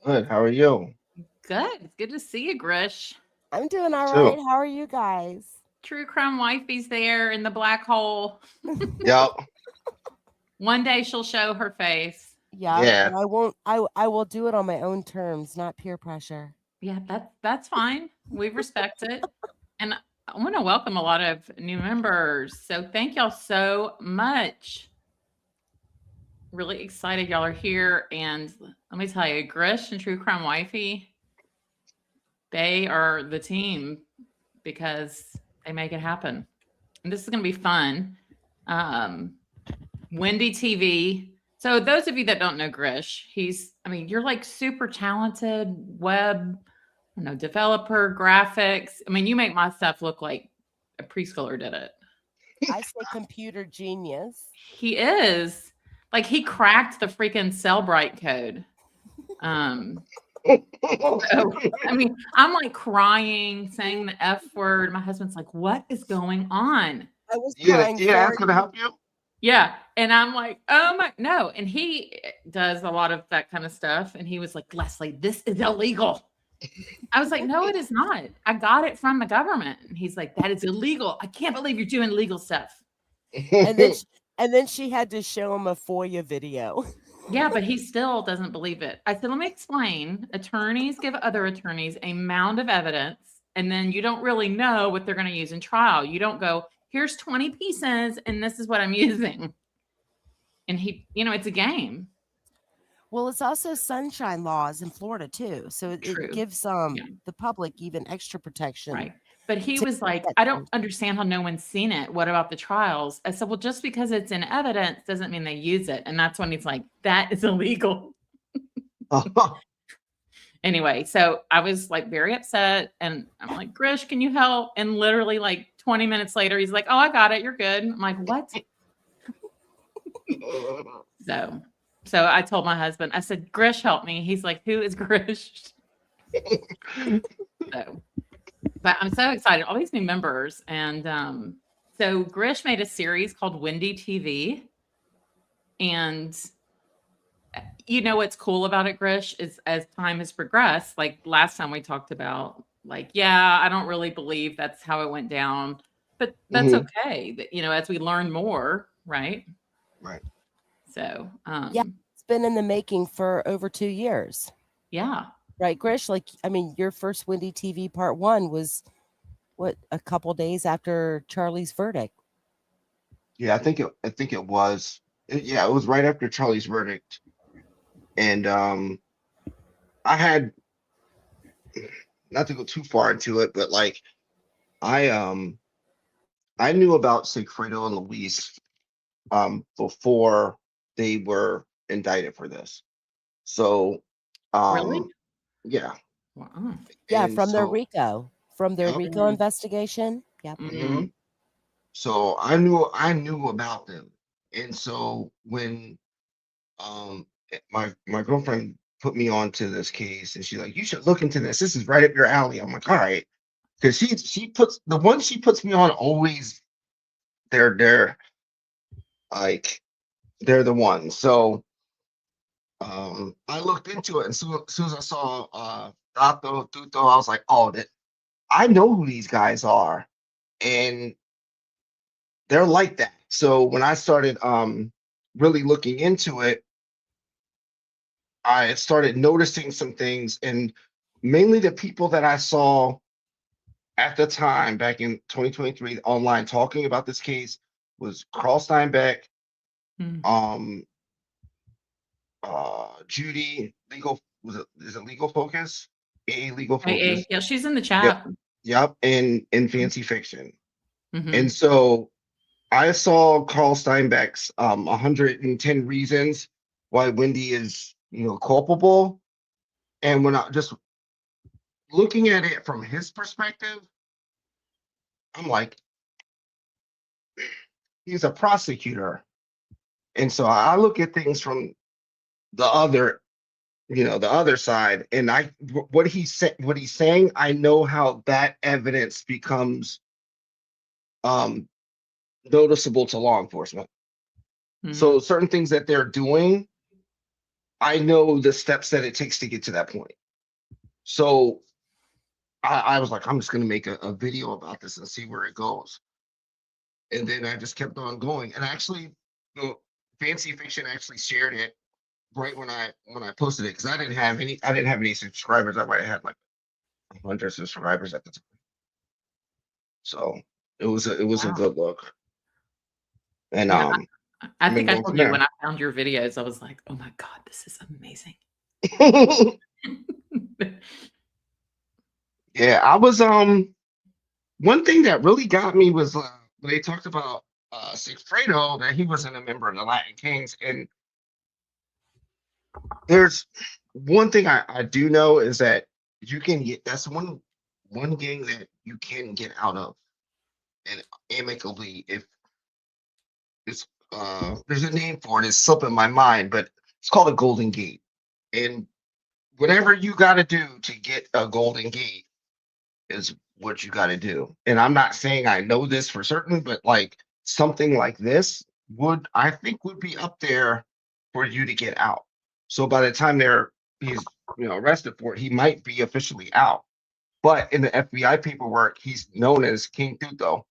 Good. How are you? Good. It's good to see you, Grish. I'm doing You all right. too. How are you guys? True crime wifey's there in the black hole. Yep. One day she'll show her face. Yeah, Yeah. but I won't. I will do it on my own terms, not peer pressure. Yeah, that's fine. We respect it. And I want to welcome a lot of new members. So thank y'all so much. Really excited y'all are here. And let me tell you, Grish and True Crime Wifey, they are the team because they make it happen. And this is going to be fun. Um, Whendi TV. So those of you that don't know Grish, you're like super talented web, developer, graphics. I mean, you make my stuff look like a preschooler did it. I say computer genius. He is. Like he cracked the freaking Cellbrite code. So, I'm like crying, saying the F word. My husband's like, "What is going on?" I was You gonna crying you gonna for ask her to you. help you? Yeah, and I'm like, "Oh my no." And he does a lot of that kind of stuff, and he was like, "Leslie, this is illegal." I was like, "No, it is not. I got it from the government." And he's like, "That is illegal. I can't believe you're doing legal stuff." And then she, and then she had to show him a FOIA video. Yeah, but he still doesn't believe it. I said, "Let me explain. Attorneys give other attorneys a mound of evidence, and then you don't really know what they're going to use in trial. You don't go, here's 20 pieces, and this is what I'm using." And it's a game. Well, it's also sunshine laws in Florida too, so it True. gives Yeah, the public even extra protection. right. But he To was like, that "I don't understand how no one's seen it. What about the trials?" I said, "Well, just because it's in evidence doesn't mean they use it." And that's when he's like, "That is illegal." Anyway, so I was like very upset and I'm like, "Grish, can you help?" And literally like 20 minutes later, he's like, "Oh, I got it. You're good." I'm like, "What?" So, so I told my husband, I said, "Grish, help me." He's like, "Who is Grish?" So, but I'm so excited. All these new members. And so Grish made a series called Whendi TV. And what's cool about it, Grish, is as time has progressed, like last time we talked about, like, yeah, I don't really believe that's how it went down, but that's Mhm. okay. As we learn more, right? Right. So, Yeah, it's been in the making for over 2 years, yeah, right, Grish? Like, I mean, your first Windy TV part one was what, a couple days after Charlie's verdict. Yeah, I think it was. Yeah, it was right after Charlie's verdict, and I had not to go too far into it, but like I um I knew about Sigfredo and Luis before they were indicted for this. So really, um yeah, wow. Yeah, and so from their yep. Rico Mm, investigation. Yep. hmm mm, So I knew about them, and so when my girlfriend put me onto this case, and she's like, "You should look into this. This is right up your alley." I'm like, "All right," because she puts the ones she puts me on always they're like they're the ones. So I looked into it, and soon as I saw Dato Tuto, I was like, "Oh, that I know who these guys are," and they're like that. So when I started really looking into it, I started noticing some things, and mainly the people that I saw at the time back in 2023 online talking about this case was Carl Steinbeck, mm. um, Judy, legal was it is it Legal Focus? A Legal Hey, Focus. yeah, she's in the Yep, chat. yep, and Fancy Fiction. And Mm-hmm. so I saw Carl Steinbeck's 110 reasons why Wendy is, culpable. And when I just looking at it from his perspective, I'm like, he's a prosecutor. And so I look at things from the other, the other side. And what he's saying, I know how that evidence becomes um noticeable to law enforcement. Mm-hmm. So certain things that they're doing, I know the steps that it takes to get to that point. So I was like, I'm just gonna make a video about this and see where it goes. And then I just kept on going. And actually, Fancy Fiction actually shared it right when I posted it because I didn't have any subscribers. I might have had like 100 subscribers at the time. So it was a Wow. good look. And Yeah, I been think I going told from you there. when I found your videos, I was like, oh my God, this is amazing. Yeah, I was one thing that really got me was when they talked about Sigfredo, that he wasn't a member of the Latin Kings. And there's one thing I do know is that you can get that's one gang that you can get out of and amicably if it's there's a name for it, it's slipping my mind, but it's called a Golden Gate. And whatever you gotta do to get a Golden Gate is what you gotta do. And I'm not saying I know this for certain, but like something like this would I think would be up there for you to get out. So by the time he's arrested for it, he might be officially out. But in the FBI paperwork, he's known as King Tuto.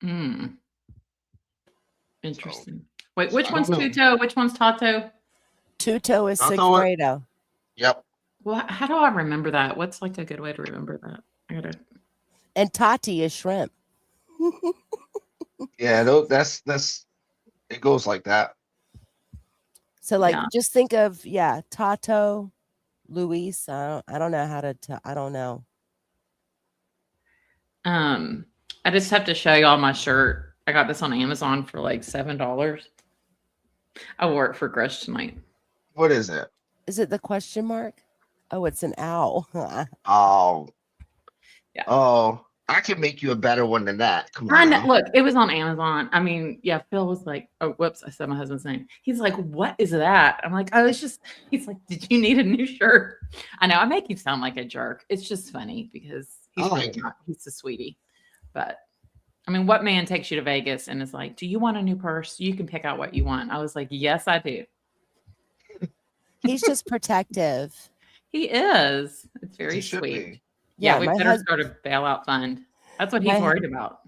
Mm, So, interesting. Wait, so which I one's don't know. Tuto? Which one's Tato? Tuto is Tato, Sigfredo. yep. Well, how do I remember that? What's like a good way to remember that? I gotta. And Tati is shrimp. Yeah, that's it goes like that. So like Yeah. just think of Tato, Luis. I don't know how to I don't know. I just have to show y'all my shirt. I got this on Amazon for like $7. I wore it for Grisch tonight. What is it? Is it the question mark? Oh, it's an owl. Oh, Yeah. oh, I can make you a better one than that. Come I on know, now. look, it was on Amazon. I mean, yeah, Phil was like, oh, whoops, I said my husband's name. He's like, what is that? I'm like, oh, it's just, he's like, did you need a new shirt? I know, I make you sound like a jerk. It's just funny because he's I like really it. not, he's a sweetie. But I mean, what man takes you to Vegas and is like, do you want a new purse? You can pick out what you want. I was like, yes, I do. He's just protective. He is. It's very He should sweet. be. Yeah, Yeah, we my better start a bailout fund. That's what he's worried about.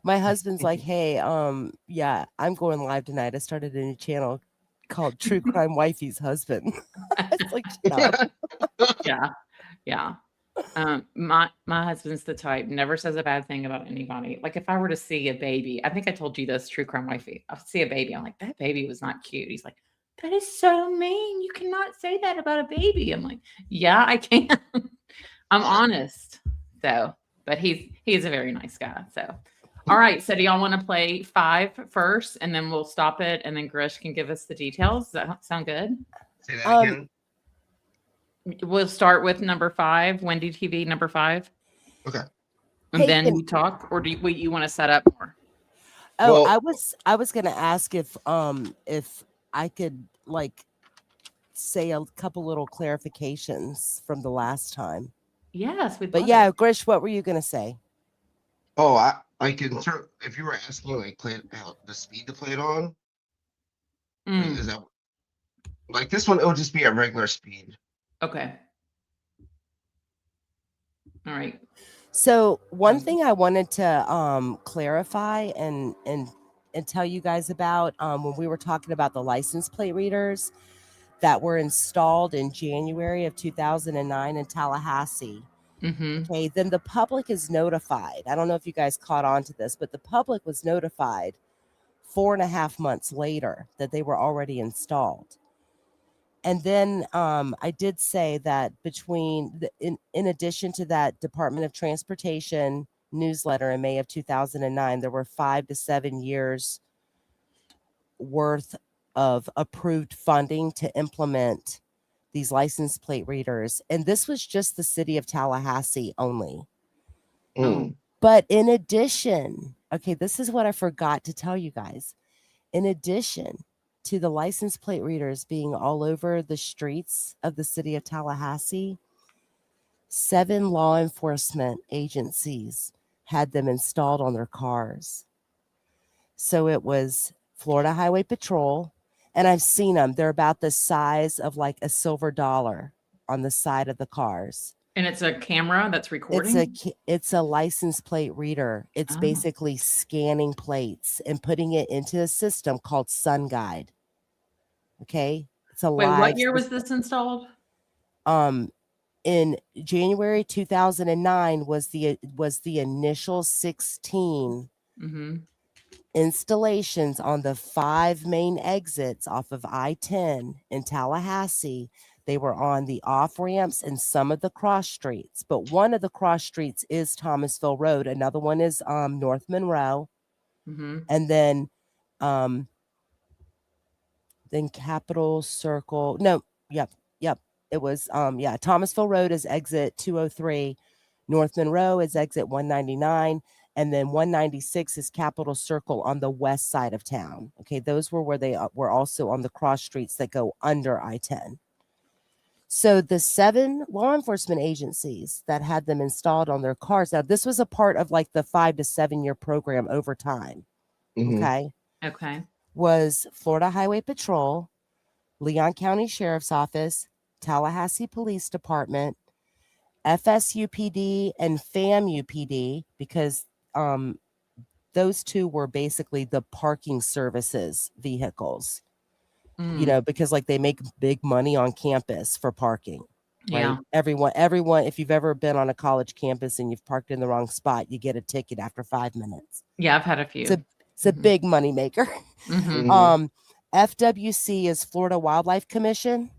My husband's like, hey, yeah, I'm going live tonight. I started a new channel called TrueCrimeWifey's Husband. It's like, shut up. Yeah. My husband's the type, never says a bad thing about anybody. Like if I were to see a baby, I think I told you this, True Crime Wifey. I see a baby, I'm like, that baby was not cute. He's like, that is so mean. You cannot say that about a baby. I'm like, yeah, I can. I'm honest. So, but he's a very nice guy. So, all right. So, do y'all want to play 5 first, and then we'll stop it, and then Grish can give us the details? Does that sound good? Say that again. We'll start with number 5, Whendi TV number 5. Okay. And Hey, then you talk, or do you want to set up more? Oh, Well, I was gonna ask if I could like say a couple little clarifications from the last time. Yes, we'd But love yeah, it. Grish, what were you gonna say? oh, I can turn if you were asking like play the speed to play it on. Mm, Is that like this one? It'll just be at regular speed. okay. All right. So one thing I wanted to clarify and tell you guys about when we were talking about the license plate readers that were installed in January of 2009 in Tallahassee. Mm-hmm. Okay, then the public is notified. I don't know if you guys caught on to this, but the public was notified 4.5 months later that they were already installed. And then I did say that in addition to that Department of Transportation newsletter in May of 2009, there were 5 to 7 years worth of approved funding to implement these license plate readers. And this was just the city of Tallahassee only. Mm. But in addition, okay, this is what I forgot to tell you guys. In addition to the license plate readers being all over the streets of the city of Tallahassee, 7 law enforcement agencies had them installed on their cars. So it was Florida Highway Patrol, And I've seen them. They're about the size of like a silver dollar on the side of the cars. And it's a camera that's recording? It's a license plate reader. It's Oh. basically scanning plates and putting it into a system called Sun Guide. Okay? It's a Wait, live what year was system. this installed? In January 2009 was the initial 16 installations on the 5 main exits off of I-10 in Tallahassee. They were on the off ramps and some of the cross streets, but one of the cross streets is Thomasville Road. Another one is North Monroe, and then Capitol Circle. No, yep. It was Thomasville Road is exit 203, North Monroe is exit 199, and then 196 is Capitol Circle on the west side of town. Okay, those were where they were also on the cross streets that go under I-10. So the 7 law enforcement agencies that had them installed on their cars. Now, this was a part of like the 5 to 7 year program over time. Okay. Was Florida Highway Patrol, Leon County Sheriff's Office, Tallahassee Police Department, FSUPD, and FAMUPD, because those 2 were basically the parking services vehicles. You know, because like they make big money on campus for parking. Right? Yeah. Everyone, if you've ever been on a college campus and you've parked in the wrong spot, you get a ticket after 5 minutes. Yeah, I've had a few. It's a big money maker. FWC is Florida Wildlife Commission,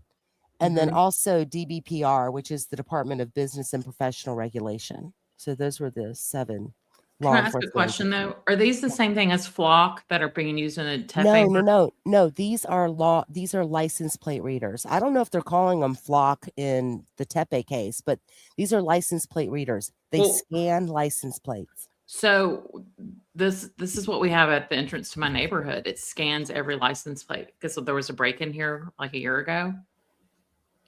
and then also DBPR, which is the Department of Business and Professional Regulation. So those were the 7 law enforcement. Can I ask a question though? Are these the same thing as flock that are being used in the Tepe? No. These are license plate readers. I don't know if they're calling them flock in the Tepe case, but these are license plate readers. They scan license plates. So this is what we have at the entrance to my neighborhood. It scans every license plate because there was a break-in here like a year ago,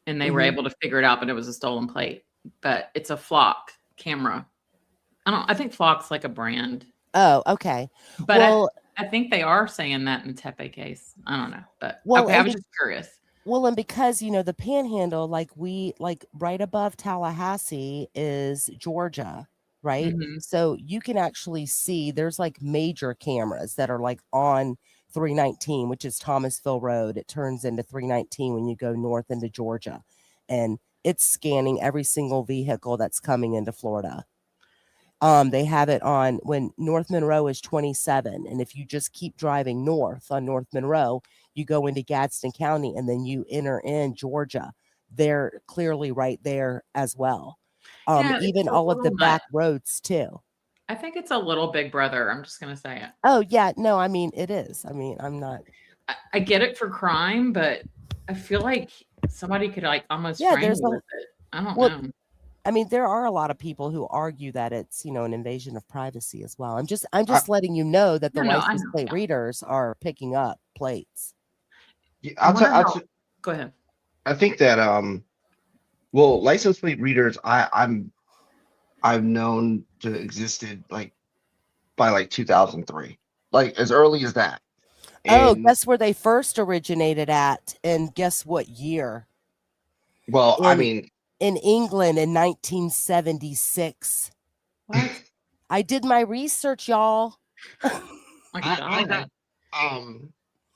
and they were able to figure it out, but it was a stolen plate. But it's a flock camera. I think flock's like a brand. Oh, okay. But I think they are saying that in the Tepe case. I don't know, but okay, I was just curious. Well, and because the Panhandle, like right above Tallahassee is Georgia. Right. So you can actually see there's like major cameras that are like on 319, which is Thomasville Road. It turns into 319 when you go north into Georgia, and it's scanning every single vehicle that's coming into Florida. They have it on when North Monroe is 27. And if you just keep driving north on North Monroe, you go into Gadsden County and then you enter in Georgia. They're clearly right there as well. Even all of the back roads too. I think it's a little big brother. I'm just going to say it. Oh yeah. No, I mean, it is. I mean, I'm not. I get it for crime, but I feel like somebody could like almost frame with it. I don't know. I mean, there are a lot of people who argue that it's, an invasion of privacy as well. I'm just letting you know that the license plate readers are picking up plates. Yeah, go ahead. I think that well, license plate readers, I've known to existed like by like 2003, like as early as that. And guess where they first originated at, and guess what year? Well, I mean, in England in 1976. What? I did my research, y'all. I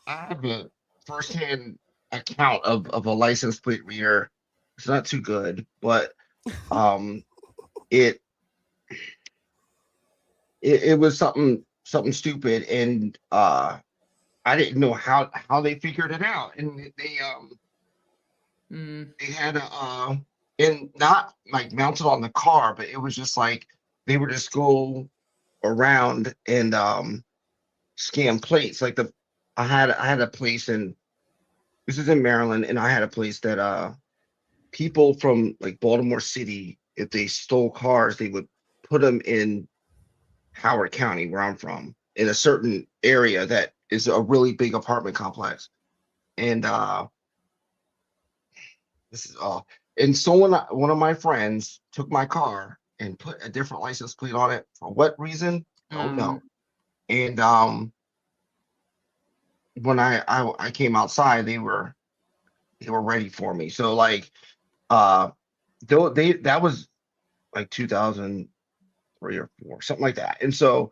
have a firsthand account of a license plate reader. It's not too good, but it was something stupid, and I didn't know how they figured it out, and they had a and not like mounted on the car, but it was just like they would just go around and scan plates. Like I had a place this is in Maryland, and I had a place that people from like Baltimore City, if they stole cars, they would put them in Howard County, where I'm from, in a certain area that is a really big apartment complex. And this is and one of my friends took my car and put a different license plate on it. For what reason? I don't know. And when I came outside, they were ready for me. So like though that was like 2003 or 4, something like that. And so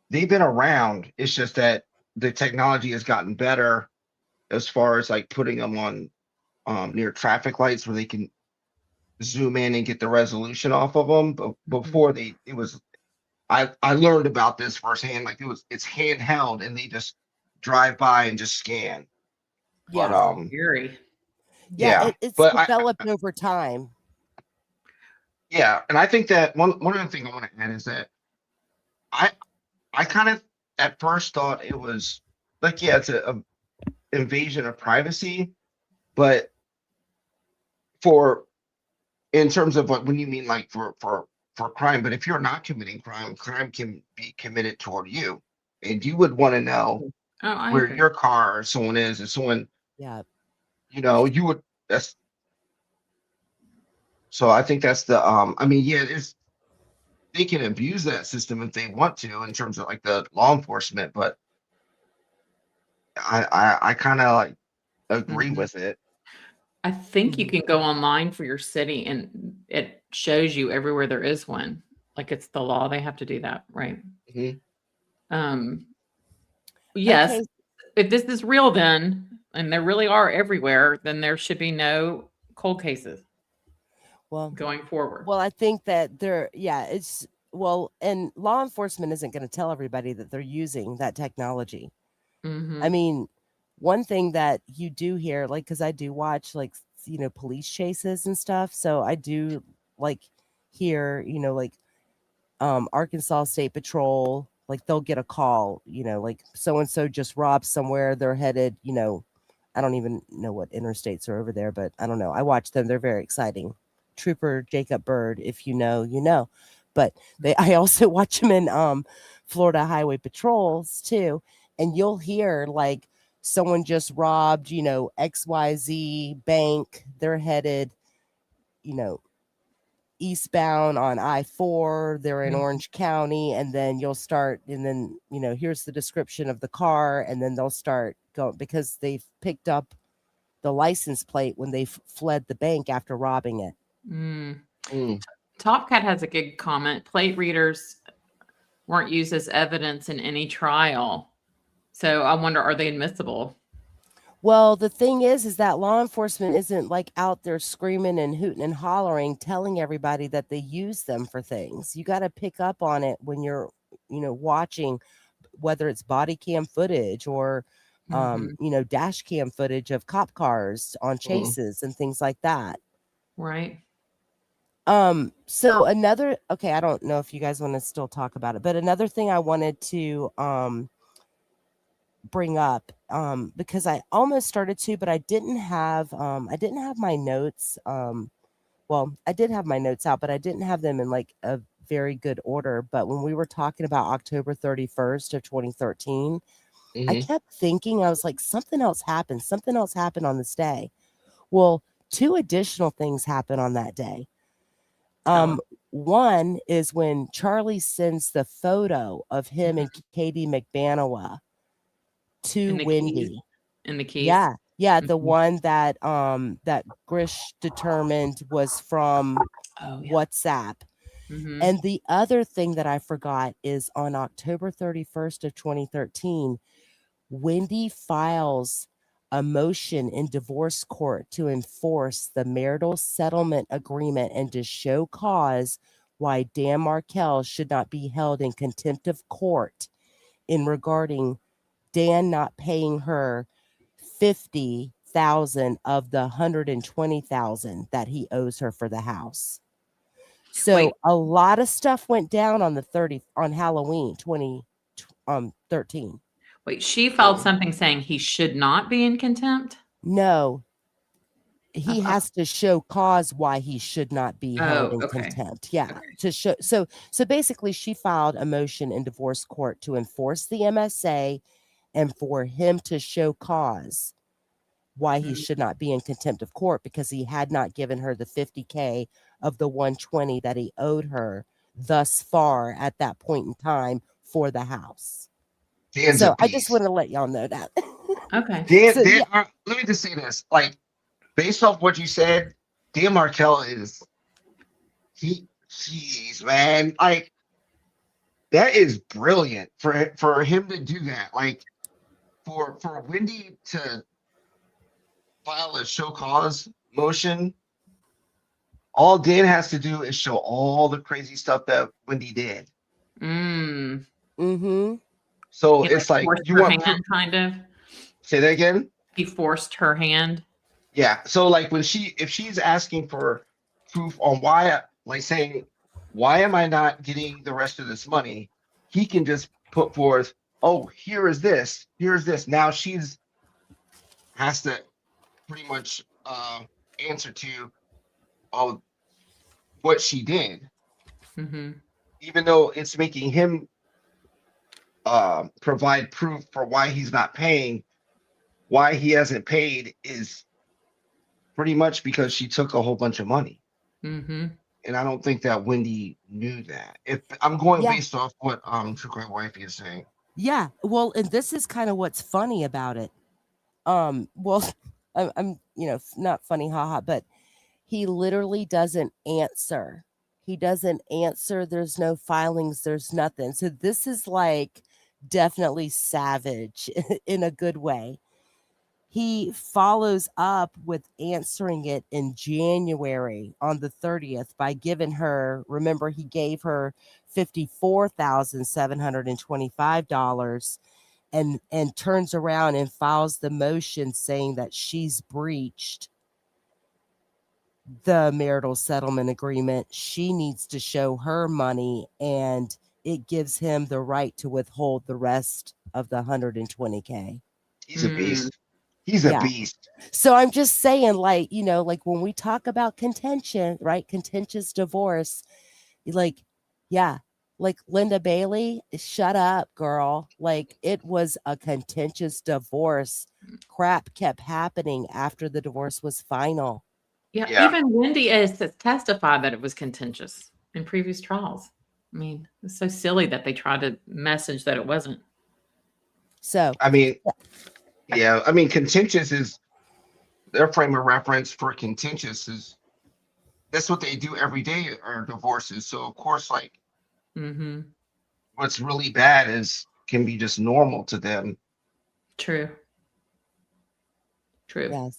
they've been around. It's just that the technology has gotten better as far as like putting them on near traffic lights where they can zoom in and get the resolution off of them. But before it was I learned about this firsthand. Like it's handheld and they just drive by and just scan. But Yeah. Scary. yeah, It's but developed over time. yeah, and I think that one other thing I want to add is that I kind of at first thought it was like, yeah, it's a invasion of privacy, but for in terms of what when you mean like for crime, but if you're not committing crime, crime can be committed toward you, and you would want to know Oh, I where agree. your car or someone is, and someone Yeah. you would that's so I think that's the I mean, yeah, it's they can abuse that system if they want to in terms of like the law enforcement, but I kind of like agree Mhm. with it. I think you Mhm. can go online for your city and it shows you everywhere there is one. Like it's the law. They have to do that, right? Mhm. Yes. Okay. If this is real, then, and there really are everywhere, then there should be no cold cases Well, going forward. I think that it's and law enforcement isn't going to tell everybody that they're using that technology. I Mhm. mean, one thing that you do hear, like, because I do watch, like, police chases and stuff. So I do, like, hear, like, Arkansas State Patrol, like, they'll get a call, like, so and so just robbed somewhere. They're headed, I don't even know what interstates are over there, but I don't know. I watch them. They're very exciting. Trooper Jacob Bird, if you know, you know. But I also watch them in Florida Highway Patrols too. And you'll hear like someone just robbed, XYZ bank. They're headed, you know, eastbound on I-4. They're in Mhm. Orange County. And then you'll start, and then, here's the description of the car. And then they'll start going because they've picked up the license plate when they fled the bank after robbing it. Mm. Mm. Top Cat has a good comment. Plate readers weren't used as evidence in any trial. So I wonder, are they admissible? Well, the thing is that law enforcement isn't like out there screaming and hooting and hollering, telling everybody that they use them for things. You got to pick up on it when you're, watching, whether it's body cam footage or, Mhm. dash cam footage of cop cars on Mm. chases and things like that. Right. So okay, I don't know if you guys want to still talk about it, but another thing I wanted to, bring up because I almost started to, but I didn't have my notes. Well, I did have my notes out, but I didn't have them in like a very good order. But when we were talking about October 31st of 2013, I Mhm. kept thinking, I was like, something else happened. Something else happened on this day. Well, two additional things happened on that day. Tell us. One is when Charlie sends the photo of him and Katie McBanoa to In the keys. Wendi. In the keys. Yeah. Yeah, the Mhm. one that that Grisch determined was from Oh yeah. WhatsApp. Mhm. And the other thing that I forgot is on October 31st of 2013, Wendi files a motion in divorce court to enforce the marital settlement agreement and to show cause why Dan Markel should not be held in contempt of court in regarding Dan not paying her 50,000 of the 120,000 that he owes her for the house. Wait, So a lot of stuff went down on on Halloween 2013. wait. She filed something saying he should not be in contempt. No, I he thought. has to show cause why he should not be held Oh, in okay. contempt. Yeah, Okay. to show. So basically she filed a motion in divorce court to enforce the MSA and for him to show cause why he Mm. should not be in contempt of court because he had not given her the 50K of the 120 that he owed her thus far at that point in time for the house. Dan's a So I just want beast. to let y'all know that. Okay. Dan, So, Dan let me just say this. Like, based off what you said, Dan Markel is jeez, man. Like, that is brilliant for him to do that. Like, for Wendi to file a show cause motion, all Dan has to do is show all the crazy stuff that Wendi did. Mm. mm-hmm. So He it's like forced you her want hand, kind of. say that again? He forced her hand. Yeah. So like if she's asking for proof on why, like saying, why am I not getting the rest of this money? He can just put forth, oh, here's this. Now she's has to pretty much answer to what she did, Mm-hmm. even though it's making him provide proof for why he's not paying. Why he hasn't paid is pretty much because she took a whole bunch of money. Mm-hmm. And I don't think that Wendi knew that. If I'm going Yeah. based off what TrueCrimeWifey is saying. Yeah. Well, and this is kind of what's funny about it. Well, I'm not funny, haha, but he literally doesn't answer. He doesn't answer. There's no filings. There's nothing. So this is like definitely savage in a good way. He follows up with answering it in January on the 30th by giving her, remember, he gave her $54,725 and turns around and files the motion saying that she's breached the marital settlement agreement. She needs to show her money, and it gives him the right to withhold the rest of the $120K. He's a beast. He's a beast. So I'm just saying, like, like when we talk about contention, right? Contentious divorce, like, yeah, like Linda Bailey, shut up, girl. Like, it was a contentious divorce. Crap kept happening after the divorce was final. Yeah. Even Wendi has testified that it was contentious in previous trials. I mean, it's so silly that they tried to message that it wasn't. So, I mean, I mean, contentious is their frame of reference for contentious is that's what they do every day are divorces. So of course, like what's really bad can be just normal to them. True. Yes.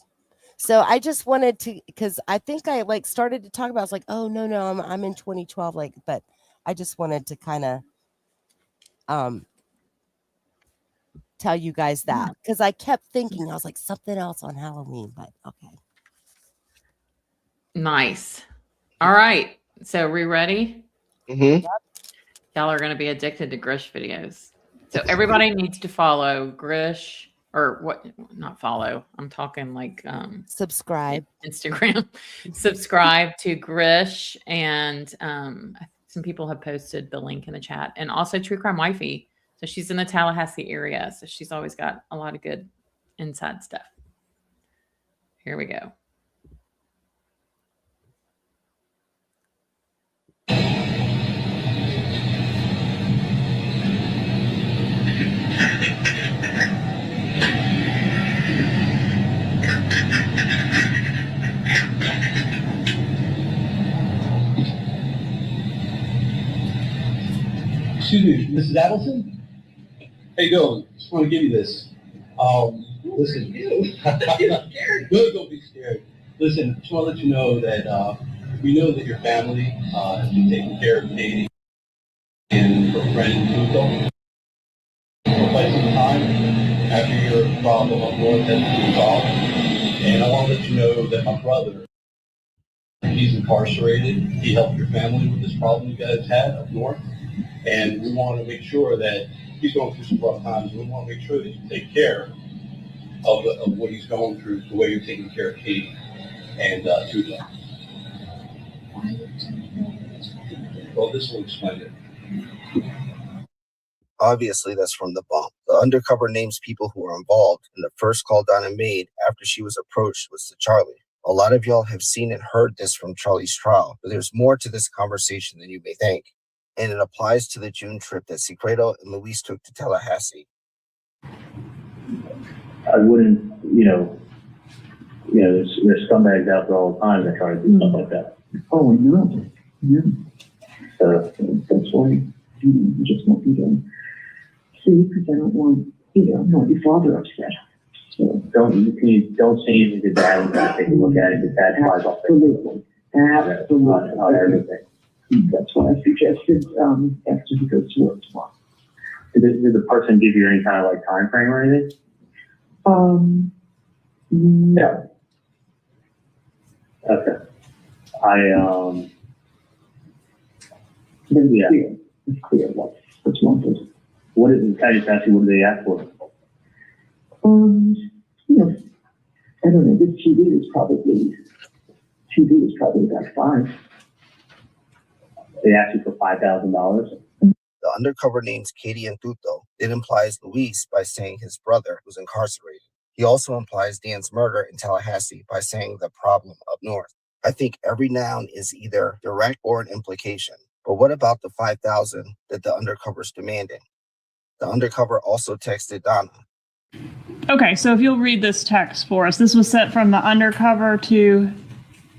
So I just wanted to, because I think I like started to talk about, I was like, oh no, I'm in 2012, like, but I just wanted to kind of tell you guys that, because I kept thinking, I was like, something else on Halloween, but okay. Nice. All right. So we ready? Mm-hmm. Y'all are going to be addicted to Grisch videos. So everybody needs to follow Grisch, or what? Not follow. I'm talking like subscribe. Instagram. Subscribe to Grisch, and some people have posted the link in the chat, and also True Crime Wifey. So she's in the Tallahassee area, so she's always got a lot of good inside stuff. Here we go. Excuse me, Mrs. Adelson? How you doing? Just want to give you this. Listen. Good, don't be scared. Listen, just want to let you know that we know that your family has been taking care of Katie and her friend Tuco for quite some time after your problem up north has been resolved. And I want to let you know that my brother, he's incarcerated. He helped your family with this problem you guys had up north. And we want to make sure that he's going through some rough times. We want to make sure that you take care of what he's going through, the way you're taking care of Katie and Tuco. Well, this will explain it. Obviously, that's from the bump. The undercover names people who were involved, and the first call Donna made after she was approached was to Charlie. A lot of y'all have seen and heard this from Charlie's trial, but there's more to this conversation than you may think. And it applies to the June trip that Secreto and Luis took to Tallahassee. I wouldn't, there's scumbags out there all the time that try to do stuff like that. Oh, I know. Yeah. So That's why you just won't be doing. See, because I don't want, not your father upset. So, don't say anything to Dad and Dad take a look at it, because Dad flies off absolutely. Absolutely. on everything. That's why I suggested, after he goes to work tomorrow. Did the person give you any kind of like time frame or anything? No. Okay. But it's Yeah. clear. It's clear what's wanted. What did, can I just ask you, what did they ask for? I don't know, this TV is probably about 5. They asked you for $5,000? The undercover names Katie and Tuto. It implies Luis by saying his brother was incarcerated. He also implies Dan's murder in Tallahassee by saying the problem up north. I think every noun is either direct or an implication. But what about the $5,000 that the undercover's demanding? The undercover also texted Donna. Okay, so if you'll read this text for us. This was sent from the undercover to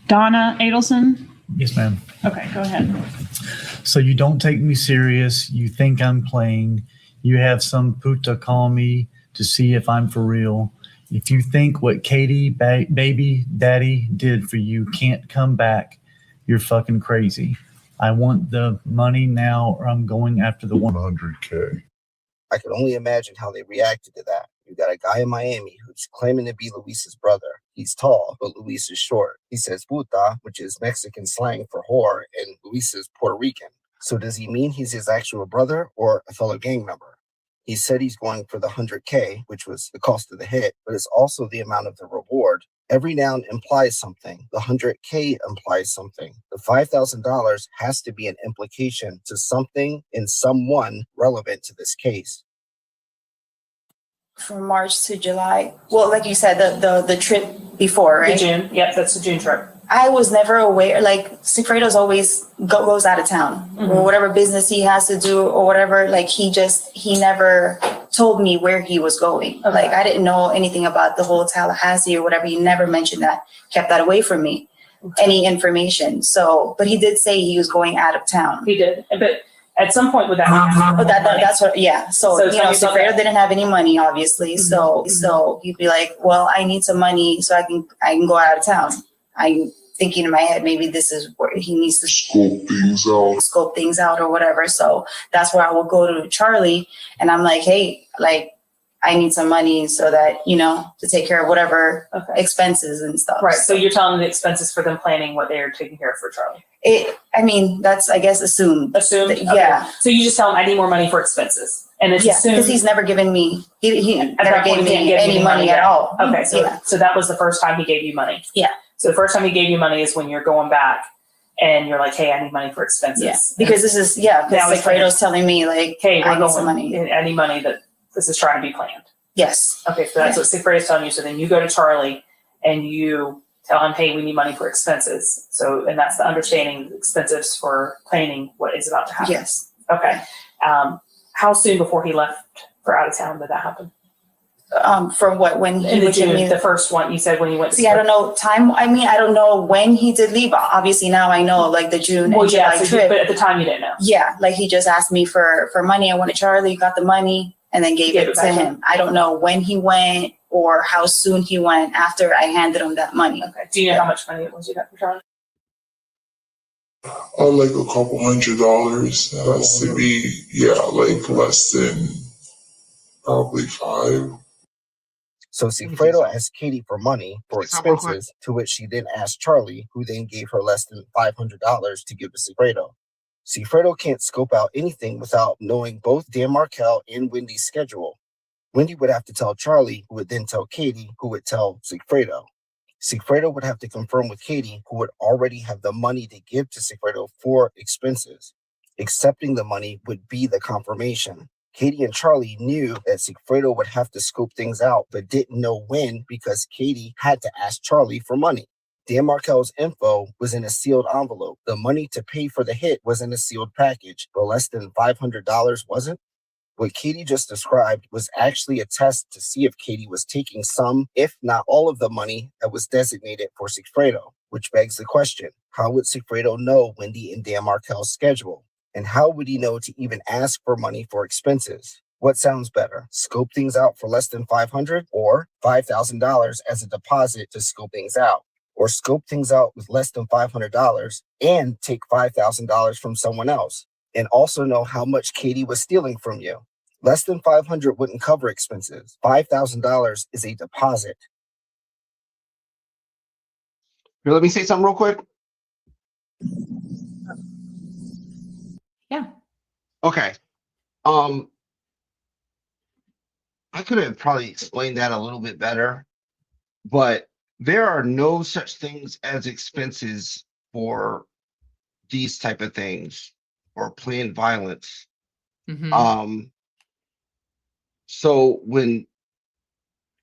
Donna Adelson. Yes, ma'am. Okay, go ahead. So you don't take me serious. You think I'm playing. You have some puta call me to see if I'm for real. If you think what Katie, baby daddy did for you can't come back, you're fucking crazy. I want the money now or I'm going after the 100K. I could only imagine how they reacted to that. You got a guy in Miami who's claiming to be Luis's brother. He's tall, but Luis is short. He says puta, which is Mexican slang for whore, and Luis is Puerto Rican. So does he mean he's his actual brother or a fellow gang member? He said he's going for the 100K, which was the cost of the hit, but it's also the amount of the reward. Every noun implies something. The 100K implies something. The $5,000 has to be an implication to something and someone relevant to this case. From March to July. Well, like you said, the trip before, right? The June. Yep, that's the June trip. I was never aware, like Sigfredo's always goes out of town or whatever business he has to do or whatever. Like he never told me where he was going. Okay. Like I didn't know anything about the whole Tallahassee or whatever. He never mentioned that, kept that away from me, any information. So, but he did say he was going out of town. He did, but at some point with that, That's what, yeah. So tell me about Sigfredo that. didn't have any money, obviously. So he'd be like, well, I need some money so I can go out of town. I'm thinking in my head, maybe this is where he needs to scope things out or whatever. So that's where I will go to Charlie and I'm like, hey, like I need some money so that, to take care of whatever expenses and stuff. right. So you're telling the expenses for them planning what they're taking care of for Charlie. That's, I guess, assumed. Assumed? Okay. Yeah. So you just tell them I need more money for expenses. And it's assumed. Because he's never given me, he At never that point, gave he can't me give any you money at all. Okay, so Yeah. so that was the first time he gave you money. Yeah. So the first time he gave you money is when you're going back and you're like, hey, I need money for expenses. Yeah. Because this is, Now because it's Sigfredo's telling me like, hey, I we're need some going, money. I need money that this is trying to be planned. Yes. Okay, so that's what Sigfredo's telling you. So then you go to Charlie and you tell him, hey, we need money for expenses. So, and that's the understanding, expenses for planning what is about to happen. Yes. Okay. How soon before he left for out of town did that happen? For what, when he In the would give June, me the first one you said when you went to See, I don't know time. I mean, I don't know when he did leave. Obviously now I know like the June and July trip. But at the time you didn't know. Yeah. Like he just asked me for money. I wanted Charlie, got the money and then gave it to back him. I don't know when he went or how soon he went after I handed him that money. Okay. Do you know how much money it was you got for Charlie? Like a couple $100. Has to be, like less than probably 5. So Sigfredo asked Katie for money for expenses, to which she then asked Charlie, who then gave her less than $500 to give to Sigfredo. Sigfredo can't scope out anything without knowing both Dan Markel and Wendy's schedule. Wendi would have to tell Charlie, who would then tell Katie, who would tell Sigfredo. Sigfredo would have to confirm with Katie, who would already have the money to give to Sigfredo for expenses. Accepting the money would be the confirmation. Katie and Charlie knew that Sigfredo would have to scope things out, but didn't know when because Katie had to ask Charlie for money. Dan Markel's info was in a sealed envelope. The money to pay for the hit was in a sealed package, but less than $500 wasn't. What Katie just described was actually a test to see if Katie was taking some, if not all of the money that was designated for Sigfredo, which begs the question, how would Sigfredo know Wendi and Dan Markel's schedule? And how would he know to even ask for money for expenses? What sounds better, scope things out for less than $500 or $5,000 as a deposit to scope things out? Or scope things out with less than $500 and take $5,000 from someone else? And also know how much Katie was stealing from you. Less than $500 wouldn't cover expenses. $5,000 is a deposit. Here, let me say something real quick. Yeah. Okay. I could have probably explained that a little bit better, but there are no such things as expenses for these type of things or planned violence. So when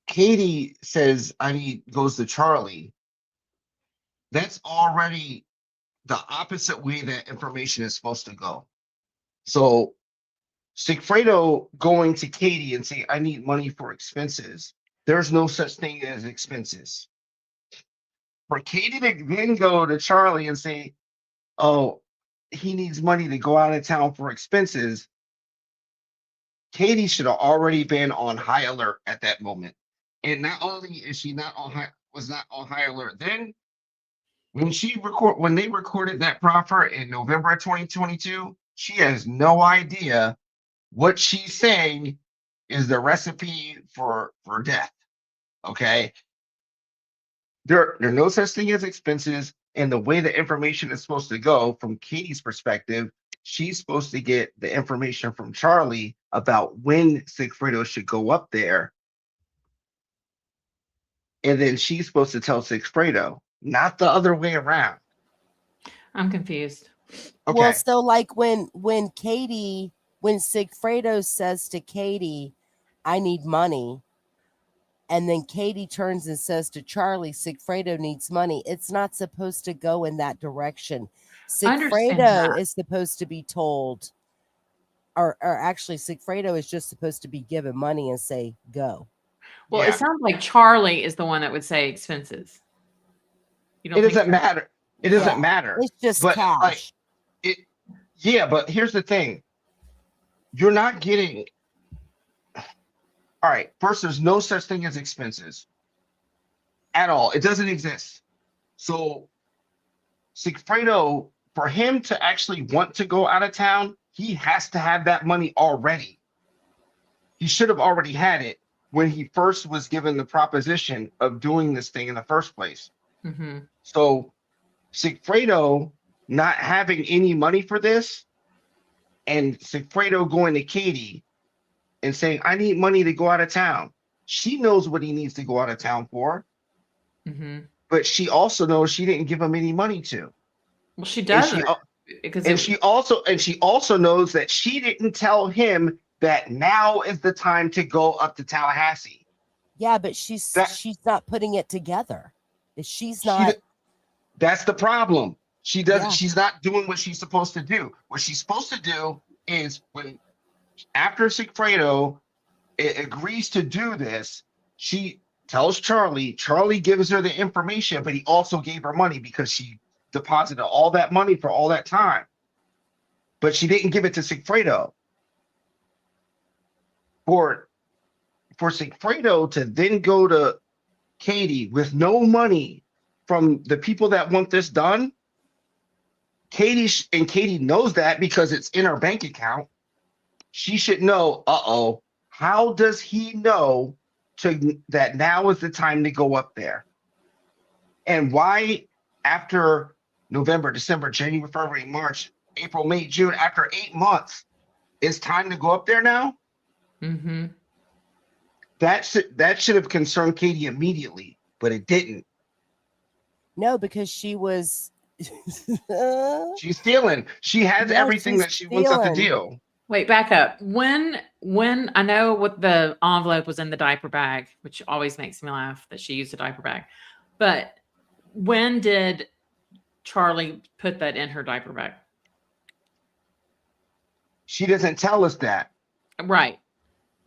Katie says goes to Charlie, that's already the opposite way that information is supposed to go. So Sigfredo going to Katie and saying, I need money for expenses. There's no such thing as expenses. For Katie to then go to Charlie and say, oh, he needs money to go out of town for expenses, Katie should have already been on high alert at that moment. And not only is she not on high alert then, when they recorded that proffer in November of 2022, she has no idea what she's saying is the recipe for death. Okay. There are no such thing as expenses, and the way the information is supposed to go from Katie's perspective, she's supposed to get the information from Charlie about when Sigfredo should go up there. And then she's supposed to tell Sigfredo, not the other way around. I'm confused. Okay. Well, so like when Sigfredo says to Katie, I need money, and then Katie turns and says to Charlie, Sigfredo needs money, it's not supposed to go in that direction. Sigfredo is supposed to be told, or actually Sigfredo is just supposed to be given money and say, go. Well, it sounds like Charlie is the one that would say expenses. You don't It think doesn't so? matter. It doesn't matter. It's just but cash. But here's the thing. You're not getting. All right. First, there's no such thing as expenses at all. It doesn't exist. So Sigfredo, for him to actually want to go out of town, he has to have that money already. He should have already had it when he first was given the proposition of doing this thing in the first place. Mm-hmm. So Sigfredo not having any money for this, and Sigfredo going to Katie and saying, I need money to go out of town. She knows what he needs to go out of town for. Mm-hmm. But she also knows she didn't give him any money to. Well, she doesn't. She also knows that she didn't tell him that now is the time to go up to Tallahassee. Yeah, but she's not putting it together. She's not. That's the problem. She doesn't. Yeah. She's not doing what she's supposed to do. What she's supposed to do is after Sigfredo agrees to do this, she tells Charlie. Charlie gives her the information, but he also gave her money because she deposited all that money for all that time. But she didn't give it to Sigfredo. For Sigfredo to then go to Katie with no money from the people that want this done, Katie knows that because it's in her bank account. She should know, how does he know that now is the time to go up there? And why after November, December, January, February, March, April, May, June, after 8 months, it's time to go up there now? Mm-hmm. That should have concerned Katie immediately, but it didn't. No, because she was she's stealing. She has everything that she wants at the deal. Wait, back up. When I know what the envelope was in the diaper bag, which always makes me laugh that she used a diaper bag. But when did Charlie put that in her diaper bag? She doesn't tell us that. Right.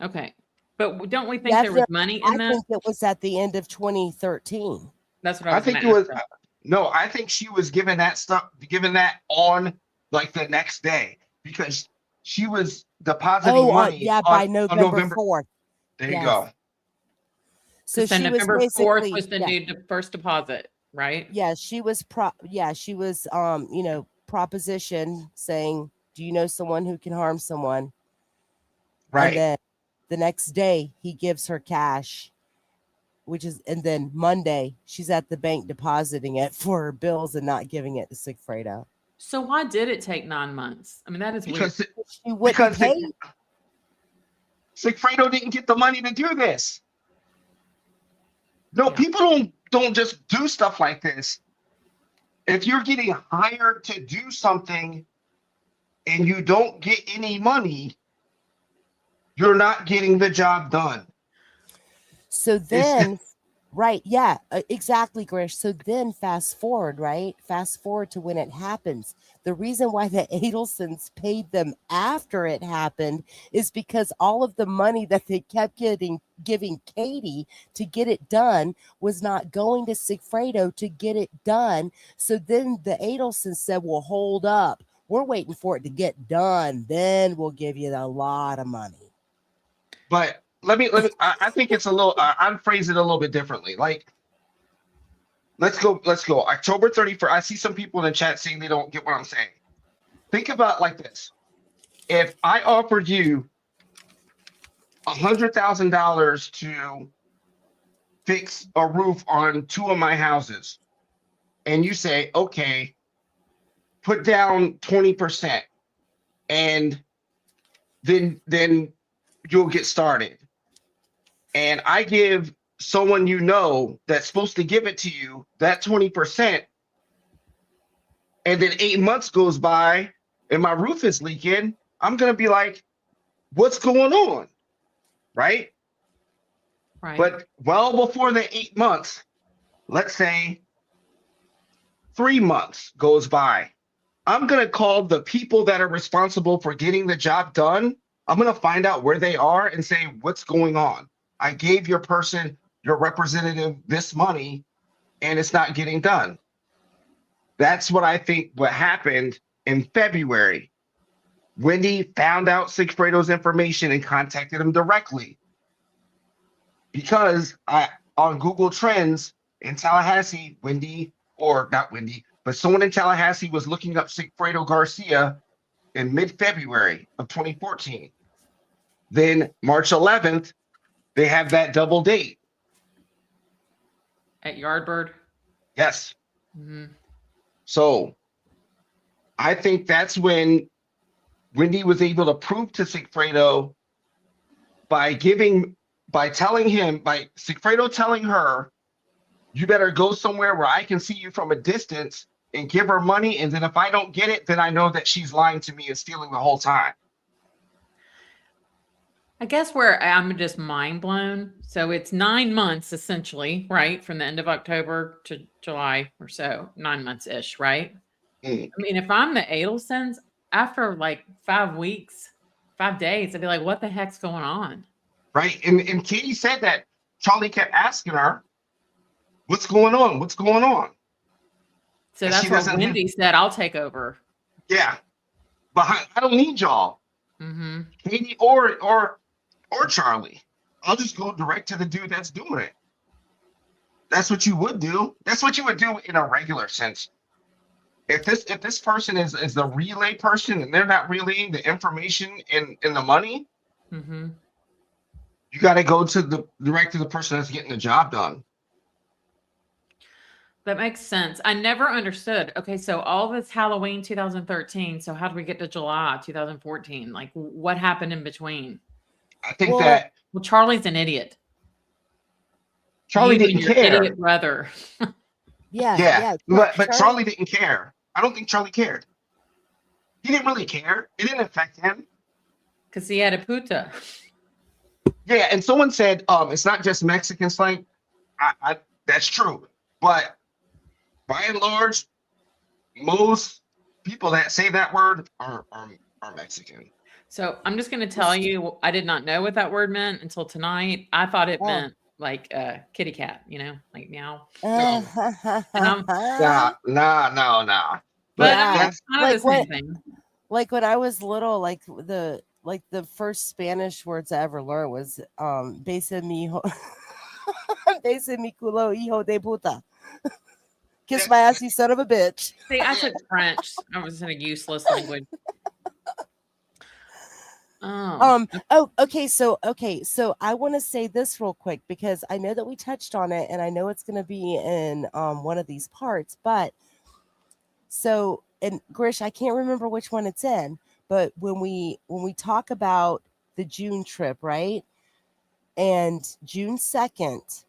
Okay. But don't we think there was money in I that? think it was at the end of 2013. That's what I was think it gonna was. ask. No, I think she was given that stuff, given that on like the next day because she was depositing money by on November November. 4th. There you Yes. go. So So she was November 4th basically was the new first deposit, right? Yeah, she was proposition saying, "Do you know someone who can harm someone?" Right. And then the next day he gives her cash, and then Monday she's at the bank depositing it for her bills and not giving it to Sigfredo. So why did it take 9 months? I mean, that is weird. She wouldn't pay. Sigfredo didn't get the money to do this. No, people don't just do stuff like this. If you're getting hired to do something and you don't get any money, you're not getting the job done. So then, right, yeah, exactly, Grish. So then fast forward to when it happens. The reason why the Adelsons paid them after it happened is because all of the money that they kept giving Katie to get it done was not going to Sigfredo to get it done. So then the Adelsons said, well, hold up. We're waiting for it to get done. Then we'll give you a lot of money. But let me. I think it's a little. I'd phrase it a little bit differently. Like, let's go. October 31st. I see some people in the chat saying they don't get what I'm saying. Think about it like this: if I offered you $100,000 to fix a roof on 2 of my houses, and you say, okay, put down 20%, and then you'll get started. And I give someone you know that's supposed to give it to you that 20%, and then 8 months goes by and my roof is leaking, I'm gonna be like, what's going on? Right? Right. But well before the 8 months, let's say 3 months goes by, I'm gonna call the people that are responsible for getting the job done. I'm gonna find out where they are and say, what's going on? I gave your representative this money and it's not getting done. That's what I think what happened in February. Wendi found out Sigfredo's information and contacted him directly. Because on Google Trends in Tallahassee, someone in Tallahassee was looking up Sigfredo Garcia in mid-February of 2014. Then March 11th, they have that double date. At Yardbird? Yes. Mm-hmm. So I think that's when Wendi was able to prove to Sigfredo by Sigfredo telling her, you better go somewhere where I can see you from a distance and give her money. And then if I don't get it, then I know that she's lying to me and stealing the whole time. I guess where I'm just mind blown. So it's 9 months essentially, right? From the end of October to July or so, 9 months ish, right? I mean, if I'm the Adelsons, after like 5 weeks, 5 days, I'd be like, what the heck's going on? Right. And Katie said that Charlie kept asking her, what's going on? What's going on? So that's what Wendi said, I'll take over. Yeah. But I don't need y'all. Mm-hmm. Katie or Charlie. I'll just go direct to the dude that's doing it. That's what you would do. That's what you would do in a regular sense. If this person is the relay person and they're not relaying the information in the money, mm-hmm. you got to go to direct to the person that's getting the job done. That makes sense. I never understood. Okay, so all this Halloween 2013. So how did we get to July 2014? Like, what happened in between? I think that Charlie's an idiot. Charlie didn't care. Idiot brother. Yeah. But Charlie didn't care. I don't think Charlie cared. He didn't really care. It didn't affect him. Because he had a puta. Yeah, and someone said it's not just Mexican slang. That's true. But by and large, most people that say that word are Mexican. So I'm just going to tell you, I did not know what that word meant until tonight. I thought it meant like kitty cat, like meow. No. And I'm, Nah. but But I mean, Yeah. it's kind of the same thing. Like when I was little, like the first Spanish words I ever learned was besa mi hijo, besa mi culo, hijo de puta. Kiss my ass, you son of a bitch. See, I took French. I was in a useless language. Okay, so I want to say this real quick because I know that we touched on it and I know it's going to be in one of these parts, but so, and Grish, I can't remember which one it's in, but when we talk about the June trip, right? And June 2nd,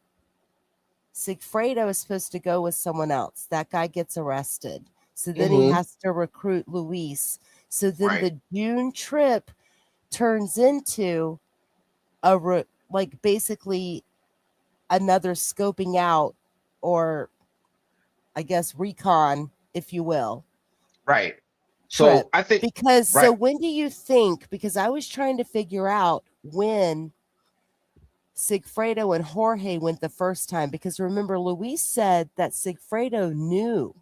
Sigfredo is supposed to go with someone else. That guy gets arrested. So then he has to recruit Luis. So then the June trip turns into basically another scoping out, or I guess recon, if you will. Right. So Trip. I think because so when do you think? Because I was trying to figure out when Sigfredo and Jorge went the first time, because remember Luis said that Sigfredo knew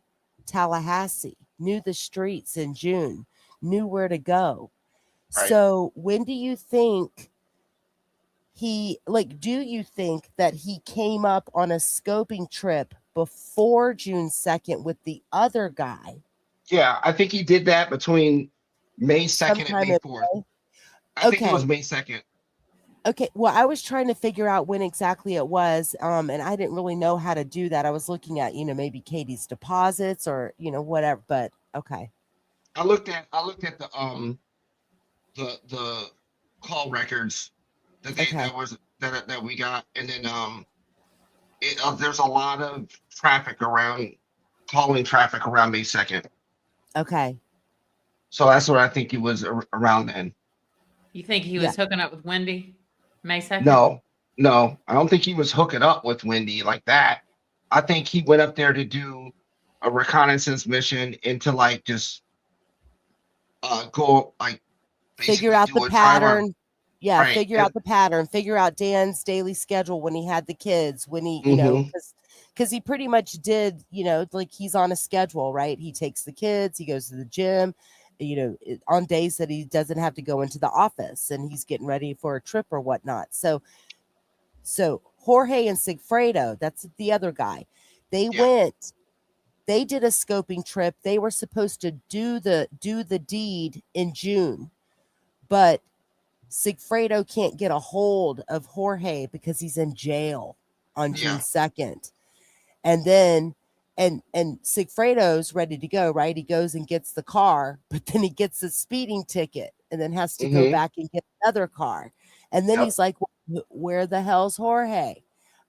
Tallahassee, knew the streets in June, knew where to go. Right. So when do you think do you think that he came up on a scoping trip before June 2nd with the other guy? Yeah, I think he did that between May 2nd Sometime and May in 4th. I think it was May 2nd. Okay, well, I was trying to figure out when exactly it was, and I didn't really know how to do that. I was looking at, maybe Katie's deposits or, whatever, but okay. I looked at the call records that that we got, and then there's a lot of calling traffic around May 2nd. Okay. So that's what I think it was around then. You think he was hooking up with Wendi May 2nd? No, I don't think he was hooking up with Wendi like that. I think he went up there to do a reconnaissance mission and to just go figure out the pattern. Yeah, right. Figure out the pattern. Figure out Dan's daily schedule when he had the kids, when he, because he pretty much did, he's on a schedule, right? He takes the kids, he goes to the gym, on days that he doesn't have to go into the office and he's getting ready for a trip or whatnot. So Jorge and Sigfredo, that's the other guy. They did a scoping trip. They were supposed to do the deed in June, but Sigfredo can't get a hold of Jorge because he's in jail on June 2nd. And then and Sigfredo's ready to go, right? He goes and gets the car, but then he gets a speeding ticket and then has to go back and get another car. And then he's like, where the hell's Jorge?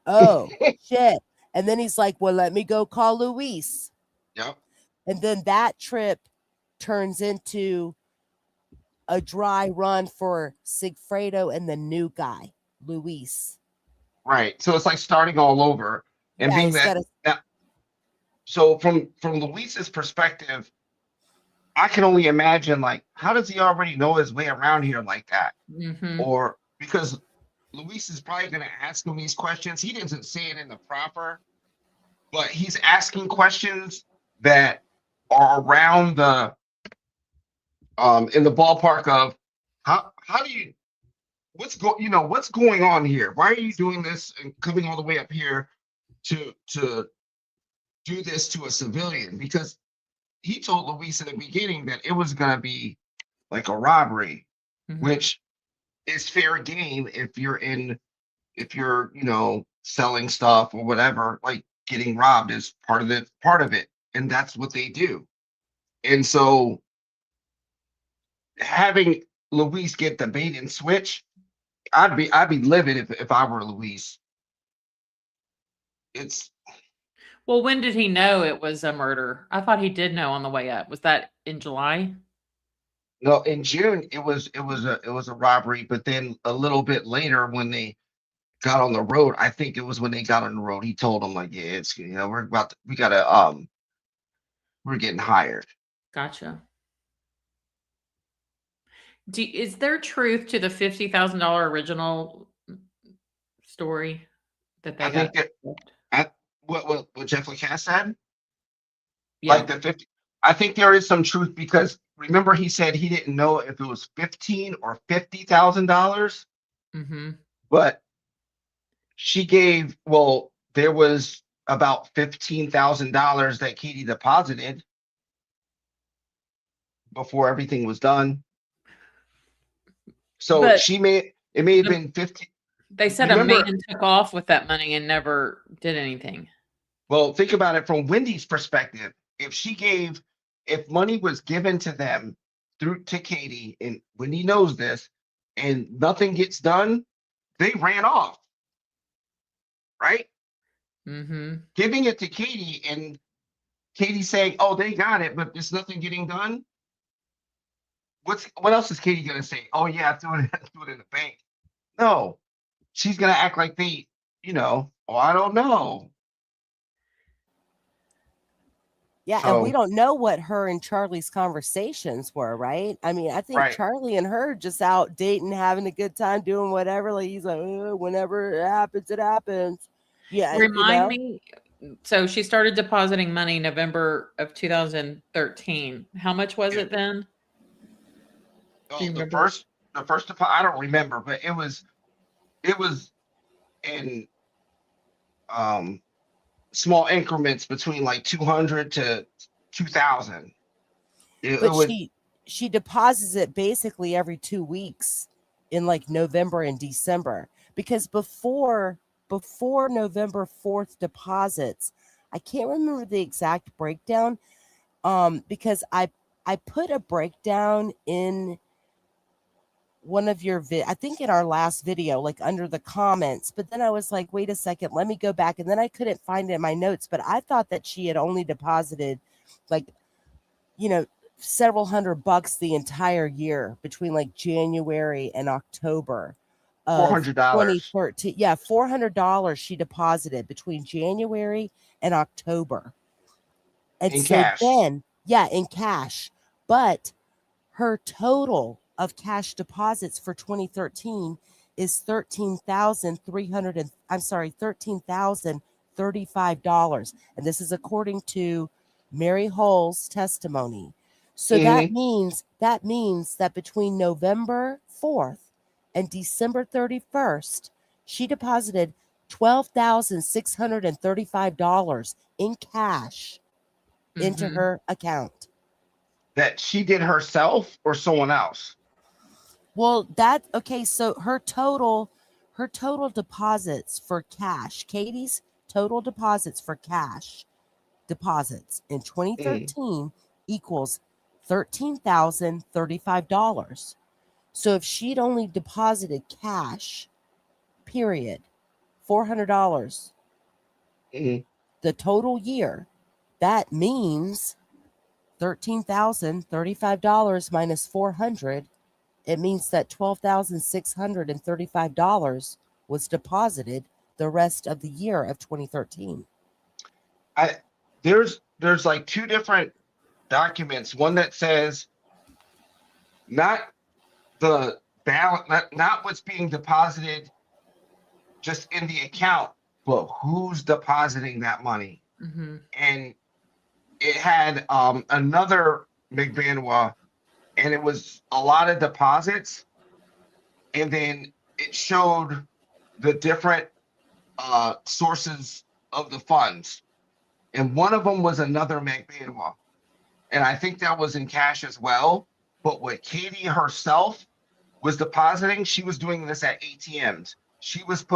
Oh, shit. And then he's like, well, let me go call Luis. Yep. And then that trip turns into a dry run for Sigfredo and the new guy, Luis. Right. So it's like starting all over and being that. So from Luis's perspective, I can only imagine how does he already know his way around here like that? Or because Luis is probably going to ask him these questions. He doesn't say it in the proper, but he's asking questions that are around the in the ballpark of how do you what's going on here? Why are you doing this and coming all the way up here to do this to a civilian? Because he told Luis in the beginning that it was going to be like a robbery, which is fair game if you're selling stuff or whatever. Like getting robbed is part of it, and that's what they do. And so having Luis get the bait and switch, I'd be livid if I were Luis. Well, when did he know it was a murder? I thought he did know on the way up. Was that in July? No, in June it was a robbery, but then a little bit later when they got on the road, I think it was when they got on the road, he told them it's we're getting hired. Gotcha. Is there truth to the $50,000 original story that they I think got? that what Jeff LeCasse said, Yeah. like the 50. I think there is some truth because remember he said he didn't know if it was $15,000 or $50,000, Mm-hmm. but she gave. Well, there was about $15,000 that Katie deposited before everything was done. So But it may have been 50. They said Remember- a man took off with that money and never did anything. Well, think about it from Wendy's perspective. If money was given to them to Katie, and Wendy knows this, and nothing gets done, they ran off. Right? Mm-hmm. Giving it to Katie and Katie saying, "Oh, they got it, but there's nothing getting done." What else is Katie gonna say? "Oh yeah, I threw it in the bank." No, she's gonna act like oh, I don't know. Yeah, and we don't know what her and Charlie's conversations were, right? I mean, I think Right. Charlie and her just out dating, having a good time, doing whatever. Like he's like, whenever it happens, it happens. Yeah, Remind me. So she started depositing money November of 2013. How much was it then? Oh, Do you the remember? first deposit, I don't remember, but it was in small increments between like 200 to 2,000. but she deposits it basically every 2 weeks in like November and December, because before November 4th deposits, I can't remember the exact breakdown, because I put a breakdown in one of your I think in our last video, like under the comments, but then I was like, wait a second, let me go back, and then I couldn't find it in my notes, but I thought that she had only deposited like, several $100 the entire year between like January and October of $400. 2013. Yeah, $400 she deposited between January and October. And In so cash. then, in cash. But her total of cash deposits for 2013 is $13,035. And this is according to Mary Hull's testimony. So that means that between November 4th and December 31st, she deposited $12,635 in cash into her account. That she did herself or someone else? Well, so her total deposits for cash, Katie's total deposits for cash deposits in 2013 equals $13,035. So if she'd only deposited cash, period, $400, the total year, that means $13,035 minus $400. It means that $12,635 was deposited the rest of the year of 2013. There's like two different documents. One that says not the balance, not what's being deposited just in the account, but who's depositing that money. And it had another McBanois, and it was a lot of deposits, and then it showed the different sources of the funds, and one of them was another McBanois, and I think that was in cash as well. But what Katie herself was depositing, she was doing this at ATMs. She put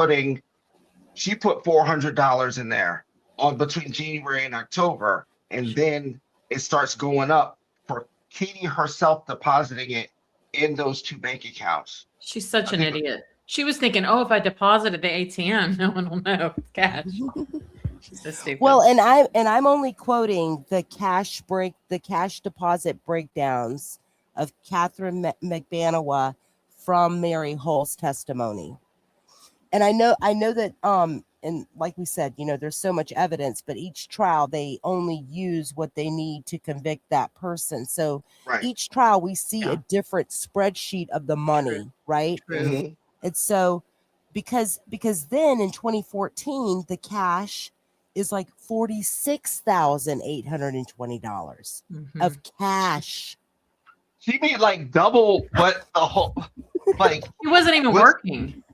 $400 in there on between January and October, and then it starts going up for Katie herself depositing it in those two bank accounts. She's such an idiot. She was thinking, oh, if I deposit at the ATM, no one will know it's cash. She's so stupid. Well, and I'm only quoting the cash deposit breakdowns of Catherine McBanois from Mary Hull's testimony. And I know that and like we said, there's so much evidence, but each trial they only use what they need to convict that person. So Right. each trial we see Yeah. a different spreadsheet of the money, right? Mhm. And so because then in 2014 the cash is like $46,820 of cash. She made like double what the whole like. He wasn't even working.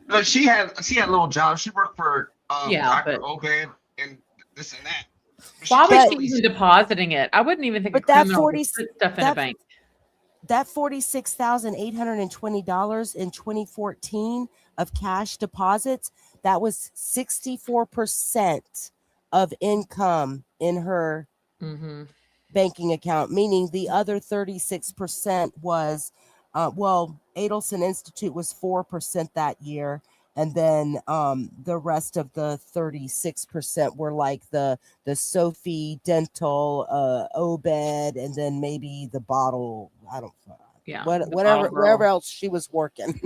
No, she had a little job. She worked for Yeah, Dr. but Obed and this and that. But why was can't she really- even depositing it? I wouldn't even think a But that criminal would put stuff in a bank. That $46,820 in 2014 of cash deposits, that was 64% of income in her banking account, meaning the other 36% was, Adelson Institute was 4% that year. And then the rest of the 36% were like the Sophie Dental, Obed, and then maybe the bottle. I don't know. Yeah. Wherever else she was working.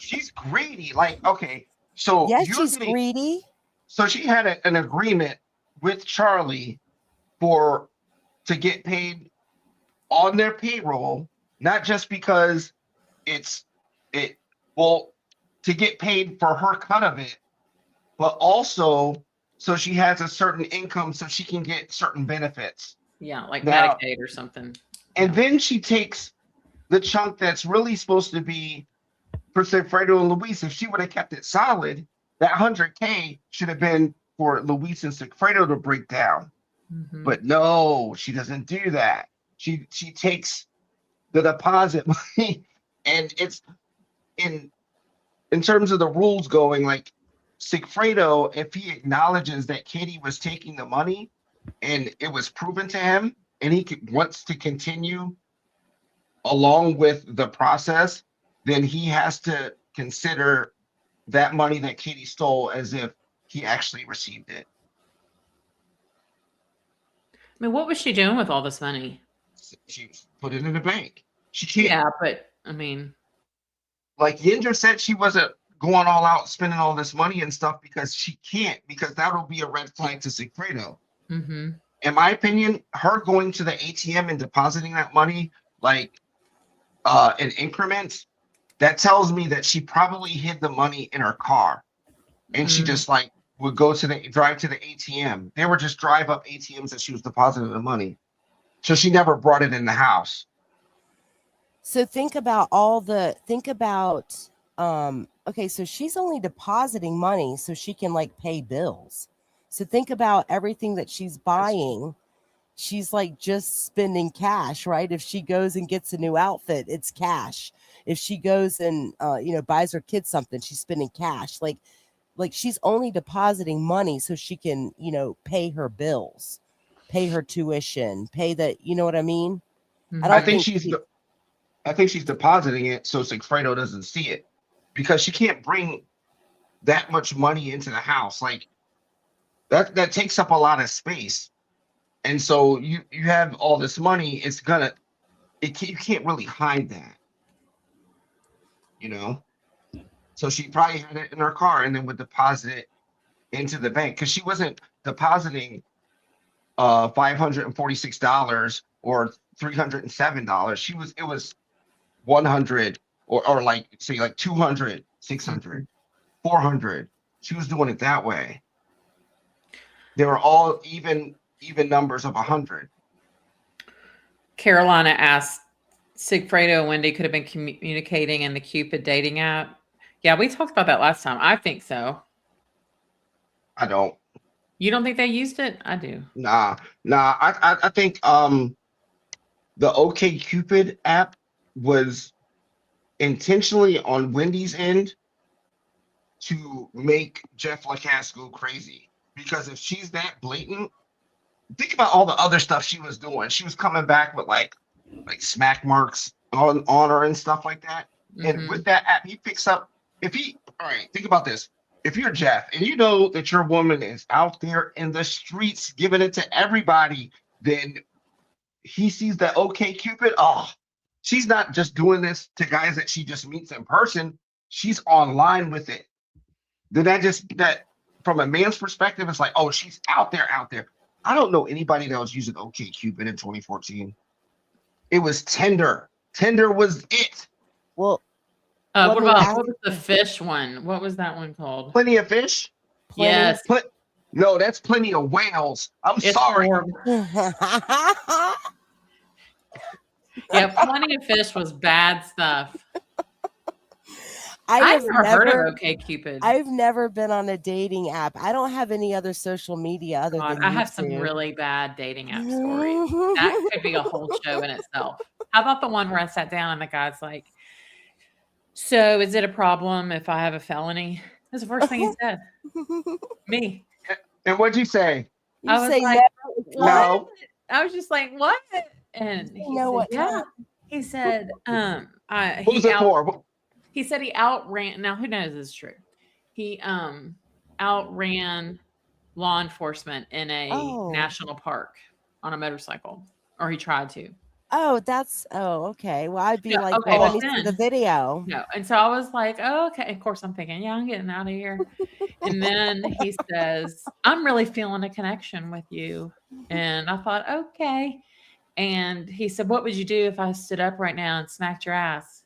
She's greedy. Like, okay, so Yes, she's greedy. So she had an agreement with Charlie to get paid on their payroll, not just because to get paid for her cut of it, but also so she has a certain income so she can get certain benefits. Yeah, like Now- Medicaid or something. And then she takes the chunk that's really supposed to be for Sigfredo and Luis. If she would have kept it solid, that $100K should have been for Luis and Sigfredo to break down. But no, she doesn't do that. She takes the deposit money, and it's in terms of the rules going, like Sigfredo, if he acknowledges that Katie was taking the money and it was proven to him and he wants to continue along with the process, then he has to consider that money that Katie stole as if he actually received it. I mean, what was she doing with all this money? She put it in the bank. She can't. Yeah, but I mean, like Yindra said, she wasn't going all out spending all this money and stuff because she can't, because that'll be a red flag to Sigfredo. In my opinion, her going to the ATM and depositing that money like in increments, that tells me that she probably hid the money in her car, and she just like would drive to the ATM. They were just drive up ATMs that she was depositing the money, so she never brought it in the house. So okay, so she's only depositing money so she can like pay bills. So think about everything that she's buying. She's like just spending cash, right? If she goes and gets a new outfit, it's cash. If she goes and buys her kids something, she's spending cash. Like she's only depositing money so she can, pay her bills, pay her tuition, pay the, you know what I mean? I think she's depositing it so Sigfredo doesn't see it, because she can't bring that much money into the house. Like that takes up a lot of space. And so you have all this money, you can't really hide that, So she probably had it in her car and then would deposit it into the bank, because she wasn't depositing $546 or $307. It was 100 or like say like 200, 600, 400. She was doing it that way. They were all even numbers of 100. Carolina asked, Sigfredo and Wendi could have been communicating in the Cupid dating app. Yeah, we talked about that last time. I think so. I don't. You don't think they used it? I do. Nah. I think the OkCupid app was intentionally on Wendy's end to make Jeff Lacasse go crazy. Because if she's that blatant, think about all the other stuff she was doing. She was coming back with like smack marks on her and stuff like that. And with that app, he picks up. All right, think about this. If you're Jeff and you know that your woman is out there in the streets giving it to everybody, then he sees that OkCupid. Oh, she's not just doing this to guys that she just meets in person. She's online with it. Then that from a man's perspective, it's like, oh, she's out there. I don't know anybody that was using OkCupid in 2014. It was Tinder. Tinder was it. Well, what was the fish one? What was that one called? Plenty of Fish? Yes. No, that's Plenty of Whales. I'm sorry. Yeah, Plenty of Fish was bad stuff. I've never heard of OkCupid. I've never been on a dating app. I don't have any other social media other than I have some YouTube. really bad dating app stories. That could be a whole show in itself. How about the one where I sat down and the guy's like, so is it a problem if I have a felony? That's the first thing he said. Me. And what'd you say? I was like, no. I was just like, what? And he said, yeah. He said, what was it for? He said he outran. Now, who knows this is true? He outran law enforcement in a national park on a motorcycle, or he tried to. Oh, okay. Well, I'd be like, okay, let me see the video. No, and so I was like, oh, okay. Of course, I'm thinking, yeah, I'm getting out of here. And then he says, I'm really feeling a connection with you. And I thought, okay. And he said, what would you do if I stood up right now and smacked your ass?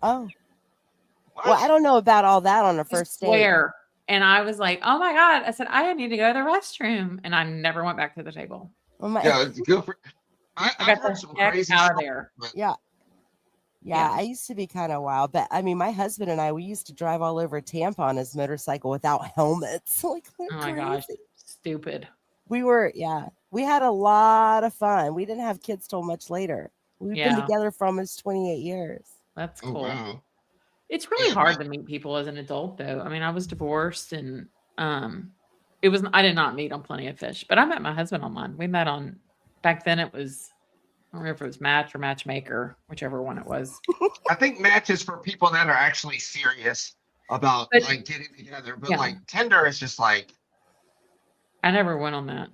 Oh. Well, I don't know about all that on a first date. And I was like, oh my God. I said, I need to go to the restroom. And I never went back to the table. Oh my yeah, it's good for I got the heck out of there. Yeah. I used to be kind of wild, but I mean, my husband and I, we used to drive all over Tampa on his motorcycle without helmets. Like, oh my gosh, stupid. We had a lot of fun. We didn't have kids till much later. We've been together for almost 28 years. That's cool. Oh, wow. It's really hard to meet people as an adult, though. I mean, I was divorced, and I did not meet on Plenty of Fish, but I met my husband online. We met on. Back then it was, I don't remember if it was Match or Matchmaker, whichever one it was. I think Match is for people that are actually serious about like getting together. But like Tinder is just like. I never went on that.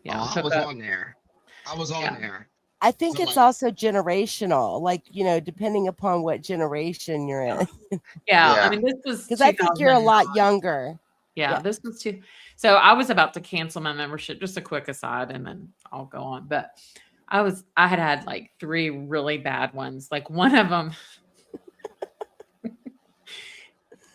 Yeah, I was on there. there. I think it's also generational, like, depending upon what generation you're in. Yeah. I mean, this was because I think you're a lot younger. Yeah, this was too. So I was about to cancel my membership. Just a quick aside, and then I'll go on. But I had like 3 really bad ones. Like one of them,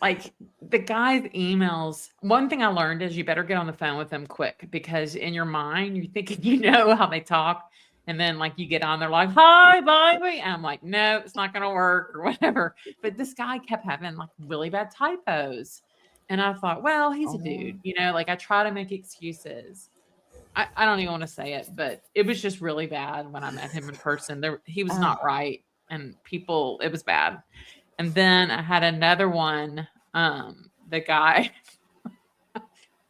like the guy's emails. One thing I learned is you better get on the phone with them quick, because in your mind you're thinking you know how they talk, and then like you get on, they're like, "Hi, baby," and I'm like, "No, it's not gonna work," or whatever. But this guy kept having like really bad typos. And I thought, well, he's a dude, like I try to make excuses. I don't even want to say it, but it was just really bad when I met him in person. He was not right. And it was bad. And then I had another one. The guy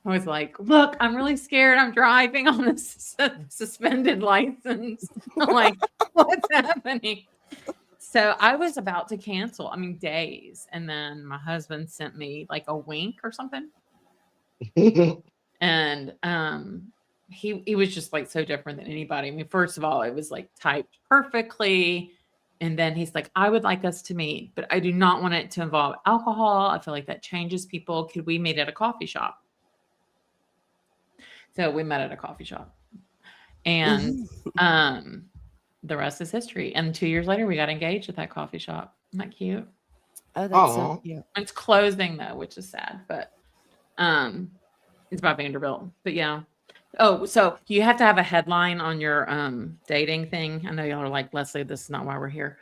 was like, look, I'm really scared. I'm driving on this suspended license. I'm like, what's happening? So I was about to cancel, days. And then my husband sent me like a wink or something. And he was just like so different than anybody. I mean, first of all, it was like typed perfectly. And then he's like, I would like us to meet, but I do not want it to involve alcohol. I feel like that changes people. Could we meet at a coffee shop? So we met at a coffee shop. And the rest is history. And 2 years later, we got engaged at that coffee shop. Isn't that cute? Oh, that's so cute. It's closing though, which is sad, but it's by Vanderbilt. But yeah. Oh, so you have to have a headline on your dating thing. I know y'all are like, Leslie, this is not why we're here.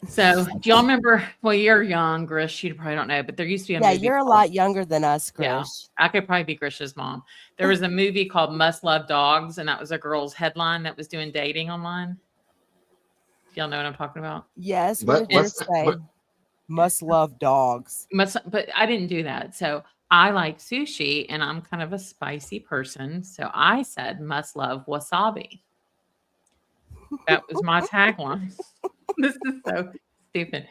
So do y'all remember? Well, you're young, Grisch. You probably don't know, but there used to be a movie. You're a lot younger than us, Grisch. Yeah, I could probably be Grish's mom. There was a movie called Must Love Dogs, and that was a girl's headline that was doing dating online. Y'all know what I'm talking about? Yes. What did you say? Must love dogs. But I didn't do that. So I like sushi, and I'm kind of a spicy person. So I said, must love wasabi. That was my tagline. This is so stupid.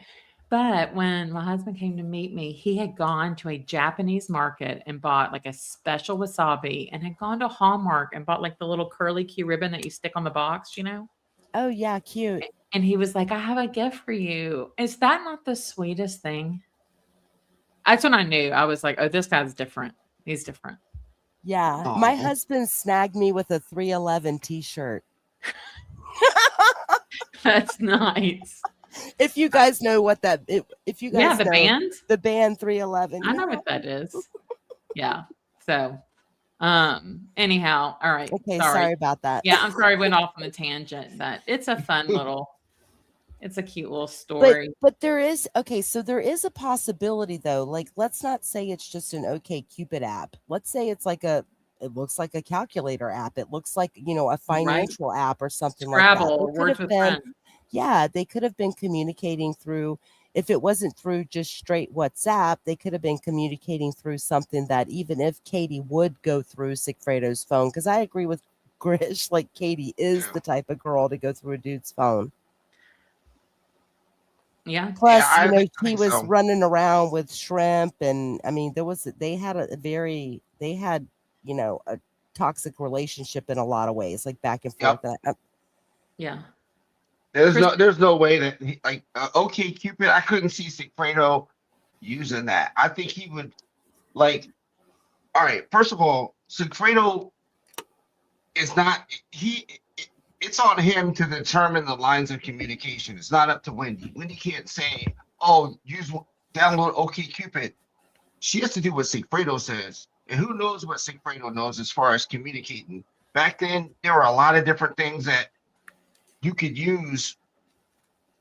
But when my husband came to meet me, he had gone to a Japanese market and bought like a special wasabi, and had gone to Hallmark and bought like the little curly Q ribbon that you stick on the box, Oh, yeah, cute. And he was like, I have a gift for you. Is that not the sweetest thing? That's when I knew. I was like, oh, this guy's different. He's different. Yeah. Aw. My husband snagged me with a 311 t-shirt. That's nice. If you guys know what that, if you guys Yeah, the know band. the band 311. I know what that is. Yeah. So, anyhow, all right. Okay, sorry about that. Yeah, I'm sorry. I went off on a tangent, but it's a fun little. It's a cute little story. But there is so there is a possibility though. Like, let's not say it's just an OkCupid app. Let's say it's like it looks like a calculator app. It looks like, a financial app or something Scrabble, like that. Words with Friends. Yeah, they could have been communicating through, if it wasn't through just straight WhatsApp, they could have been communicating through something that, even if Katie would go through Sigfredo's phone, because I agree with Grisch, like Katie is the type of girl to go through a dude's phone. Yeah. Plus, I he was running around with shrimp, and I mean, they had a toxic relationship in a lot of ways, like back and forth. Yeah. There's no way that OkCupid, I couldn't see Sigfredo using that. I think he would all right, first of all, Sigfredo is not it's on him to determine the lines of communication. It's not up to Wendi. Wendi can't say, oh, download OkCupid. She has to do what Sigfredo says. And who knows what Sigfredo knows as far as communicating. Back then, there were a lot of different things that you could use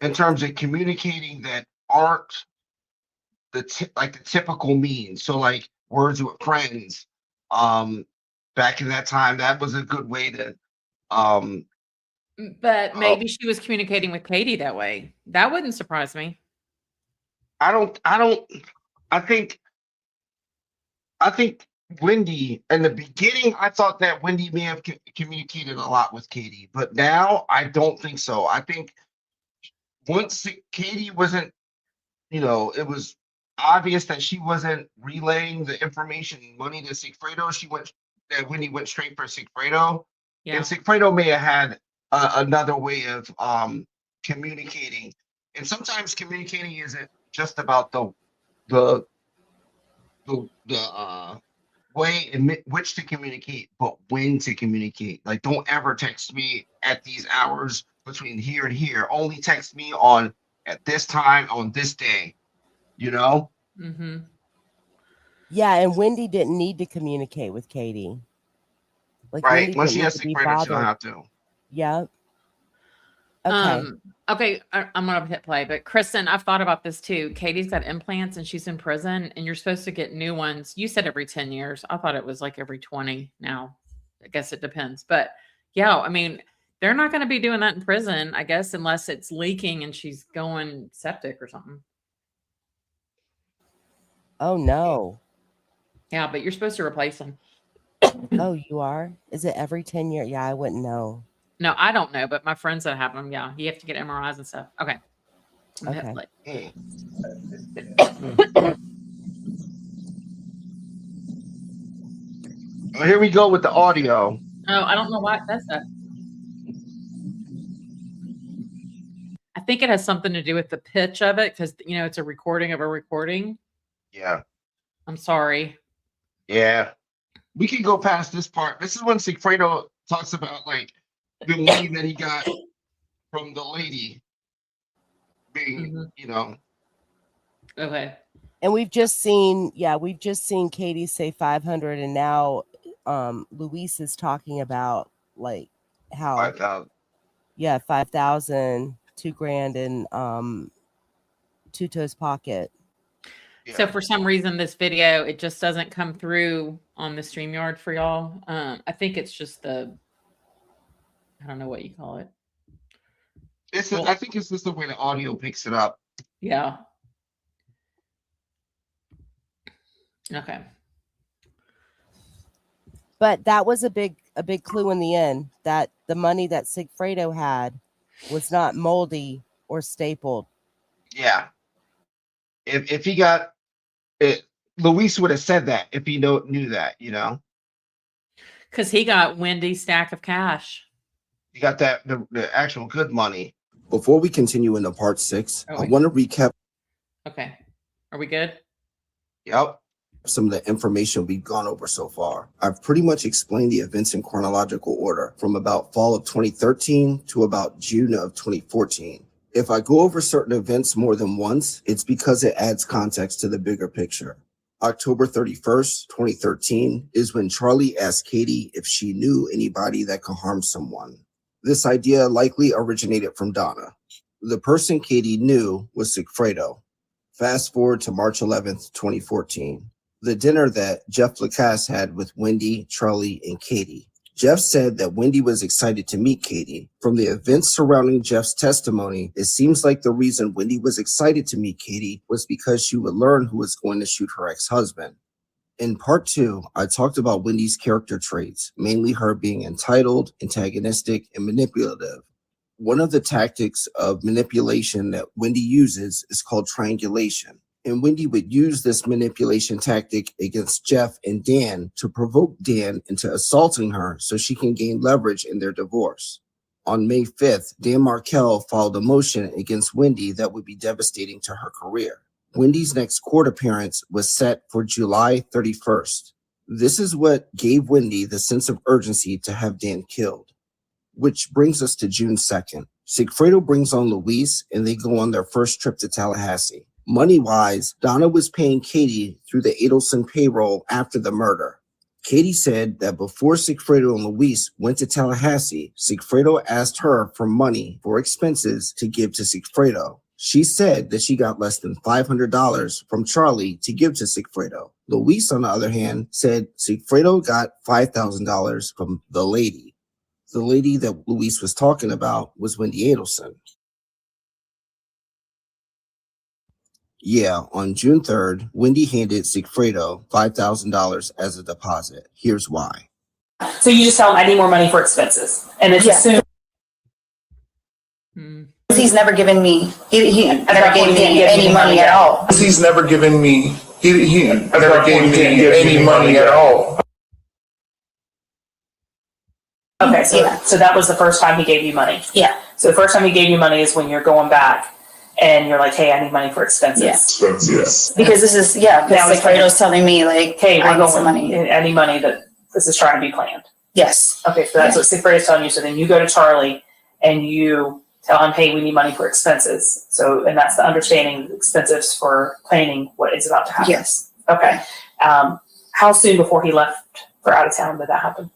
in terms of communicating that aren't the typical means. So like words with friends. Back in that time, that was a good way to But maybe she was communicating with Katie that way. That wouldn't surprise me. I think Wendi, in the beginning, I thought that Wendi may have communicated a lot with Katie, but now I don't think so. I think once Katie wasn't, it was obvious that she wasn't relaying the information money to Sigfredo. Wendi went straight for Sigfredo. Yeah. And Sigfredo may have had another way of communicating. And sometimes communicating isn't just about the way in which to communicate, but when to communicate. Like, don't ever text me at these hours between here and here. Only text me at this time on this day. Mm-hmm. Yeah, and Wendi didn't need to communicate with Katie. Like, right. Wendi Once didn't she need has to be Sigfredo, she don't bothered. have to. Yeah. Okay. Okay, I'm gonna hit play, but Kristen, I've thought about this too. Katie's got implants and she's in prison, and you're supposed to get new ones. You said every 10 years. I thought it was like every 20 now. I guess it depends. But yeah, I mean, they're not going to be doing that in prison, I guess, unless it's leaking and she's going septic or something. Oh no. Yeah, but you're supposed to replace them. Oh, you are? Is it every 10 years? Yeah, I wouldn't know. No, I don't know, but my friends that have them, yeah, you have to get MRIs and stuff. Okay. Okay. Well, here we go with the audio. Oh, I don't know why that's that. I think it has something to do with the pitch of it because, it's a recording of a recording. Yeah. I'm sorry. Yeah. We can go past this part. This is when Sigfredo talks about the money that he got from the lady being, Okay. And we've just seen Katie say 500, and now Luis is talking about how 5,000. Yeah, 5,000, $2,000 in Tuto's pocket. Yeah. So for some reason, this video, it just doesn't come through on the StreamYard for y'all. I think it's just I don't know what you call it. I think it's just the way the audio picks it up. Yeah. Okay. But that was a big clue in the end, that the money that Sigfredo had was not moldy or stapled. Yeah. If he got it, Luis would have said that if he knew that, Because he got Wendy's stack of cash. He got that the actual good money. Before we continue into part 6, Oh, I want to recap. Okay. Are we good? Yep. some of the information we've gone over so far. I've pretty much explained the events in chronological order from about fall of 2013 to about June of 2014. If I go over certain events more than once, it's because it adds context to the bigger picture. October 31st, 2013 is when Charlie asked Katie if she knew anybody that could harm someone. This idea likely originated from Donna. The person Katie knew was Sigfredo. Fast forward to March 11th, 2014, the dinner that Jeff Lacasse had with Wendi, Charlie, and Katie. Jeff said that Wendi was excited to meet Katie. From the events surrounding Jeff's testimony, it seems like the reason Wendi was excited to meet Katie was because she would learn who was going to shoot her ex-husband. In part 2, I talked about Wendi's character traits, mainly her being entitled, antagonistic, and manipulative. One of the tactics of manipulation that Wendi uses is called triangulation. And Wendi would use this manipulation tactic against Jeff and Dan to provoke Dan into assaulting her so she can gain leverage in their divorce. On May 5th, Dan Markel filed a motion against Wendi that would be devastating to her career. Wendi's next court appearance was set for July 31st. This is what gave Wendi the sense of urgency to have Dan killed. Which brings us to June 2nd. Sigfredo brings on Luis and they go on their first trip to Tallahassee. Money-wise, Donna was paying Katie through the Adelson payroll after the murder. Katie said that before Sigfredo and Luis went to Tallahassee, Sigfredo asked her for money for expenses to give to Sigfredo. She said that she got less than $500 from Charlie to give to Sigfredo. Luis, on the other hand, said Sigfredo got $5,000 from the lady. The lady that Luis was talking about was Whendi Adelson. Yeah, on June 3rd, Wendi handed Sigfredo $5,000 as a deposit. Here's why. So you just tell him I need more money for expenses. And it's assumed. He's never given me, he never gave me any money at all. He's never given me, he never gave me any money at all. Okay, so that was the first time he gave you money. Yeah. So the first time he gave you money is when you're going back and you're like, hey, I need money for expenses. Yeah. Yes. Because this is, because Sigfredo's telling me like, hey, I we're need some going money. any money that this is trying to be planned. Yes. Okay, so that's what Sigfredo's telling you. So then you go to Charlie and you tell him, hey, we need money for expenses. So, and that's the understanding, expenses for planning what is about to happen. Yes. Okay. How soon before he left for out of town did that happen?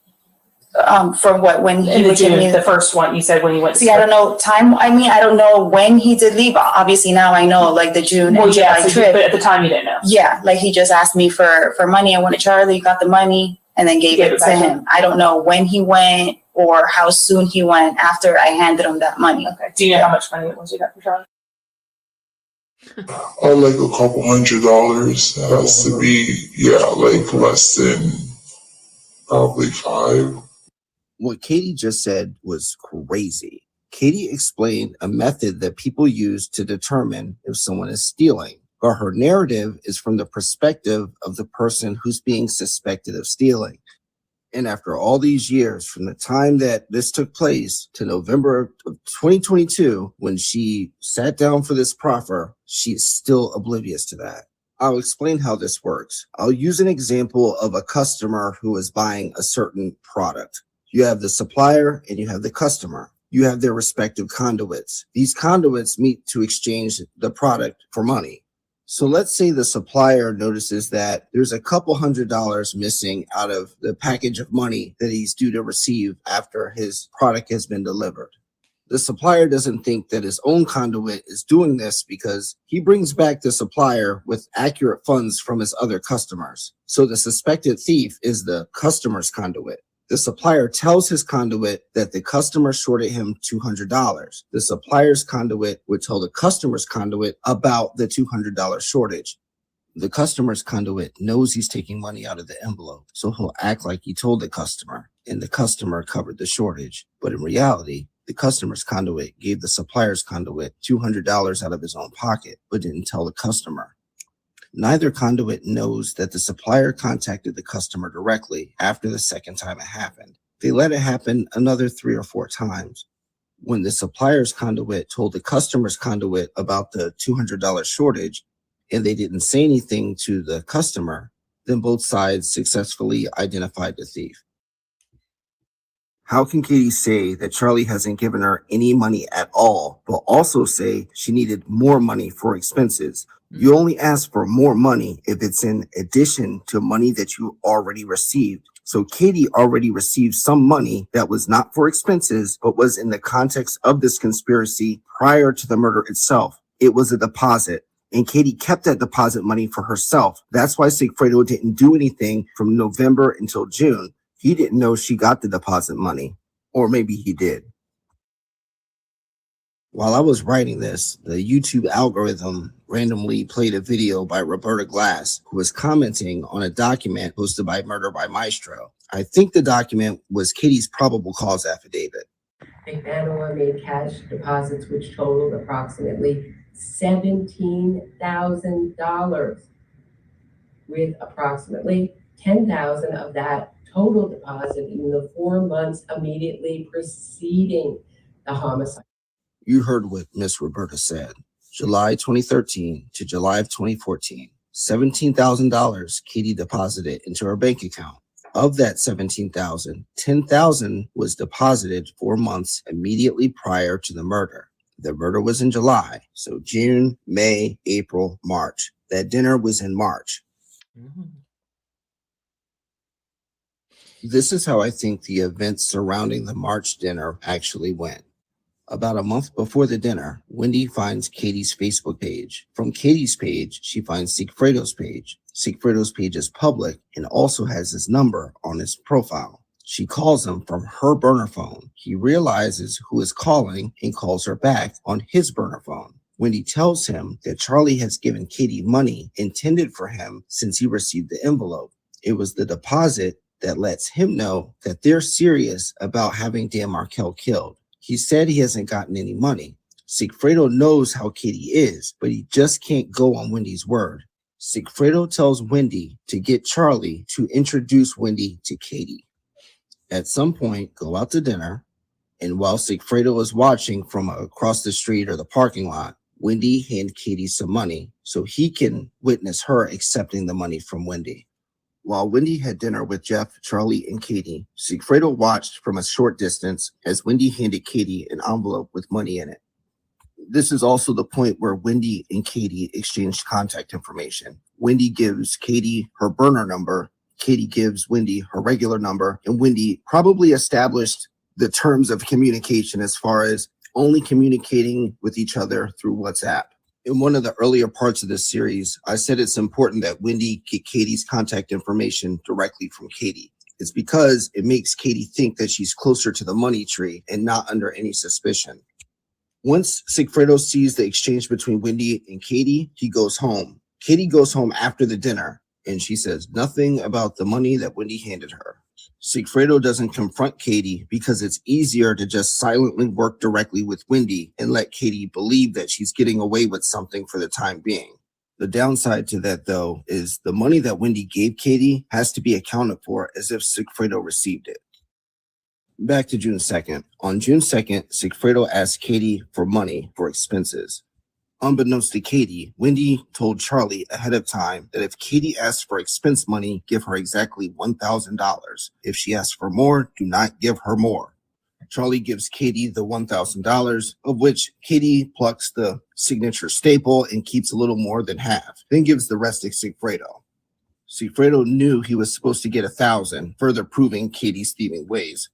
For what, when he In would give me the first one, you said when he went to See, I don't know time. I mean, I don't know when he did leave. Obviously now I know like the June and July trip. But at the time you didn't know. Yeah, like he just asked me for money. I went to Charlie, got the money, and then gave it to him. I don't know when he went or how soon he went after I handed him that money. Okay. Do you know how much money it was you got from Charlie? Like a couple $100. Has to be, like less than probably 5. What Katie just said was crazy. Katie explained a method that people use to determine if someone is stealing, but her narrative is from the perspective of the person who's being suspected of stealing. And after all these years, from the time that this took place to November of 2022, when she sat down for this proffer, she is still oblivious to that. I'll explain how this works. I'll use an example of a customer who is buying a certain product. You have the supplier and you have the customer. You have their respective conduits. These conduits meet to exchange the product for money. So let's say the supplier notices that there's a couple $100 missing out of the package of money that he's due to receive after his product has been delivered. The supplier doesn't think that his own conduit is doing this because he brings back the supplier with accurate funds from his other customers. So the suspected thief is the customer's conduit. The supplier tells his conduit that the customer shorted him $200. The supplier's conduit would tell the customer's conduit about the $200 shortage. The customer's conduit knows he's taking money out of the envelope, so he'll act like he told the customer, and the customer covered the shortage. But in reality, the customer's conduit gave the supplier's conduit $200 out of his own pocket, but didn't tell the customer. Neither conduit knows that the supplier contacted the customer directly after the second time it happened. They let it happen another 3 or 4 times. When the supplier's conduit told the customer's conduit about the $200 shortage, and they didn't say anything to the customer, Then both sides successfully identified the thief. How can Katie say that Charlie hasn't given her any money at all, but also say she needed more money for expenses? You only ask for more money if it's in addition to money that you already received. So Katie already received some money that was not for expenses, but was in the context of this conspiracy prior to the murder itself. It was a deposit, and Katie kept that deposit money for herself. That's why Sigfredo didn't do anything from November until June. He didn't know she got the deposit money, or maybe he did. While I was writing this, the YouTube algorithm randomly played a video by Roberta Glass, who was commenting on a document posted by Murder by Maestro. I think the document was Katie's probable cause affidavit. McManor made cash deposits which totaled approximately $17,000, with approximately $10,000 of that total deposit in the 4 months immediately preceding the homicide. You heard what Miss Roberta said. July 2013 to July of 2014, $17,000 Katie deposited into her bank account. Of that $17,000, $10,000 was deposited 4 months immediately prior to the murder. The murder was in July, so June, May, April, March. That dinner was in March. This is how I think the events surrounding the March dinner actually went. About a month before the dinner, Wendi finds Katie's Facebook page. From Katie's page, she finds Sigfredo's page. Sigfredo's page is public and also has his number on his profile. She calls him from her burner phone. He realizes who is calling and calls her back on his burner phone. Wendi tells him that Charlie has given Katie money intended for him since he received the envelope. It was the deposit that lets him know that they're serious about having Dan Markel killed. He said he hasn't gotten any money. Sigfredo knows how Katie is, but he just can't go on Wendi's word. Sigfredo tells Wendi to get Charlie to introduce Wendi to Katie. At some point, go out to dinner, and while Sigfredo is watching from across the street or the parking lot, Wendi hands Katie some money so he can witness her accepting the money from Wendi. While Wendi had dinner with Jeff, Charlie, and Katie, Sigfredo watched from a short distance as Wendi handed Katie an envelope with money in it. This is also the point where Wendi and Katie exchanged contact information. Wendi gives Katie her burner number, Katie gives Wendi her regular number, and Wendi probably established the terms of communication as far as only communicating with each other through WhatsApp. In one of the earlier parts of this series, I said it's important that Wendi get Katie's contact information directly from Katie. It's because it makes Katie think that she's closer to the money tree and not under any suspicion. Once Sigfredo sees the exchange between Wendi and Katie, he goes home. Katie goes home after the dinner, and she says nothing about the money that Wendi handed her. Sigfredo doesn't confront Katie because it's easier to just silently work directly with Wendi and let Katie believe that she's getting away with something for the time being. The downside to that, though, is the money that Wendi gave Katie has to be accounted for as if Sigfredo received it. Back to June 2nd. On June 2nd, Sigfredo asked Katie for money for expenses. Unbeknownst to Katie, Wendi told Charlie ahead of time that if Katie asked for expense money, give her exactly $1,000. If she asks for more, do not give her more. Charlie gives Katie the $1,000, of which Katie plucks the signature staple and keeps a little more than half, then gives the rest to Sigfredo. Sigfredo knew he was supposed to get $1,000, further proving Katie's thieving ways.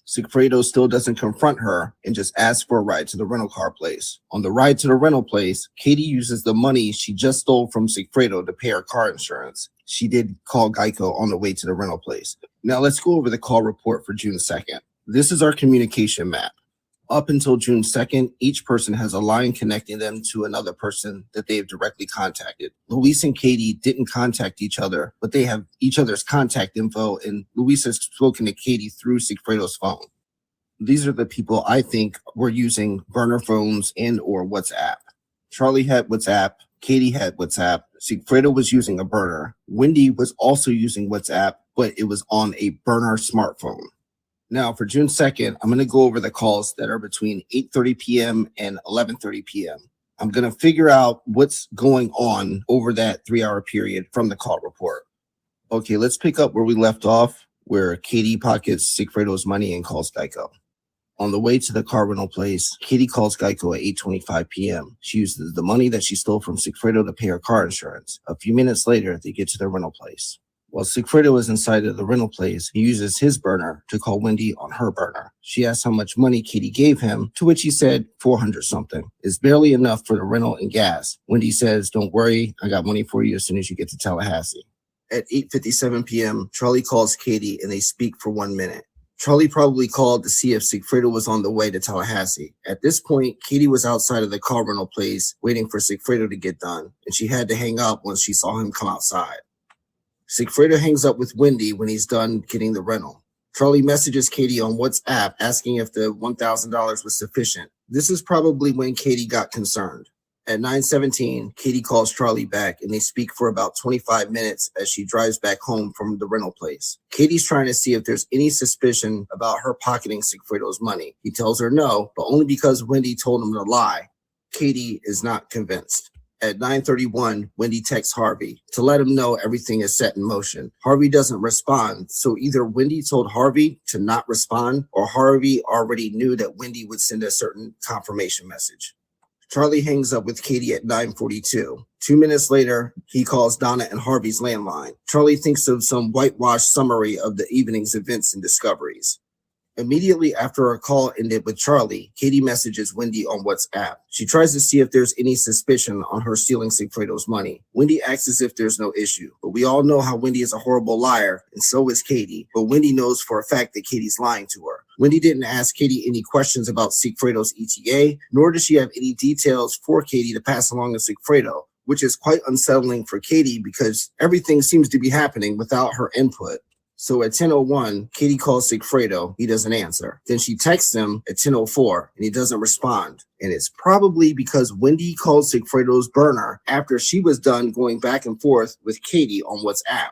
Sigfredo still doesn't confront her and just asks for a ride to the rental car place. On the ride to the rental place, Katie uses the money she just stole from Sigfredo to pay her car insurance. She did call Geico on the way to the rental place. Now let's go over the call report for June 2nd. This is our communication map. Up until June 2nd, each person has a line connecting them to another person that they have directly contacted. Luis and Katie didn't contact each other, but they have each other's contact info, and Luis has spoken to Katie through Sigfredo's phone. These are the people I think were using burner phones and or WhatsApp. Charlie had WhatsApp, Katie had WhatsApp, Sigfredo was using a burner. Wendi was also using WhatsApp, but it was on a burner smartphone. Now, for June 2nd, I'm going to go over the calls that are between 8:30 p.m. and 11:30 p.m. I'm going to figure out what's going on over that 3-hour period from the call report. Okay, let's pick up where we left off, where Katie pockets Sigfredo's money and calls Geico. On the way to the car rental place, Katie calls Geico at 8:25 p.m. She uses the money that she stole from Sigfredo to pay her car insurance. A few minutes later, they get to the rental place. While Sigfredo is inside of the rental place, he uses his burner to call Wendi on her burner. She asks how much money Katie gave him, to which he said 400 something. It's barely enough for the rental and gas. Wendi says, "Don't worry, I got money for you as soon as you get to Tallahassee." At 8:57 p.m., Charlie calls Katie and they speak for 1 minute. Charlie probably called to see if Sigfredo was on the way to Tallahassee. At this point, Katie was outside of the car rental place waiting for Sigfredo to get done, and she had to hang up once she saw him come outside. Sigfredo hangs up with Wendi when he's done getting the rental. Charlie messages Katie on WhatsApp asking if the $1,000 was sufficient. This is probably when Katie got concerned. At 9:17, Katie calls Charlie back and they speak for about 25 minutes as she drives back home from the rental place. Katie's trying to see if there's any suspicion about her pocketing Sigfredo's money. He tells her no, but only because Wendi told him to lie. Katie is not convinced. At 9:31, Wendi texts Harvey to let him know everything is set in motion. Harvey doesn't respond, so either Wendi told Harvey to not respond or Harvey already knew that Wendi would send a certain confirmation message. Charlie hangs up with Katie at 9:42. 2 minutes later, he calls Donna and Harvey's landline. Charlie thinks of some whitewashed summary of the evening's events and discoveries. Immediately after our call ended with Charlie, Katie messages Wendi on WhatsApp. She tries to see if there's any suspicion on her stealing Sigfredo's money. Wendi acts as if there's no issue, but we all know how Wendi is a horrible liar, and so is Katie. But Wendi knows for a fact that Katie's lying to her. Wendi didn't ask Katie any questions about Sigfredo's ETA, nor does she have any details for Katie to pass along to Sigfredo, which is quite unsettling for Katie because everything seems to be happening without her input. So at 10:01, Katie calls Sigfredo. He doesn't answer. Then she texts him at 10:04 and he doesn't respond. And it's probably because Wendi called Sigfredo's burner after she was done going back and forth with Katie on WhatsApp.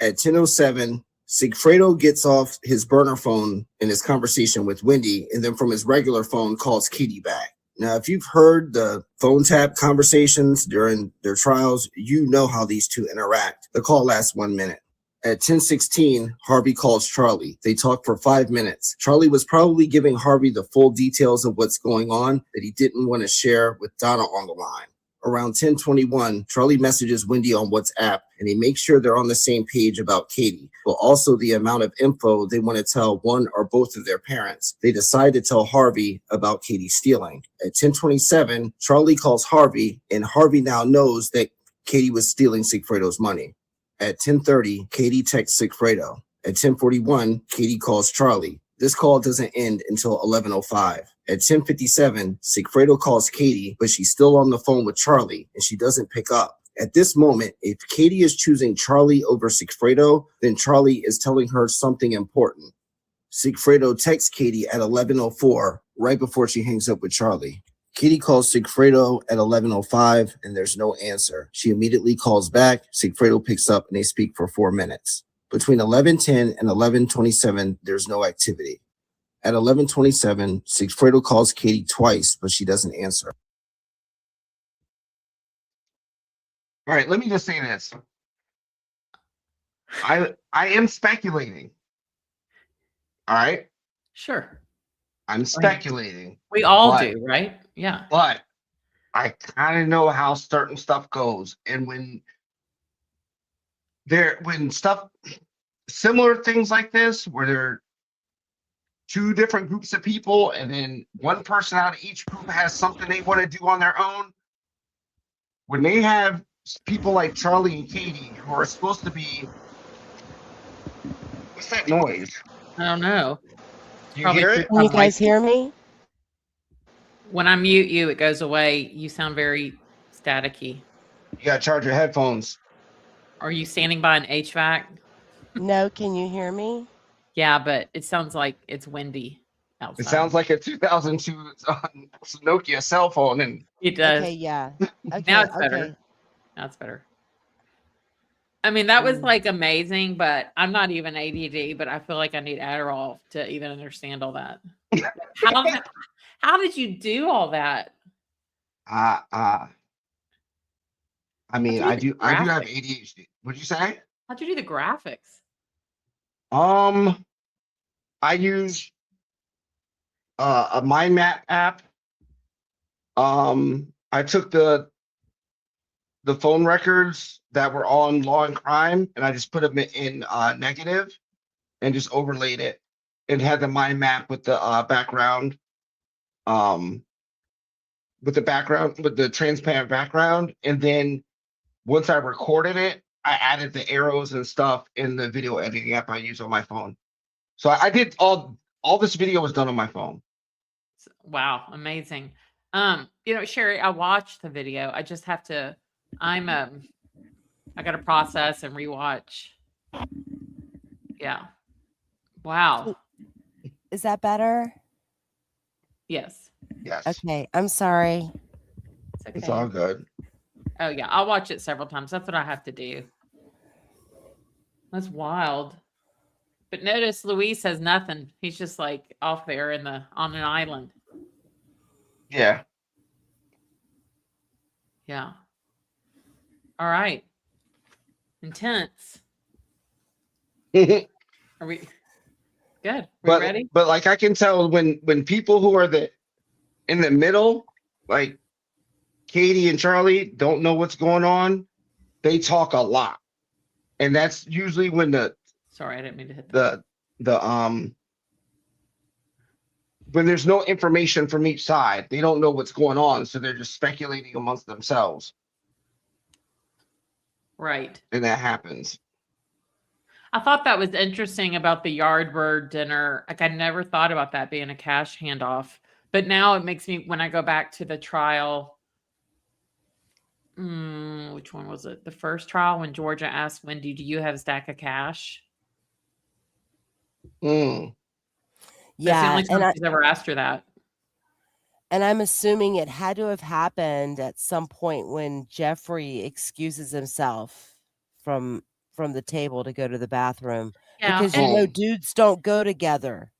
At 10:07, Sigfredo gets off his burner phone in his conversation with Wendi and then from his regular phone calls Katie back. Now, if you've heard the phone tap conversations during their trials, you know how these two interact. The call lasts 1 minute. At 10:16, Harvey calls Charlie. They talk for 5 minutes. Charlie was probably giving Harvey the full details of what's going on that he didn't want to share with Donna on the line. Around 10:21, Charlie messages Wendi on WhatsApp and he makes sure they're on the same page about Katie, but also the amount of info they want to tell one or both of their parents. They decide to tell Harvey about Katie stealing. At 10:27, Charlie calls Harvey and Harvey now knows that Katie was stealing Sigfredo's money. At 10:30, Katie texts Sigfredo. At 10:41, Katie calls Charlie. This call doesn't end until 11:05. At 10:57, Sigfredo calls Katie, but she's still on the phone with Charlie, and she doesn't pick up. At this moment, if Katie is choosing Charlie over Sigfredo, then Charlie is telling her something important. Sigfredo texts Katie at 11:04, right before she hangs up with Charlie. Katie calls Sigfredo at 11:05 and there's no answer. She immediately calls back. Sigfredo picks up and they speak for 4 minutes. Between 11:10 and 11:27, there's no activity. At 11:27, Sigfredo calls Katie twice, but she doesn't answer. All right, let me just say this. I am speculating. All right? Sure. I'm speculating. We all do, right? Yeah. But I kind of know how certain stuff goes. And when stuff, similar things like this, where there are two different groups of people, and then one person out of each group has something they want to do on their own, when they have people like Charlie and Katie who are supposed to be, what's that noise? I don't know. You hear it? Can you guys hear me? When I mute you, it goes away. You sound very staticky. You gotta charge your headphones. Are you standing by an HVAC? No, can you hear me? Yeah, but it sounds like it's windy outside. It sounds like a 2002 Nokia cell phone, and it does. Okay, yeah. Okay, Now it's better. okay. Now it's better. I mean, that was like amazing, but I'm not even ADD, but I feel like I need Adderall to even understand all that. How did you do all that? I mean, I do have ADHD. What'd you say? How'd you do the graphics? I use a mind map app. I took the phone records that were on Law and Crime, and I just put them in negative, and just overlaid it, and had the mind map with the background, with the transparent background, and then once I recorded it, I added the arrows and stuff in the video editing app I use on my phone. So I did all this video was done on my phone. Wow, amazing. Sherry, I watched the video. I just have to. I got to process and rewatch. Yeah. Wow. Is that better? Yes. Yes. Okay. I'm sorry. It's okay. It's all good. Oh yeah, I'll watch it several times. That's what I have to do. That's wild. But notice Luis has nothing. He's just like off there on an island. Yeah. Yeah. All right. Intense. Are we good? We ready? But like I can tell when people who are in the middle, like Katie and Charlie, don't know what's going on, they talk a lot. And that's usually when Sorry, I didn't mean to hit when there's no information from each side, they don't know what's going on, so they're just speculating amongst themselves. Right. And that happens. I thought that was interesting about the Yardbird dinner. Like I never thought about that being a cash handoff, but now it makes me, when I go back to the trial, which one was it? The first trial when Georgia asked Wendi, "Do you have a stack of cash?" Yeah, That's the only time she's ever asked her that. And I'm assuming it had to have happened at some point when Jeffrey excuses himself from the table to go to the bathroom. Yeah, Because dudes don't go together.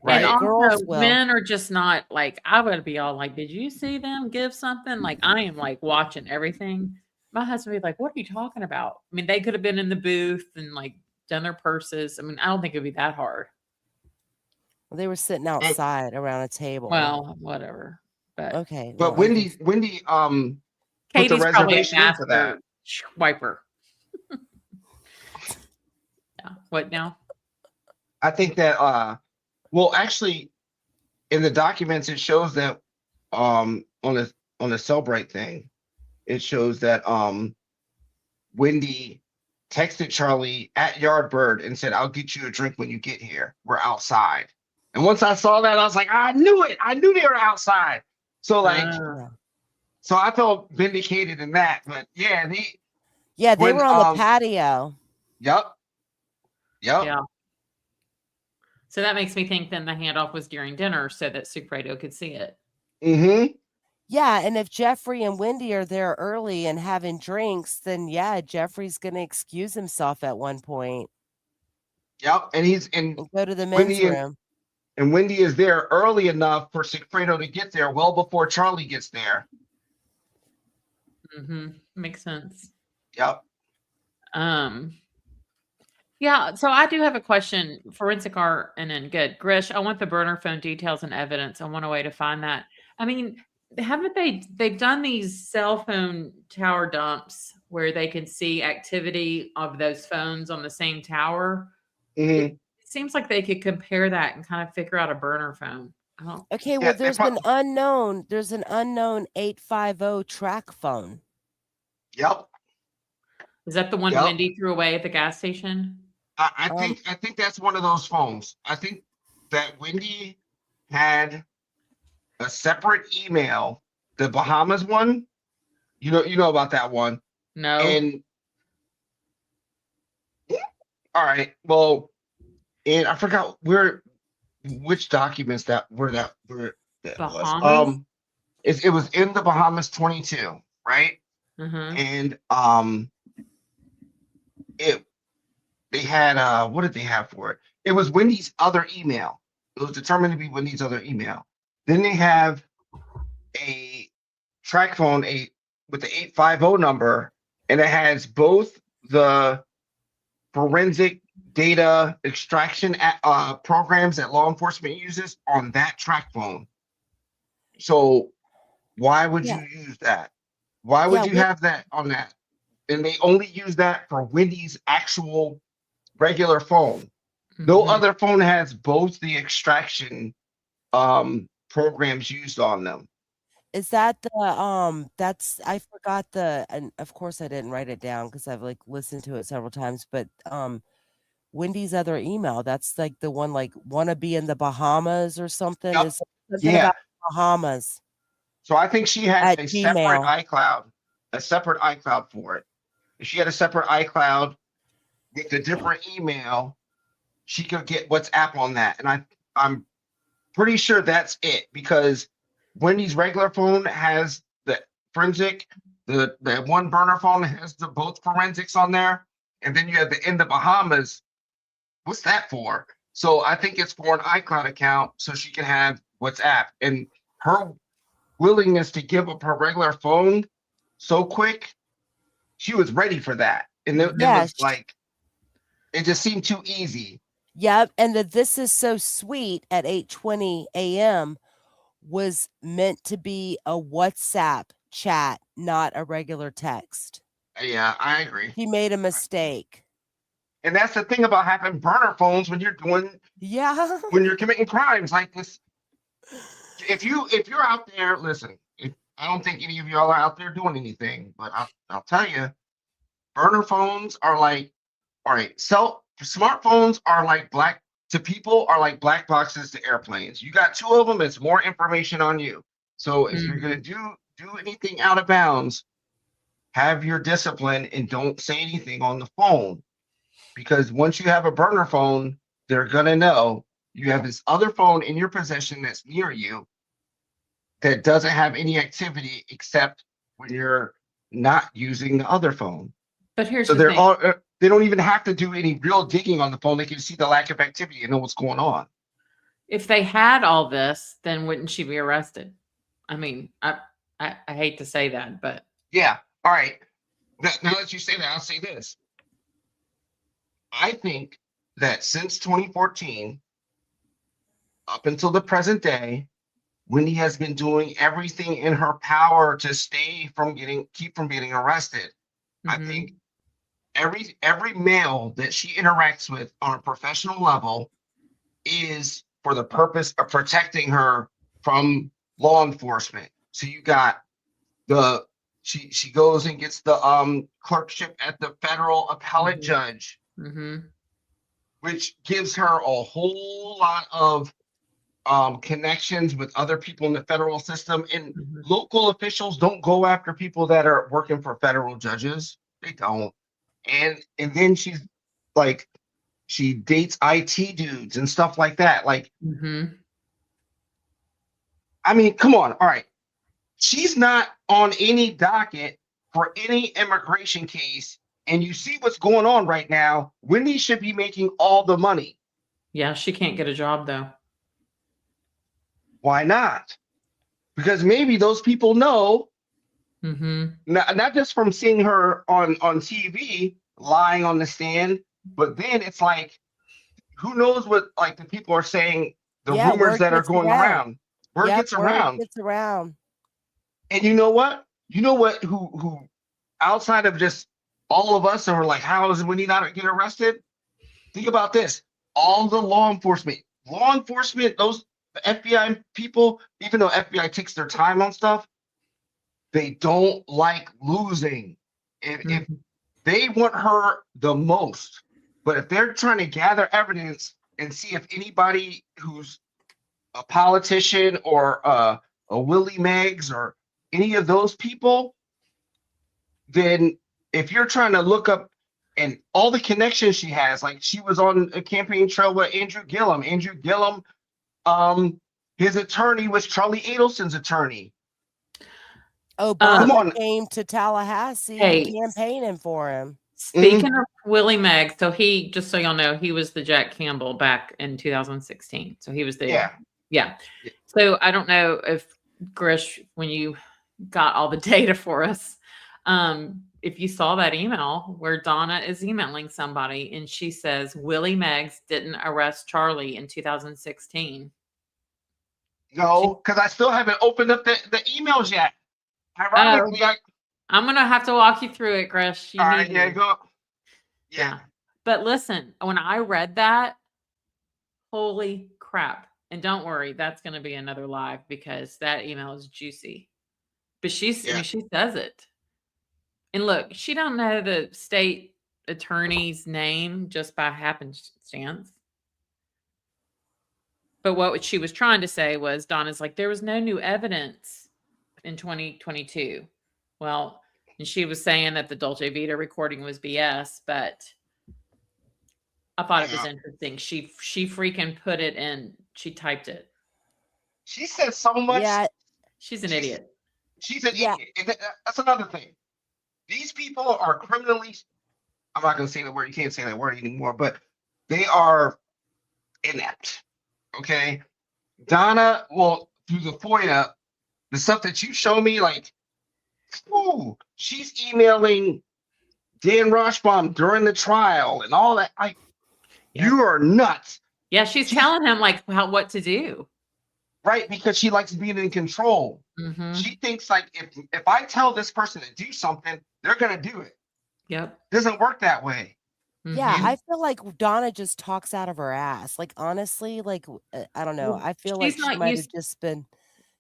Right. And also, Girls will. men are just not like, I would be all like, did you see them give something? Like, I am like watching everything. My husband would be like, what are you talking about? I mean, they could have been in the booth and like done their purses. I mean, I don't think it'd be that hard. Well, they were sitting outside around a table. Well, whatever. But okay. But well, Wendi put the Katie's probably a reservation in for that. master wiper. Yeah. What now? I think that well, actually, in the documents, it shows that on the Cellbrite thing, it shows that Wendi texted Charlie at Yardbird and said, "I'll get you a drink when you get here. We're outside." And once I saw that, I was like, I knew it. I knew they were outside. So like, so I felt vindicated in that. But yeah, they were on the patio. Yep. Yeah. So that makes me think then the handoff was during dinner so that Super Radio could see it. Mm-hmm. Yeah, and if Jeffrey and Wendi are there early and having drinks, then yeah, Jeffrey's going to excuse himself at one point. Yep, and go to the men's room. And Wendi is there early enough for Sigfredo to get there well before Charlie gets there. Mm-hmm. Makes sense. Yep. Yeah, so I do have a question. Forensic art and then good. Grisch, I want the burner phone details and evidence. I want a way to find that. I mean, haven't they've done these cell phone tower dumps where they can see activity of those phones on the same tower? Mm-hmm. It seems like they could compare that and kind of figure out a burner phone. Okay, well, there's an unknown 850 track phone. Yep. Is that the one Wendi threw away at the gas station? I think that's one of those phones. I think that Wendi had a separate email, the Bahamas one. You know about that one. No. And all right, well, and I forgot which documents that was. It was in the Bahamas 22, right? Mm-hmm. And they had what did they have for it? It was Wendy's other email. It was determined to be Wendy's other email. Then they have a track phone with the 850 number, and it has both the forensic data extraction programs that law enforcement uses on that track phone. So why would you use that? Why would you have that on that? And they only use that for Wendy's actual regular phone. No other phone has both the extraction programs used on them. Is that the that's I forgot and of course I didn't write it down because I've like listened to it several times, but Wendy's other email, that's like the one like wanna be in the Bahamas or something. Yep. Is something about Bahamas. So I think she had At a Gmail. separate iCloud for it. If she had a separate iCloud with a different email, she could get WhatsApp on that. And I'm pretty sure that's it, because Wendy's regular phone has the forensic, the one burner phone has the both forensics on there, and then you have the in the Bahamas. What's that for? So I think it's for an iCloud account so she can have WhatsApp. And her willingness to give up her regular phone so quick, she was ready for that. And it was like, it just seemed too easy. Yep. And the "this is so sweet" at 8:20 a.m. was meant to be a WhatsApp chat, not a regular text. Yeah, I agree. He made a mistake. And that's the thing about having burner phones when you're doing, when you're committing crimes like this. If you're out there, listen, I don't think any of y'all are out there doing anything, but I'll tell you, burner phones are like, all right, smartphones are like black boxes to airplanes. You got two of them, it's more information on you. So if you're gonna do anything out of bounds, have your discipline and don't say anything on the phone. Because once you have a burner phone, they're gonna know you have this other phone in your possession that's near you that doesn't have any activity except when you're not using the other phone. But here's so the thing. They don't even have to do any real digging on the phone. They can see the lack of activity and know what's going on. If they had all this, then wouldn't she be arrested? I mean, I hate to say that, but yeah. All right. Now that you say that, I'll say this. I think that since 2014, up until the present day, Wendi has been doing everything in her power to keep from getting arrested. I think every male that she interacts with on a professional level is for the purpose of protecting her from law enforcement. So you got she goes and gets the clerkship at the federal appellate judge, which gives her a whole lot of connections with other people in the federal system. And local officials don't go after people that are working for federal judges. They don't. And then she's like, she dates IT dudes and stuff like that. Like, I mean, come on. All right. She's not on any docket for any immigration case. And you see what's going on right now. Wendi should be making all the money. Yeah, she can't get a job though. Why not? Because maybe those people know, not just from seeing her on TV lying on the stand, but then it's like, who knows what like the people are saying, the rumors that are going around. Word gets around. Word gets around. And you know what? Who outside of just all of us are like, how is Wendi not get arrested? Think about this. All the law enforcement, those FBI people, even though FBI takes their time on stuff, they don't like losing. If they want her the most, but if they're trying to gather evidence and see if anybody who's a politician or a Willie Meggs or any of those people, then if you're trying to look up and all the connections she has, like she was on a campaign trail with Andrew Gillum. His attorney was Charlie Adelson's attorney. Obama came to Tallahassee campaigning for him. Speaking of Willie Meggs, so he, just so y'all know, he was the Jack Campbell back in 2016. So he was the So I don't know if Grisch, when you got all the data for us, if you saw that email where Donna is emailing somebody and she says Willie Meggs didn't arrest Charlie in 2016. No, because I still haven't opened up the emails yet. Ironically, I'm gonna have to walk you through it, Grisch. All right, yeah, go. Yeah. But listen, when I read that, holy crap. And don't worry, that's gonna be another live because that email is juicy. But I mean, she says it. And look, she don't know the state attorney's name just by happenstance. But what she was trying to say was Donna's like, there was no new evidence in 2022. Well, and she was saying that the Dolce Vita recording was BS, but I thought it was interesting. She freaking put it in. She typed it. She said so much. Yeah. She's an idiot. She's an idiot. And that's another thing. These people are criminally, I'm not going to say the word. You can't say that word anymore, but they are inept. Okay. Donna, well, through the FOIA, the stuff that you show me, like, ooh, she's emailing Dan Roshbaum during the trial and all that. You are nuts. Yeah, she's telling him like what to do. Right, because she likes being in control. Mm-hmm. She thinks like if I tell this person to do something, they're gonna do it. Yep. Doesn't work that way. Yeah, I feel like Donna just talks out of her ass. Like honestly, like I don't know. Well, I feel like she might have just been.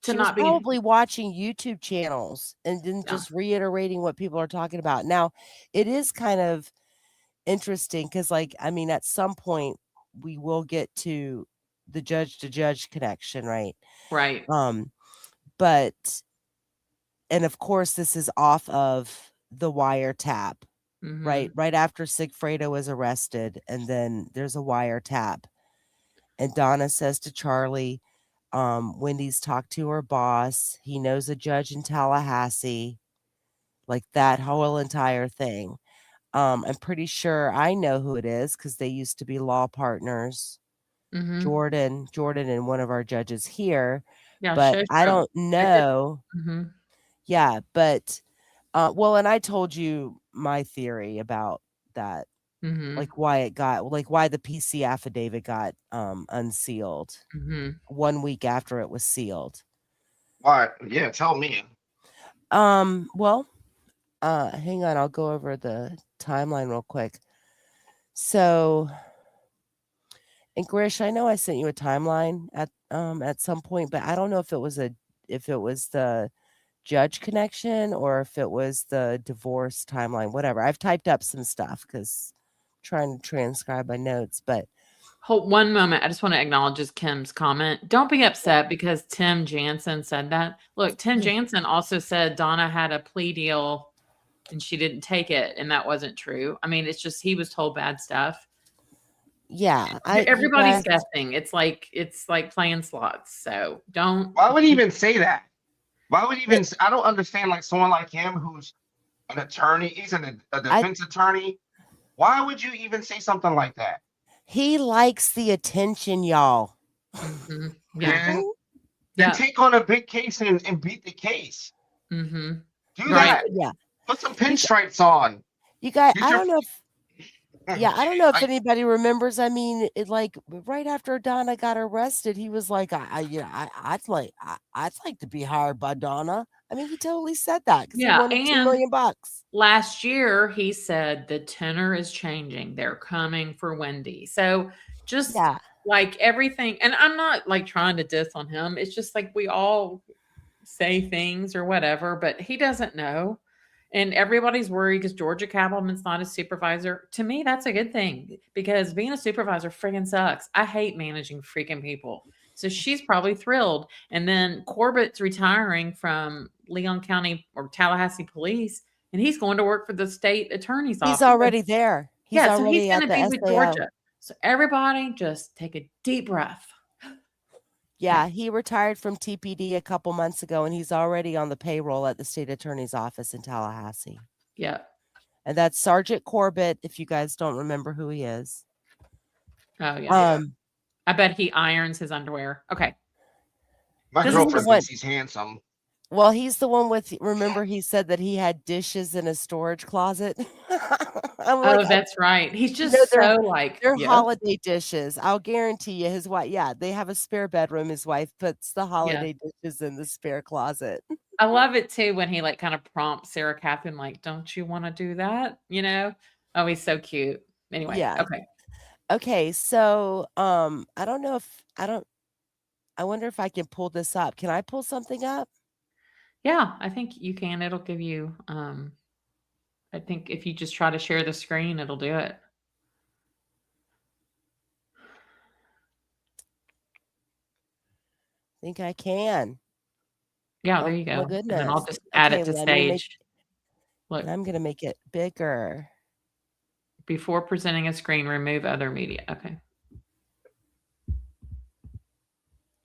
She was probably watching YouTube channels and then just reiterating what people are talking about. Now, it is kind of interesting because, like, I mean, at some point we will get to the judge to judge connection, right? Right. But and of course, this is off of the wiretap. Mm-hmm. Right after Sigfredo was arrested, and then there's a wiretap, and Donna says to Charlie, Wendy's talked to her boss. He knows a judge in Tallahassee, like that whole entire thing. I'm pretty sure I know who it is because they used to be law partners. Mm-hmm. Jordan, and one of our judges here. Yeah, but I don't know. Mm-hmm. Yeah, but well, and I told you my theory about that. Mm-hmm. Like why the PC affidavit got unsealed 1 week after it was sealed. Why? Yeah, tell me. Well, hang on, I'll go over the timeline real quick. So, and Grish, I know I sent you a timeline at some point, but I don't know if it was the judge connection or if it was the divorce timeline, whatever. I've typed up some stuff because trying to transcribe my notes, but hold one moment. I just want to acknowledge Kim's comment. Don't be upset because Tim Jansen said that. Look, Tim Jansen also said Donna had a plea deal and she didn't take it, and that wasn't true. I mean, it's just he was told bad stuff. Yeah, everybody's guessing. It's like playing slots. So don't. Why would he even say that? Why would he even? I don't understand. Like someone like him who's an attorney, he's a defense attorney. Why would you even say something like that? He likes the attention, y'all. Mm-hmm. Yeah. Then take on a big case and beat the case. Mm-hmm. Do that. Yeah. Put some pinstripes on. You guys, I don't know if anybody remembers. I mean, it like right after Donna got arrested, he was like, I'd like to be hired by Donna. I mean, he totally said that. Yeah, he wanted $2 million. Last year, he said the tenor is changing. They're coming for Wendi. So just like everything, and I'm not like trying to diss on him. It's just like we all say things or whatever, but he doesn't know. And everybody's worried because Georgia Cattleman's not a supervisor. To me, that's a good thing because being a supervisor freaking sucks. I hate managing freaking people. So she's probably thrilled. And then Corbett's retiring from Leon County or Tallahassee Police, and he's going to work for the state attorney's office. He's already there. He's so he's going to be with Georgia. So everybody just take a deep breath. Yeah, he retired from TPD a couple months ago, and he's already on the payroll at the state attorney's office in Tallahassee. Yeah. And that's Sergeant Corbett, if you guys don't remember who he is. Oh, yeah. I bet he irons his underwear. Okay. My girlfriend thinks he's handsome. Well, he's the one with. Remember, he said that he had dishes in a storage closet. I'm like, Oh, that's right. He's no, just so like, they're yeah, holiday dishes. I'll guarantee you, his wife. Yeah, they have a spare bedroom. His wife puts the yeah. holiday dishes in the spare closet. I love it too when he like kind of prompts Sarah Catherine, like, don't you want to do that? You know? Oh, he's so cute. Anyway, Yeah. okay. Okay. So, I don't know if I don't. I wonder if I can pull this up. Can I pull something up? Yeah, I think you can. It'll give you I think if you just try to share the screen, it'll do it. Think I can. Yeah, there Oh you my go. And then I'll goodness. just add Okay, it to let me make. stage. Look, And I'm gonna make it bigger. before presenting a screen, remove other media. Okay.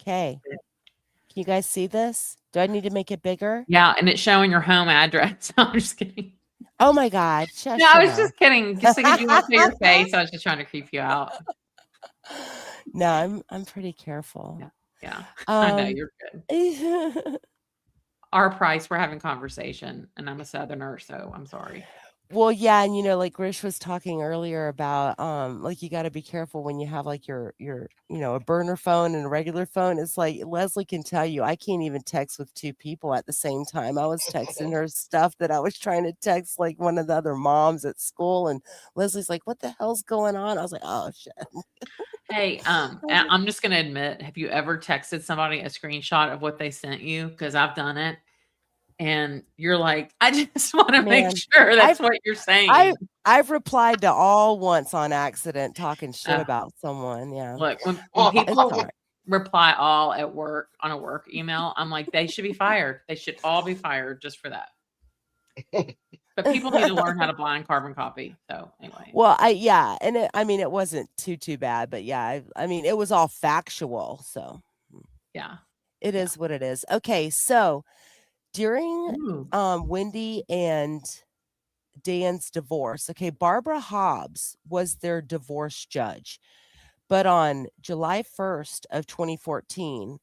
Okay. Can you guys see this? Do I need to make it bigger? Yeah, and it's showing your home address. I'm just kidding. Oh my God. Shush No, I your was just kidding. Just because you won't show your face, I was just trying to creep you out. No, I'm pretty careful. Yeah. I know Um, you're good. Our price, we're having conversation, and I'm a Southerner, so I'm sorry. well, yeah, and like Grisch was talking earlier about like you got to be careful when you have like your a burner phone and a regular phone. It's like Leslie can tell you I can't even text with two people at the same time. I was texting her stuff that I was trying to text like one of the other moms at school, and Leslie's like, "What the hell's going on?" I was like, "Oh shit." Hey, and I'm just gonna admit, have you ever texted somebody a screenshot of what they sent you? Because I've done it, and you're like, I just want to make Man, sure that's what you're saying. I've replied to all once on accident talking shit Uh, about someone. Yeah. Look, when Well, It's all people right. reply all at work on a work email, I'm like, they should be fired. They should all be fired just for that. But people need to learn how to blind carbon copy. So anyway, Well, and I mean, it wasn't too bad, but yeah, I mean, it was all factual, so yeah. it is what it is. Okay, so during Ooh. Wendi and Dan's divorce, okay, Barbara Hobbs was their divorce judge, but on July 1st of 2014,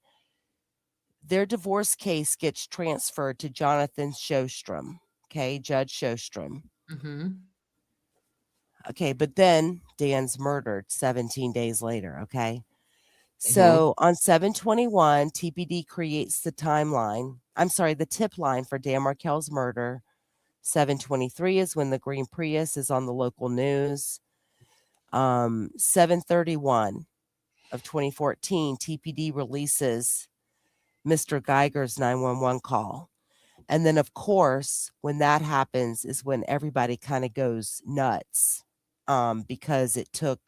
their divorce case gets transferred to Jonathan Shostrom. Okay, Judge Shostrom. Mm-hmm. Okay, but then Dan's murdered 17 days later. Okay. So on 7/21, TPD creates the timeline. I'm sorry, the tip line for Dan Markel's murder. 7/23 is when the green Prius is on the local news. 7/31 of 2014, TPD releases Mr. Geiger's 911 call. And then, of course, when that happens is when everybody kind of goes nuts because it took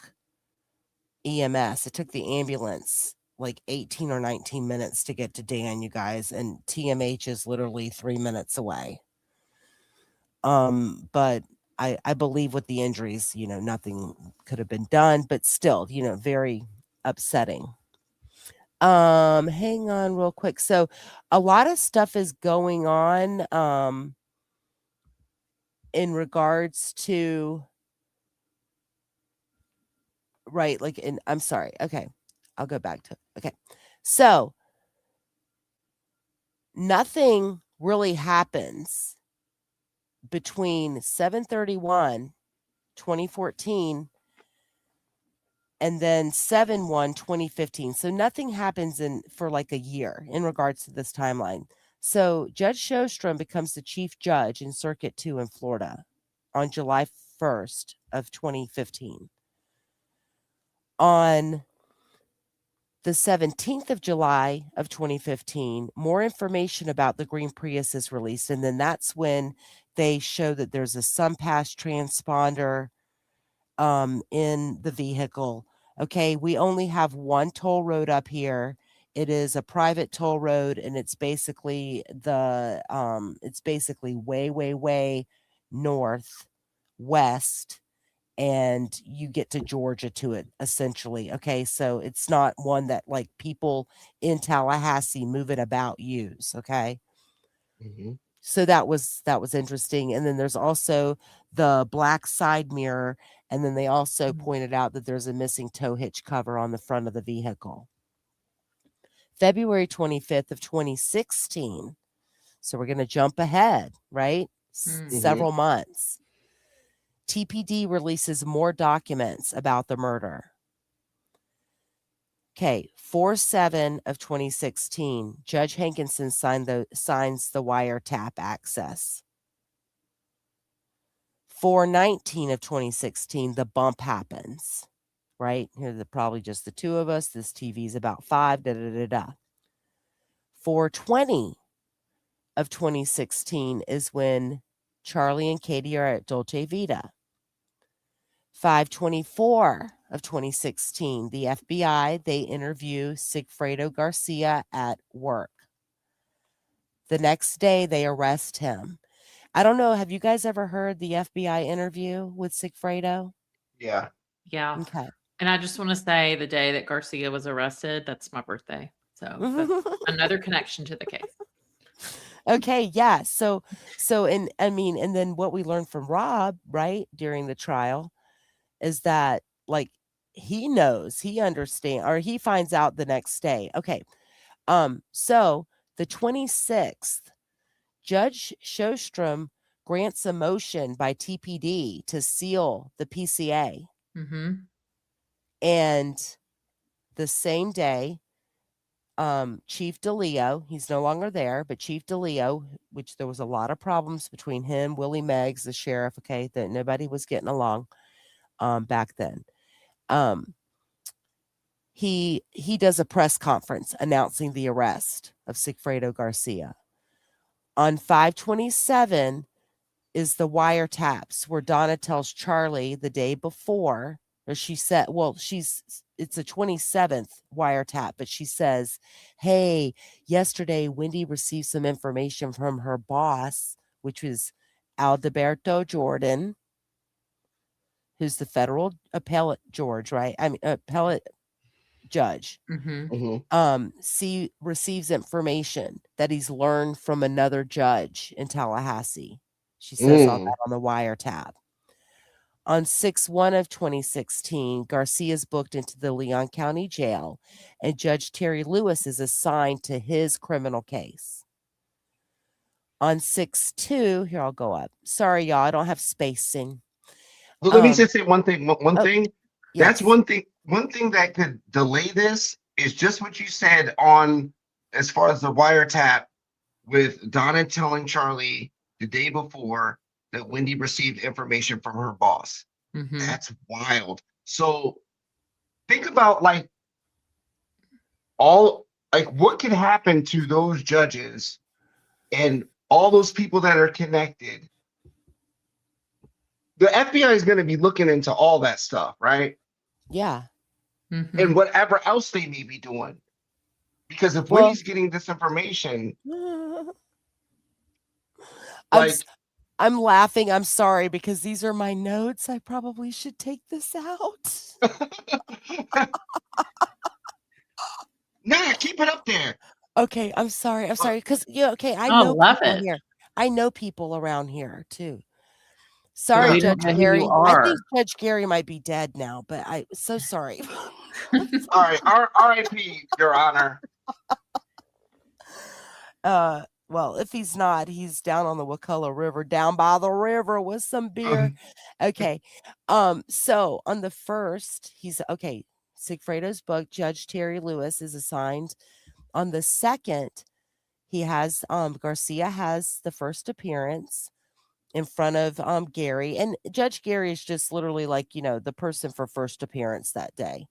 EMS, it took the ambulance like 18 or 19 minutes to get to Dan, you guys, and TMH is literally 3 minutes away. But I believe with the injuries, nothing could have been done, but still, very upsetting. Hang on real quick. So a lot of stuff is going on in regards to right, like I'm sorry. Okay. I'll go back to okay. So nothing really happens between 7/31 2014 and then 7/1 2015. So nothing happens for like a year in regards to this timeline. So Judge Shostrom becomes the chief judge in Circuit 2 in Florida on July 1st of 2015. On the 17th of July of 2015, more information about the green Prius is released. And then that's when they show that there's a SunPass transponder in the vehicle. Okay, we only have one toll road up here. It is a private toll road, and it's basically way north west, and you get to Georgia to it essentially. Okay, so it's not one that like people in Tallahassee move it about use. Okay. So that was interesting. And then there's also the black side mirror, and then they also pointed out that there's a missing tow hitch cover on the front of the vehicle. February 25th of 2016, So we're going to jump ahead, right? Mhm. Several months. TPD releases more documents about the murder. Okay, 4/7 of 2016, Judge Hankinson signs the wiretap access. 4/19 of 2016, the bump happens, right? Here, probably just the two of us. This TV's about 5, 4/20 of 2016 is when Charlie and Katie are at Dolce Vita. 5/24 of 2016, the FBI, they interview Sigfredo Garcia at work. The next day, they arrest him. I don't know. Have you guys ever heard the FBI interview with Sigfredo? Yeah. Yeah. Okay. And I just want to say the day that Garcia was arrested, that's my birthday. So that's another connection to the case. Okay, yeah. So and I mean, and then what we learned from Rob, right, during the trial is that like he knows, he understands, or he finds out the next day. Okay. So the 26th, Judge Sjostrom grants a motion by TPD to seal the PCA. Mm-hmm. And the same day, Chief DeLeo, he's no longer there, but Chief DeLeo, which there was a lot of problems between him, Willie Meggs, the sheriff, okay, that nobody was getting along back then. He does a press conference announcing the arrest of Sigfredo Garcia. On 5/27 is the wiretaps where Donna tells Charlie the day before, or she said, well, it's a 27th wiretap, but she says, hey, yesterday Wendi received some information from her boss, which was Alberto Jordan, who's the federal appellate appellate judge. Receives information that he's learned from another judge in Tallahassee. She says all that on the wiretap. On 6/1 of 2016, Garcia is booked into the Leon County Jail, and Judge Terry Lewis is assigned to his criminal case. On 6/2, here I'll go up. Sorry, y'all, I don't have spacing. Well, let me just say one thing. Thing. Yes. That's one thing. One thing that could delay this is just what you said on as far as the wiretap with Donna telling Charlie the day before that Wendi received information from her boss. Mm-hmm. That's wild. So think about what could happen to those judges and all those people that are connected. The FBI is going to be looking into all that stuff, right? Yeah. Mm-hmm. And whatever else they may be doing. Because if Wendy's getting this information, I'm laughing. I'm sorry because these are my notes. I probably should take this out. Nah, keep it up there. Okay, I'm sorry. Because I Oh, know love people it. here. I know people around here too. Sorry, we Judge don't know who Gary. you I are. think Judge Gary might be dead now, but I'm so sorry. All right, R.I.P. Your Honor. Well, if he's not, he's down on the Wakulla River, down by the river with some beer. Okay. So on the 1st, he's okay. Sigfredo's book, Judge Terry Lewis is assigned. On the 2nd, he has Garcia has the first appearance in front of Gary. And Judge Gary is just literally like, the person for first appearance that day.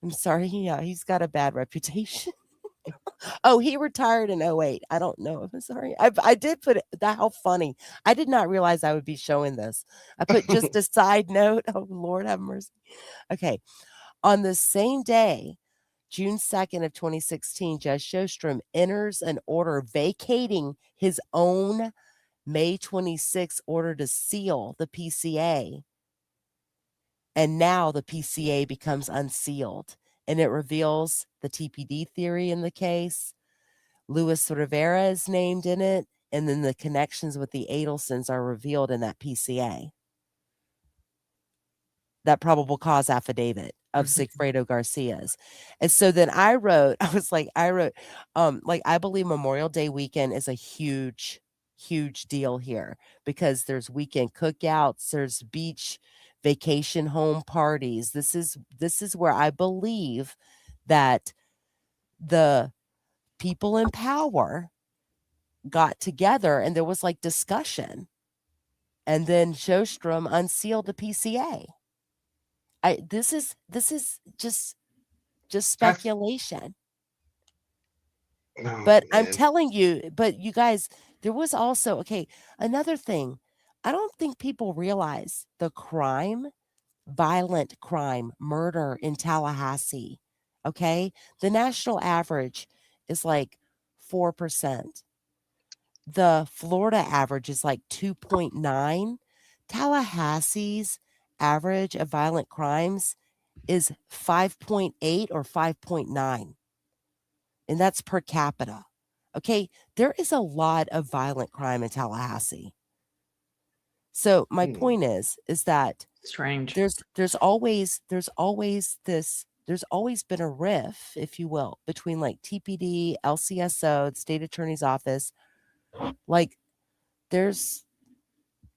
I'm sorry, he's got a bad reputation. Oh, he retired in 2008. I don't know. I'm sorry. I did put it. How funny. I did not realize I would be showing this. I put just a side note. Oh, Lord have mercy. Okay. On the same day, June 2nd of 2016, Judge Sjostrom enters an order vacating his own May 26th order to seal the PCA. And now the PCA becomes unsealed, and it reveals the TPD theory in the case. Luis Rivera is named in it, and then the connections with the Adelsons are revealed in that PCA. That probable cause affidavit. of Sigfredo Garcia's. And so then I wrote, like, I believe Memorial Day weekend is a huge deal here because there's weekend cookouts, there's beach vacation home parties. This is where I believe that the people in power got together and there was like discussion. And then Sjostrom unsealed the PCA. This is just speculation. But I'm telling you, but you guys, there was also, another thing. I don't think people realize the violent crime, murder in Tallahassee. Okay. The national average is like 4%. The Florida average is like 2.9. Tallahassee's average of violent crimes is 5.8 or 5.9. And that's per capita. Okay. There is a lot of violent crime in Tallahassee. So my point is that strange. There's always been a rift, if you will, between like TPD, LCSO, the state attorney's office. Like there's,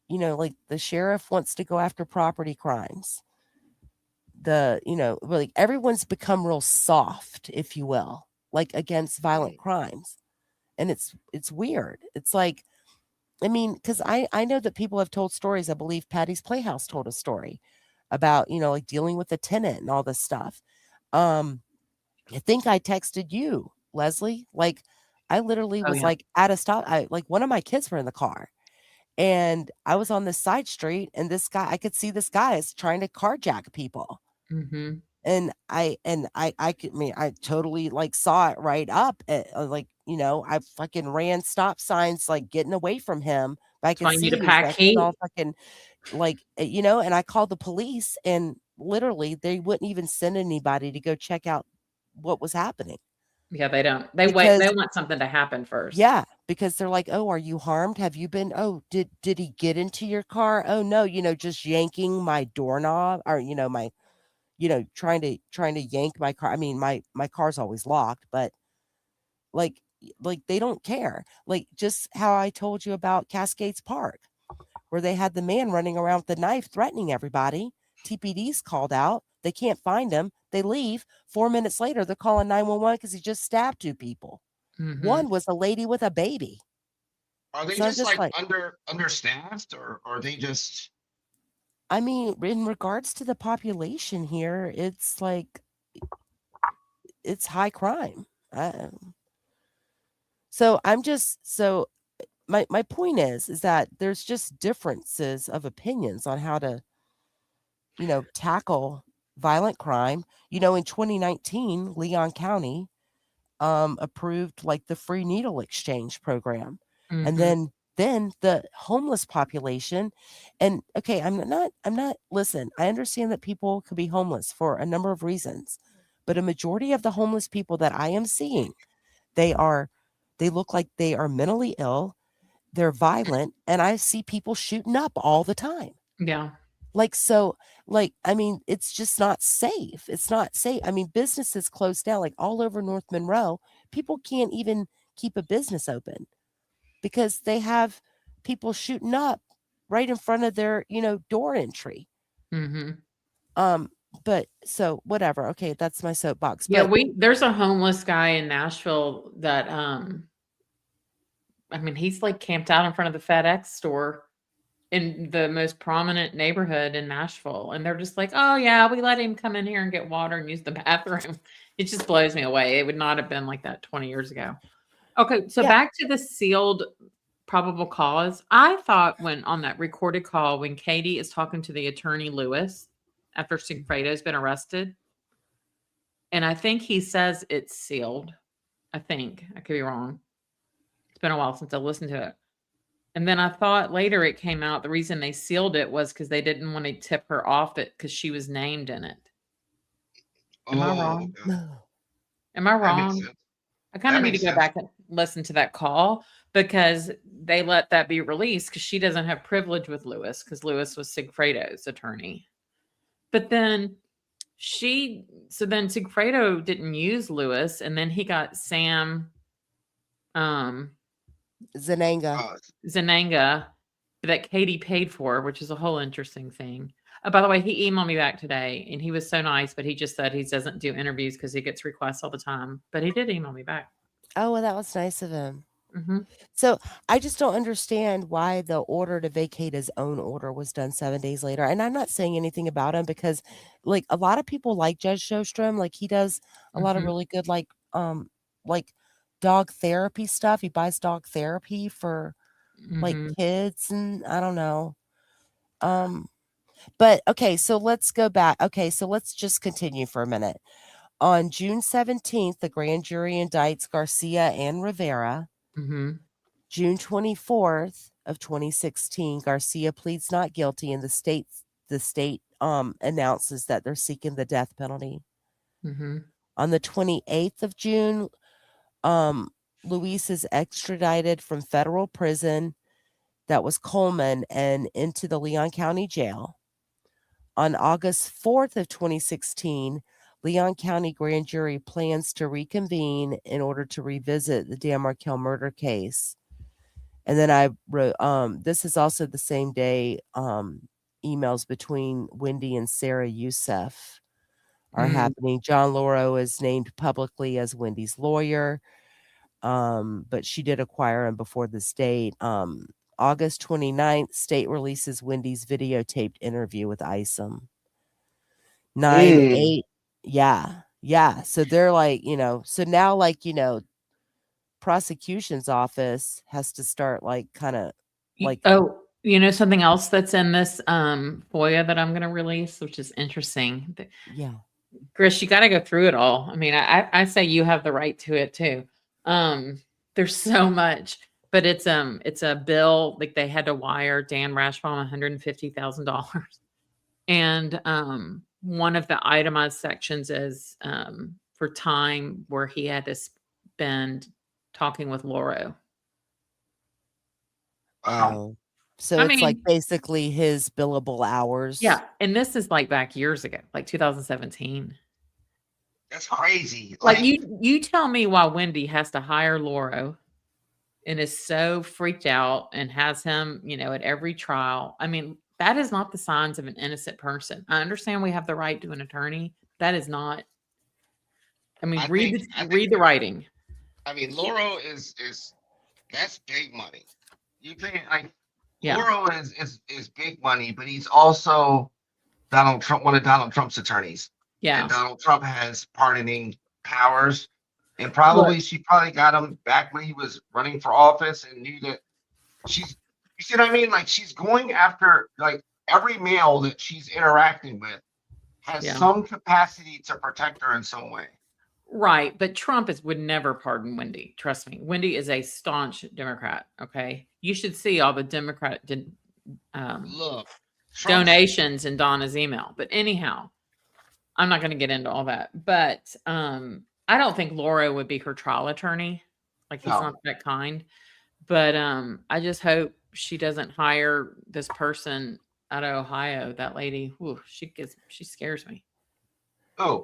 like the sheriff wants to go after property crimes. Like everyone's become real soft, if you will, like against violent crimes. And it's weird. It's like, I mean, because I know that people have told stories. I believe Patty's Playhouse told a story about, like dealing with a tenant and all this stuff. I think I texted you, Leslie. Like, I literally was like at a stop. One of my kids were in the car and I was on this side street and this guy, I could see this guy is trying to carjack people. Mm-hmm. And I totally like saw it right up at, I fucking ran stop signs, like getting away from him. But I could see to pack heat. all fucking and I called the police and literally they wouldn't even send anybody to go check out what was happening. Yeah, they don't. They want something to happen first. Yeah, because they're like, "Oh, are you harmed? Have you been? Oh, did he get into your car? Oh no, just yanking my doorknob or my, trying to yank my car. I mean, my car's always locked, but like they don't care. Like just how I told you about Cascades Park, where they had the man running around with the knife threatening everybody. TPD's called out. They can't find him. They leave. 4 minutes later, they're calling 911 because he just stabbed 2 people. Mm-hmm. One was a lady with a baby. Are they just like understaffed or are they just? I mean, in regards to the population here, it's like it's high crime. So my point is that there's just differences of opinions on how to, tackle violent crime. In 2019, Leon County approved like the free needle exchange program. Mm-hmm. And then the homeless population. And okay, I'm not listen, I understand that people could be homeless for a number of reasons, but a majority of the homeless people that I am seeing, they look like they are mentally ill, they're violent, and I see people shooting up all the time. Yeah. I mean, it's just not safe. It's not safe. I mean, businesses closed down like all over North Monroe. People can't even keep a business open because they have people shooting up right in front of their, door entry. Mm-hmm. But so whatever. Okay, that's my soapbox. Yeah, but, there's a homeless guy in Nashville that I mean, he's like camped out in front of the FedEx store in the most prominent neighborhood in Nashville. And they're just like, oh yeah, we let him come in here and get water and use the bathroom. It just blows me away. It would not have been like that 20 years ago. Okay. So back to the sealed probable cause. I thought when on that recorded call, when Katie is talking to the attorney Lewis after Sigfredo's been arrested, and I think he says it's sealed. I think I could be wrong. It's been a while since I listened to it. And then I thought later it came out the reason they sealed it was because they didn't want to tip her off it because she was named in it. Am I wrong? Am I wrong? I kind of need to go back and listen to that call because they let that be released because she doesn't have privilege with Lewis because Lewis was Sigfredo's attorney. But then So then Sigfredo didn't use Lewis, and then he got Sam Zananga. Zananga that Katie paid for, which is a whole interesting thing. By the way, he emailed me back today, and he was so nice, but he just said he doesn't do interviews because he gets requests all the time. But he did email me back. Oh, well, that was nice of him. Mm-hmm. So I just don't understand why the order to vacate his own order was done 7 days later. And I'm not saying anything about him because, like, a lot of people like Judge Shostrom. Like, he does a lot of really good, like dog therapy stuff. He buys dog therapy for like kids, and I don't know. But okay, so let's go back. Okay, so let's just continue for a minute. On June 17th, the grand jury indicts Garcia and Rivera. June 24th of 2016, Garcia pleads not guilty, and the state announces that they're seeking the death penalty. On the 28th of June, Luis is extradited from federal prison that was Coleman and into the Leon County Jail. On August 4th of 2016, Leon County grand jury plans to reconvene in order to revisit the Dan Markel murder case. And then I wrote, this is also the same day emails between Wendi and Sarah Youssef are happening. John Lauro is named publicly as Wendy's lawyer, but she did acquire him before this date. August 29th, state releases Wendy's videotaped interview with Isom. 9/8. Yeah. So they're like, so now, like, prosecution's office has to start like kind of like, oh, something else that's in this FOIA that I'm going to release, which is interesting. Yeah. Grisch, you got to go through it all. I mean, I say you have the right to it too. There's so much, but it's a bill, like they had to wire Dan Rashbaum $150,000. And one of the itemized sections is for time where he had to spend talking with Lauro. Wow. So it's like basically his billable hours. Yeah. And this is like back years ago, like 2017. That's crazy. Like you tell me why Wendi has to hire Lauro and is so freaked out and has him, at every trial. I mean, that is not the signs of an innocent person. I understand we have the right to an attorney. That is not. I mean, read the writing. I mean, Lauro is that's big money. You think like Yeah. Lauro is big money, but he's also Donald Trump, one of Donald Trump's attorneys. Yeah. And Donald Trump has pardoning powers. And she probably got him back when he was running for office and knew that you see what I mean? Like she's going after like every male that she's interacting with has some capacity to protect her in some way. Right. But Trump would never pardon Wendi. Trust me. Wendi is a staunch Democrat. Okay. You should see all the Democrat donations in Donna's email. But anyhow, I'm not going to get into all that. But I don't think Laura would be her trial attorney. Like he's not that kind. But I just hope she doesn't hire this person out of Ohio. That lady, whew, she scares me. Oh,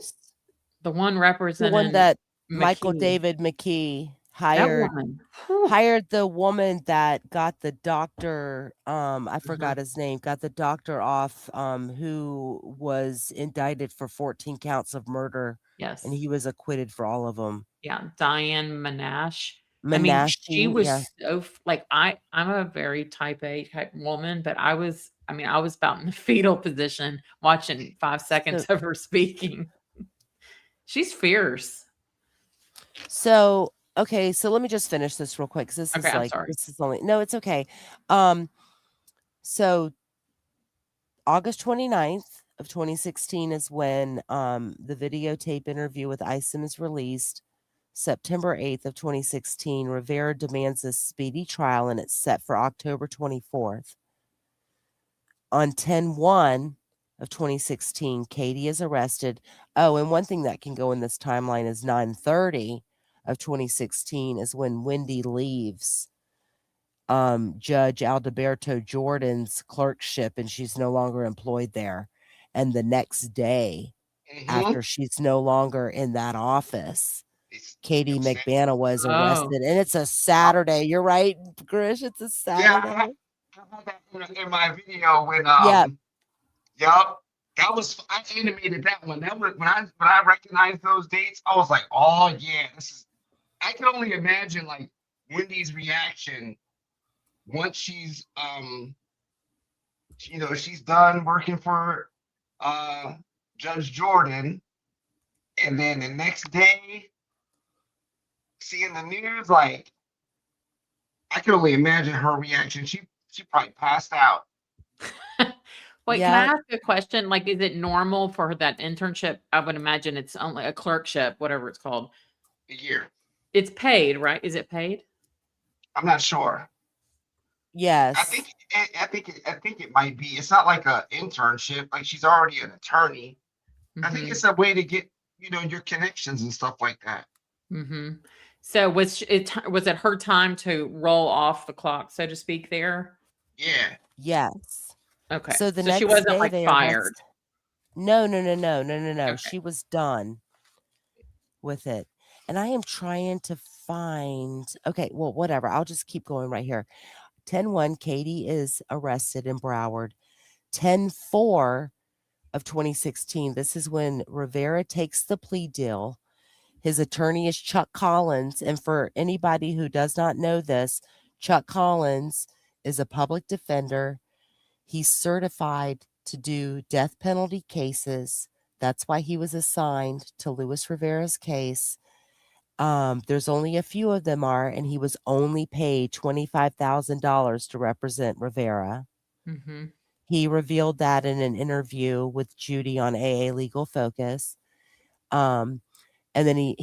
the one representing the one that McKee. Michael David McKee hired the woman that got the doctor. I forgot his name. Got the doctor off. Who was indicted for 14 counts of murder. Yes, and he was acquitted for all of them. Yeah, Diane Manash. I mean, she was so like I'm a very type A type woman, but I was about in the fetal position watching 5 seconds of her speaking. She's fierce. So okay, so let me just finish this real quick because this is only it's okay. So August 29th of 2016 is when the videotape interview with Isom is released. September 8th of 2016, Rivera demands a speedy trial and it's set for October 24th. On 10/1 of 2016, Katie is arrested. Oh, and one thing that can go in this timeline is 9/30 of 2016 is when Wendi leaves Judge Alberto Jordan's clerkship and she's no longer employed there. And the next day, after she's no longer in that office. Katie Upset. McBanna was Oh. arrested, and it's a Saturday. You're right, Grish. It's a Saturday. Yeah, I had that in my video when Yeah. yup. That was I animated that one. That was when I recognized those dates, I was like, oh yeah, this is I can only imagine like Wendy's reaction once she's she's done working for Judge Jordan, and then the next day seeing the news, like I can only imagine her reaction. She probably passed out. Wait, Yeah. can I ask a question? Like, is it normal for that internship? I would imagine it's only a clerkship, whatever it's called. A year. It's paid, right? Is it paid? I'm not sure. Yes. I think it might be. It's not like an internship. Like she's already an attorney. I think Mhm. it's a way to get your connections and stuff like that. Mm-hmm. So was it her time to roll off the clock, so to speak? There. Yeah. Yes. Okay. So the she next wasn't day like they fired. No. Okay. She was done with it. And I am trying to find. Okay, well, whatever. I'll just keep going right here. 10-1, Katie is arrested in Broward. 10-4 of 2016. This is when Rivera takes the plea deal. His attorney is Chuck Collins. And for anybody who does not know this, Chuck Collins is a public defender. He's certified to do death penalty cases. That's why he was assigned to Luis Rivera's case. There's only a few of them and he was only paid $25,000 to represent Rivera. Mm-hmm. He revealed that in an interview with Judy on AA Legal Focus. And then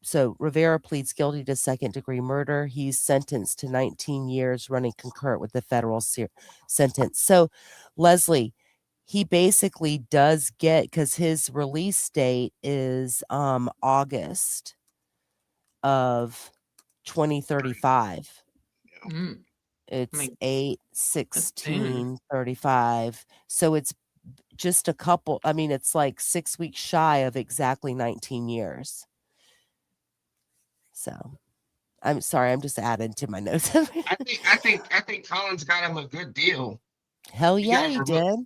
so Rivera pleads guilty to second-degree murder. He's sentenced to 19 years running concurrent with the federal sentence. So, Leslie, he basically does get, because his release date is August of 2035. Mm. It's Like, 8/16/35. So it's just a couple. I mean, it's like 6 weeks shy of exactly 19 years. So I'm sorry, I'm just adding to my notes. I think Collins got him a good deal. Hell You yeah, gotta he remember- did.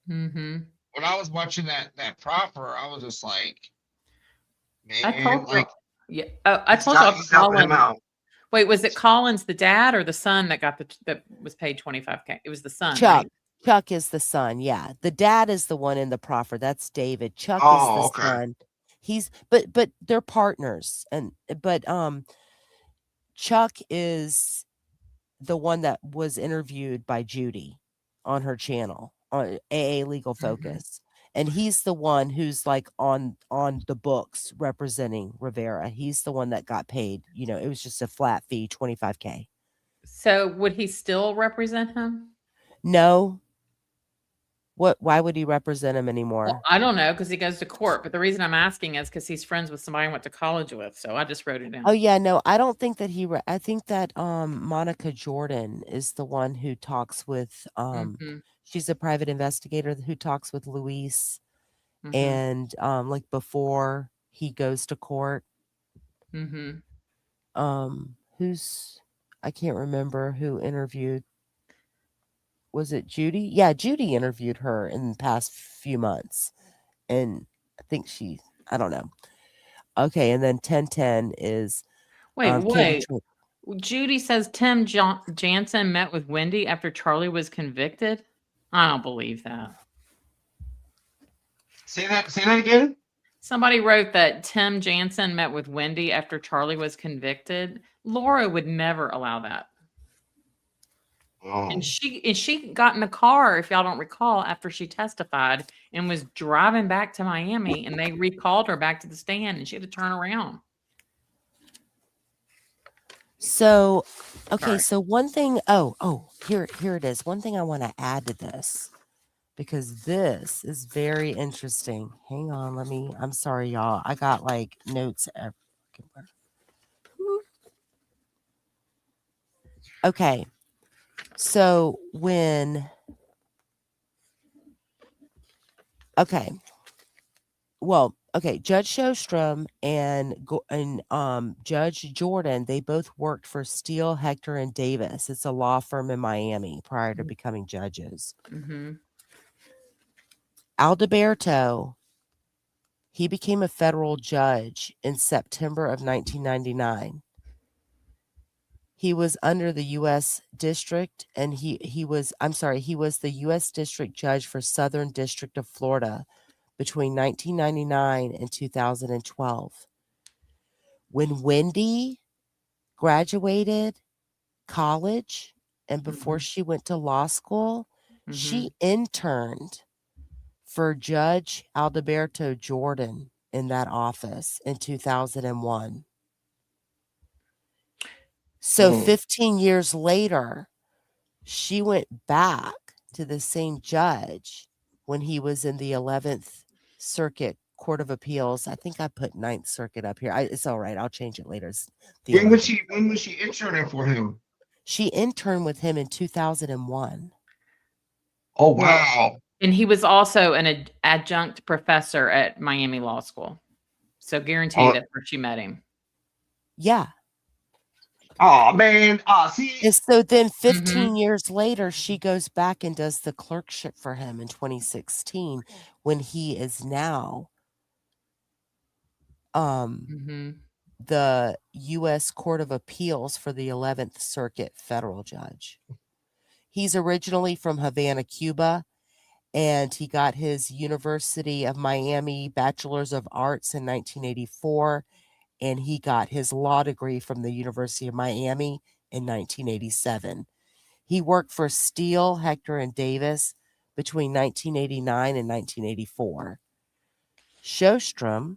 Mm-hmm. When I was watching that proffer, I was just like, I man, told like you. Yeah. I told you. he's helping him out. Wait, was it Collins, the dad, or the son that got that was paid $25K? It was the son. Chuck. Right? Chuck is the son. Yeah, the dad is the one in the proffer. That's David. Chuck is the son. He's but they're partners, but Chuck is the one that was interviewed by Judy on her channel on AA Legal Focus. And he's the one who's like on the books representing Rivera. He's the one that got paid. It was just a flat fee, $25K. So would he still represent him? No. Why would he represent him anymore? Well, I don't know, because he goes to court. But the reason I'm asking is because he's friends with somebody I went to college with. So I just wrote it down. Oh yeah, no, I don't think that I think that Monica Jordan is the one who talks with she's a private investigator who talks with Luis and like before he goes to court. Who's I can't remember who interviewed. Was it Judy? Yeah, Judy interviewed her in the past few months. And I think I don't know. Okay, and then 10-10 is wait. Judy says Tim Jansen met with Wendi after Charlie was convicted. I don't believe that. Say that again. Somebody wrote that Tim Jansen met with Wendi after Charlie was convicted. Laura would never allow that. Oh. And she got in the car, if y'all don't recall, after she testified and was driving back to Miami, and they recalled her back to the stand, and she had to turn around. So, okay, Sorry. so one thing. Here it is. One thing I want to add to this, because this is very interesting. Hang on, I'm sorry, y'all. I got like notes everywhere. Okay. So well, okay, Judge Shostrom and Judge Jordan, they both worked for Steele, Hector, and Davis. It's a law firm in Miami prior to becoming judges. Mm-hmm. Alberto, he became a federal judge in September of 1999. He was under the U.S. District, and he was the U.S. District Judge for Southern District of Florida between 1999 and 2012. When Wendi graduated college and before she went to law school, she interned for Judge Alberto Jordan in that office in 2001. So 15 years later, she went back to the same judge when he was in the 11th Circuit Court of Appeals. I think I put 9th Circuit up here. It's all right. I'll change it later. When was she interning for him? She interned with him in 2001. Oh, wow. And he was also an adjunct professor at Miami Law School. So guarantee that's where she met him. Yeah. Oh, man. See? And so then 15 years later, she goes back and does the clerkship for him in 2016 when he is now the U.S. Court of Appeals for the 11th Circuit federal judge. He's originally from Havana, Cuba, and he got his University of Miami Bachelor's of Arts in 1984, and he got his law degree from the University of Miami in 1987. He worked for Steele, Hector, and Davis between 1989 and 1984. Shostrom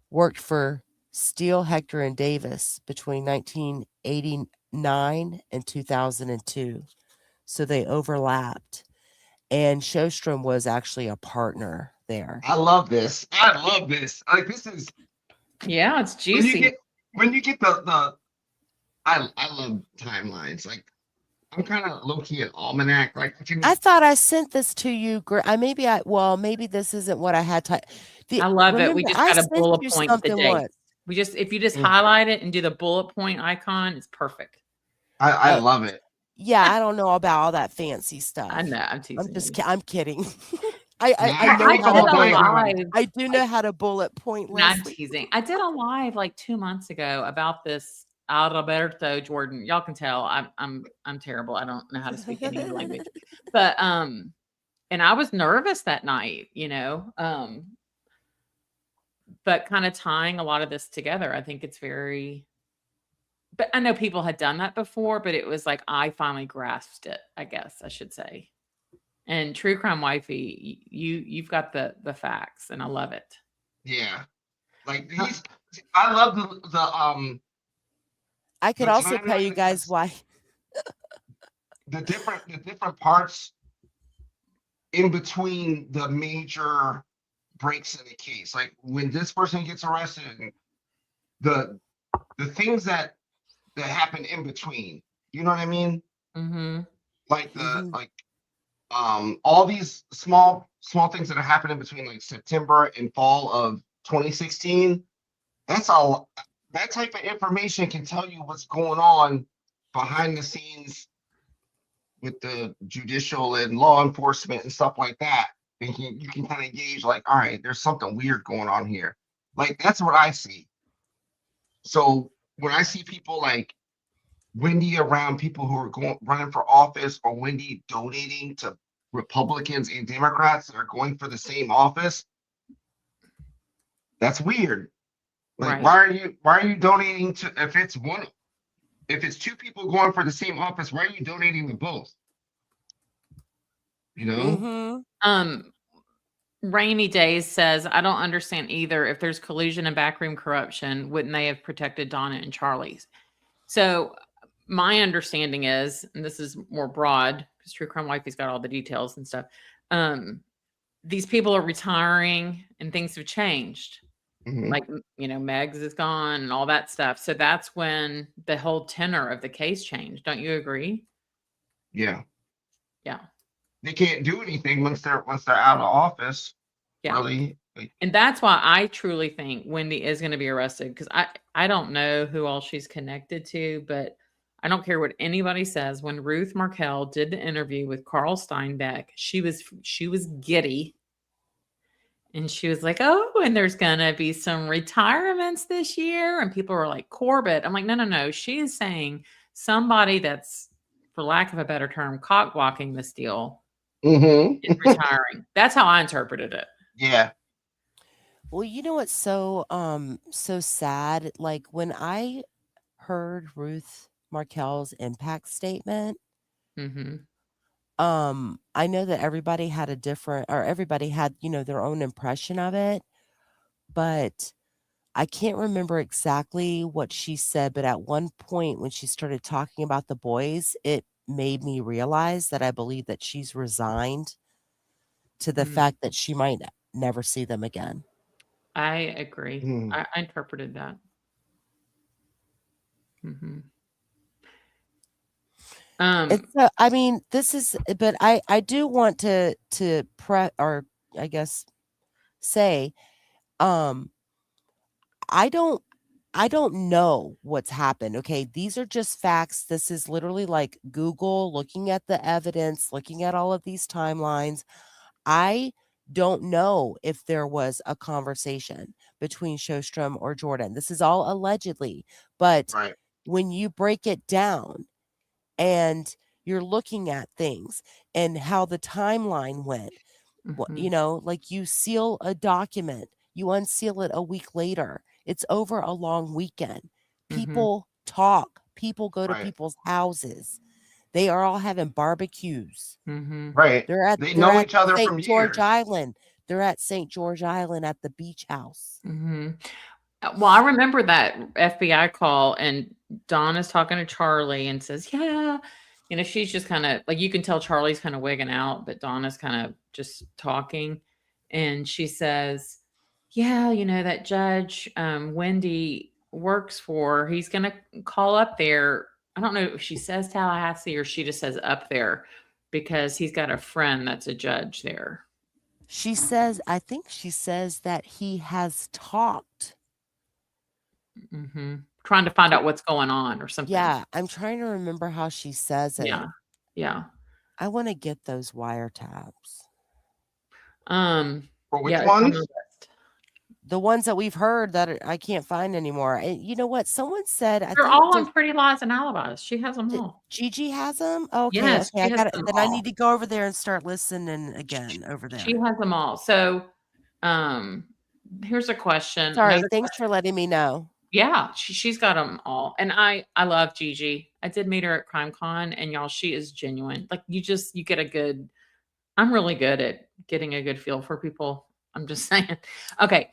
worked for Steele, Hector, and Davis between 1989 and 2002. So they overlapped. And Shostrom was actually a partner there. I love this. Like, this is... Yeah, it's juicy. When you get the I love timelines. Like, I'm kind of low-key an almanac. Like, I thought I sent this to you. Maybe this isn't what I had to. I love it. We just got a bullet point today. Once. If you just highlight it and do the bullet point icon, it's perfect. I love it. Yeah, I don't know about all that fancy stuff. I know. I'm teasing. I'm kidding. I do know how to bullet point. I'm teasing. I did a live like 2 months ago about this Alberto Jordan. Y'all can tell I'm terrible. I don't know how to speak any language. But and I was nervous that night, but kind of tying a lot of this together. I think it's very, but I know people had done that before, but it was like I finally grasped it, I guess I should say. And True Crime Wifey, you've got the facts, and I love it. Yeah, like I love the I could also tell you guys why. the different parts in between the major breaks in the case, like when this person gets arrested, and the things that happen in between. You know what I mean? Like all these small things that are happening between like September and fall of 2016. That's all. That type of information can tell you what's going on behind the scenes with the judicial and law enforcement and stuff like that. And you can kind of gauge like, all right, there's something weird going on here. Like, that's what I see. So when I see people like Wendi around people who are running for office, or Wendi donating to Republicans and Democrats that are going for the same office, that's weird. Like, why are you donating to, if it's two people going for the same office, why are you donating to both? Rainy Days says, I don't understand either. If there's collusion and backroom corruption, wouldn't they have protected Donna and Charlie's? So my understanding is, and this is more broad because True Crime Wifey's got all the details and stuff. These people are retiring and things have changed. Like, Megs is gone and all that stuff. So that's when the whole tenor of the case changed. Don't you agree? Yeah. Yeah. They can't do anything once they're out of office. Yeah. Really? And that's why I truly think Wendi is going to be arrested, because I don't know who all she's connected to, but I don't care what anybody says. When Ruth Markel did the interview with Carl Steinbeck, she was giddy. And she was like, oh, and there's going to be some retirements this year. And people were like, Corbett. I'm like, no. She is saying somebody that's, for lack of a better term, cock blocking this deal is retiring. That's how I interpreted it. Yeah. Well, you know what's so so sad? Like when I heard Ruth Markel's impact statement, Mm-hmm. I know that everybody had a different, or everybody had, their own impression of it, but I can't remember exactly what she said. But at one point when she started talking about the boys, it made me realize that I believe that she's resigned to the fact that she might never see them again. I agree. I interpreted that. Mm-hmm. I mean, this is, but I do want to or I guess say, I don't know what's happened. Okay, these are just facts. This is literally like Google looking at the evidence, looking at all of these timelines. I don't know if there was a conversation between Shostrom or Jordan. This is all allegedly, but when you break it down and you're looking at things and how the timeline went, like you seal a document, you unseal it a week later. It's over a long weekend. People talk. People go to people's houses. They are all having barbecues. Right. They know each other from George years. Island. They're at St. George Island at the beach house. Well, I remember that FBI call, and Dawn is talking to Charlie and says, yeah, she's just kind of like, you can tell Charlie's kind of wigging out, but Dawn is kind of just talking. And she says, yeah, that judge Wendi works for, he's going to call up there. I don't know if she says Tallahassee or she just says up there, because he's got a friend that's a judge there. I think she says that he has talked. Trying to find out what's going on or something. Yeah, I'm trying to remember how she says it. Yeah. I want to get those wiretaps. For which ones? The ones that we've heard that I can't find anymore. And you know what? Someone said they're all on Pretty Lies and Alibis. She has them all. Gigi has them. Okay, yes, okay. I need to go over there and start listening again over there. She has them all. So, here's a question. Sorry, thanks for letting me know. Yeah, she's got them all, and I love Gigi. I did meet her at CrimeCon, and y'all, she is genuine. Like you get a good. I'm really good at getting a good feel for people. I'm just saying. Okay.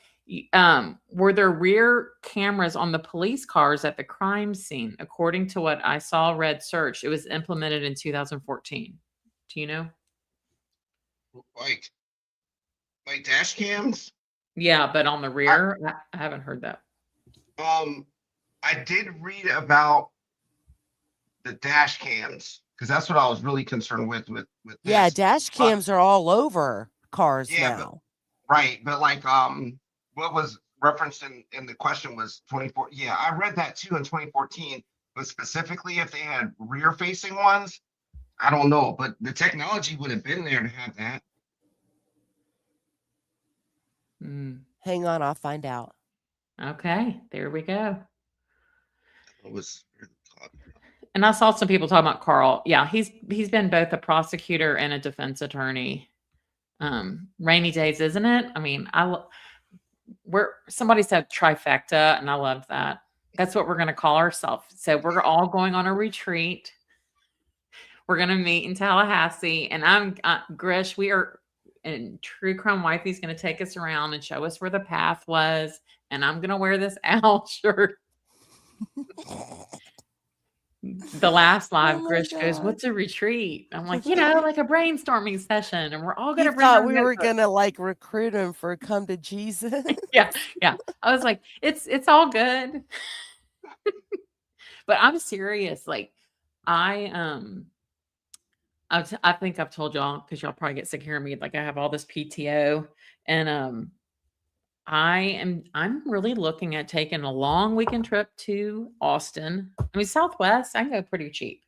Were there rear cameras on the police cars at the crime scene? According to what I saw, read, search, it was implemented in 2014. Do you know? Like dash cams? Yeah, but on the rear, I haven't heard that. I did read about the dash cams because that's what I was really concerned with yeah, this. Dash cams are all over cars now. But like what was referenced in the question was 24. Yeah, I read that too in 2014, but specifically if they had rear facing ones, I don't know, but the technology would have been there to have that. Hang on, I'll find out. Okay, there we go. It was, and I saw some people talking about Carl. Yeah, he's been both a prosecutor and a defense attorney. Rainy days, isn't it? I mean, somebody said trifecta, and I love that. That's what we're going to call ourselves. So we're all going on a retreat. We're going to meet in Tallahassee, and I'm Grisch. We are, and True Crime Wifey is going to take us around and show us where the path was, and I'm going to wear this owl shirt. The last live, Grisch goes, "What's a retreat?" I'm like, like a brainstorming session, and we're all going to. Thought we were going to like recruit him for come to Jesus. yeah. I was like, it's all good, but I'm serious. Like, I I think I've told y'all because y'all probably get sick of hearing me. Like I have all this PTO, and I'm really looking at taking a long weekend trip to Austin. I mean, Southwest, I can go pretty cheap.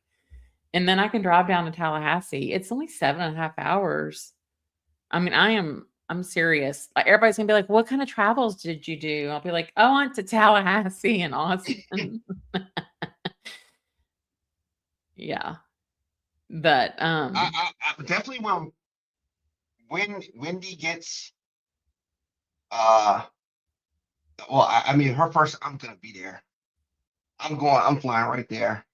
And then I can drive down to Tallahassee. It's only 7.5 hours. I mean, I'm serious. Like everybody's gonna be like, what kind of travels did you do? I'll be like, oh, I went to Tallahassee and Austin. Yeah. But I definitely when Wendi gets well, I mean her first, I'm gonna be there. I'm flying right there.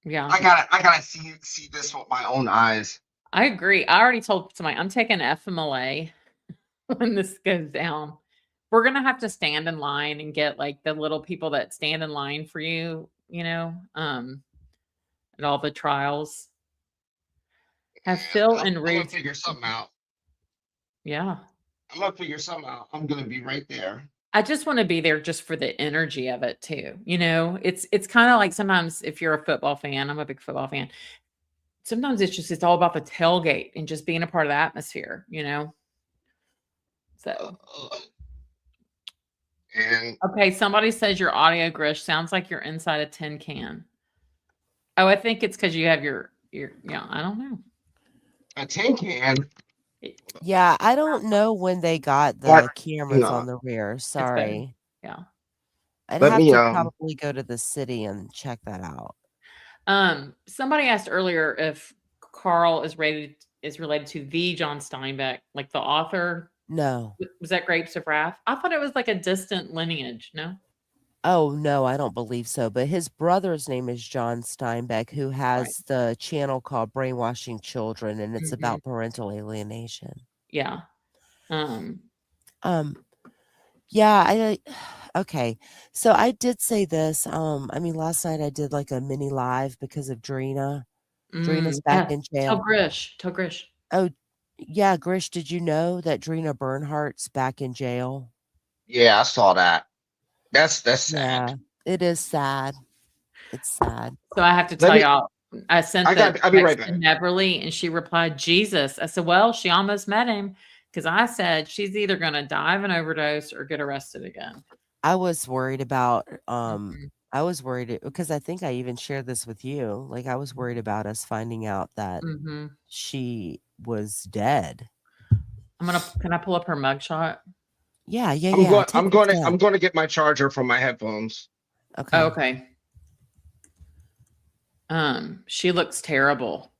yeah. I gotta see this with my own eyes. I agree. I already told somebody I'm taking FMLA when this goes down. We're gonna have to stand in line and get like the little people that stand in line for you, at all the trials. Have Phil and I'm gonna Ruth figure something out. Yeah. I'm gonna figure something out. I'm gonna be right there. I just want to be there just for the energy of it too. It's kind of like sometimes if you're a football fan, I'm a big football fan. Sometimes it's all about the tailgate and just being a part of the atmosphere, So And okay, somebody says your audio, Grish, sounds like you're inside a tin can. Oh, I think it's because you have your I don't know. a tin can. Yeah, I don't know when they got the cameras on the rear. Sorry. Yeah. I'd Let have me, to probably go to the city and check that out. Somebody asked earlier if Carl is related to the John Steinbeck, like the author. No. Was that Grapes of Wrath? I thought it was like a distant lineage. No. Oh, no, I don't believe so. But his brother's name is John Steinbeck, who has the channel called Brainwashing Children, and it's about parental alienation. Yeah. Yeah, okay. So I did say this. I mean, last night I did like a mini live because of Drina. Drina's back in jail. Tell Grish. Oh, yeah, Grish, did you know that Drina Bernhardt's back in jail? Yeah, I saw that. That's sad. Yeah, it is sad. It's sad. So I have to tell y'all, I sent I'll be right back. to Neverly, and she replied, Jesus. I said, well, she almost met him because I said she's either going to die of an overdose or get arrested again. I was worried about, I was worried because I think I even shared this with you. Like I was worried about us finding out that she was dead. Can I pull up her mugshot? Yeah. I'm going to get my charger from my headphones. Okay. Oh, okay. She looks terrible.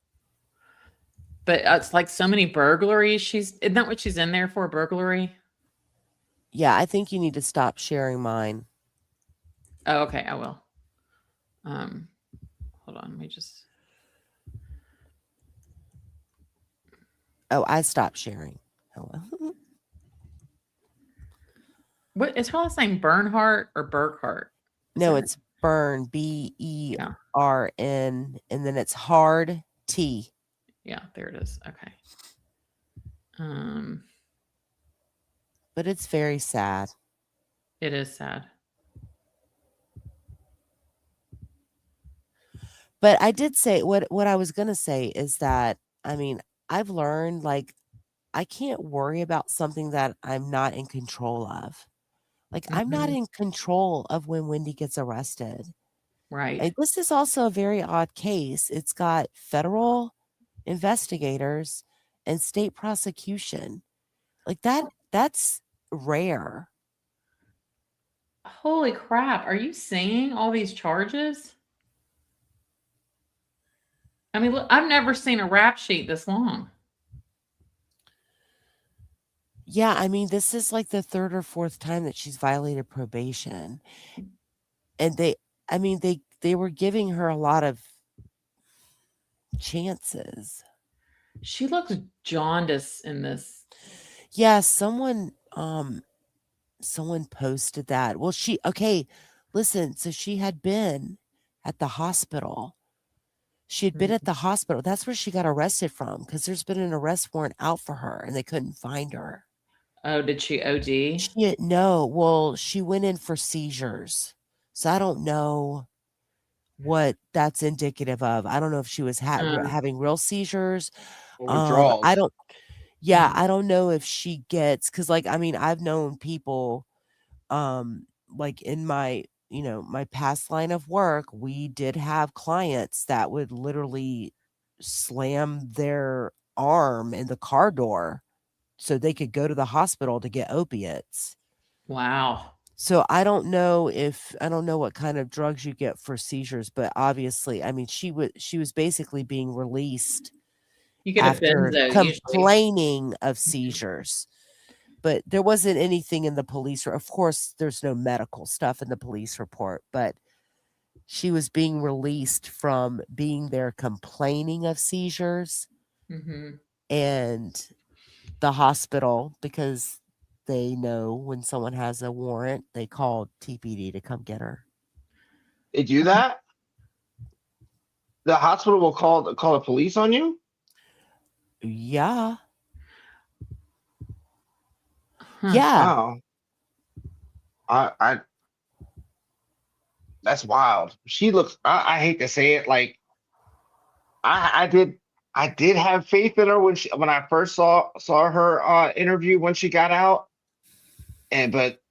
But it's like so many burglaries. Isn't that what she's in there for? Burglary? Yeah, I think you need to stop sharing mine. Oh, okay, I will. Hold on, let me just. Oh, I stopped sharing. Hello. What is her last name? Bernhardt or Burkhart? No, it's Bern, BERN, and then it's hard T. Yeah, there it is. Okay. But it's very sad. It is sad. But I did say what I was gonna say is that I mean I've learned like I can't worry about something that I'm not in control of. Like I'm not in control of when Wendi gets arrested. Right. Like, this is also a very odd case. It's got federal investigators and state prosecution. Like that's rare. Holy crap. Are you seeing all these charges? I mean, look, I've never seen a rap sheet this long. Yeah, I mean, this is like the third or fourth time that she's violated probation. And they were giving her a lot of chances. She looks jaundiced in this. Yeah, someone posted that. Well, listen, so she had been at the hospital. She had been at the hospital. That's where she got arrested from because there's been an arrest warrant out for her and they couldn't find her. Oh, did she OD? No. Well, she went in for seizures. So I don't know. what that's indicative of. I don't know if she was having real seizures. Or withdrawals. I don't. Yeah, I don't know if she gets, because like I mean I've known people, like in my my past line of work, we did have clients that would literally slam their arm in the car door so they could go to the hospital to get opiates. Wow. So I don't know what kind of drugs you get for seizures, but obviously, I mean, she was basically being released You get a after benzo usually. complaining of seizures. But there wasn't anything in the police, of course, there's no medical stuff in the police report, but she was being released from being there complaining of seizures. Mm-hmm. And the hospital, because they know when someone has a warrant, they call TPD to come get her. They do that? The hospital will call the police on you? Yeah. Yeah. Wow. I that's wild. She looks, I hate to say it, like I did have faith in her when I first saw her interview when she got out. But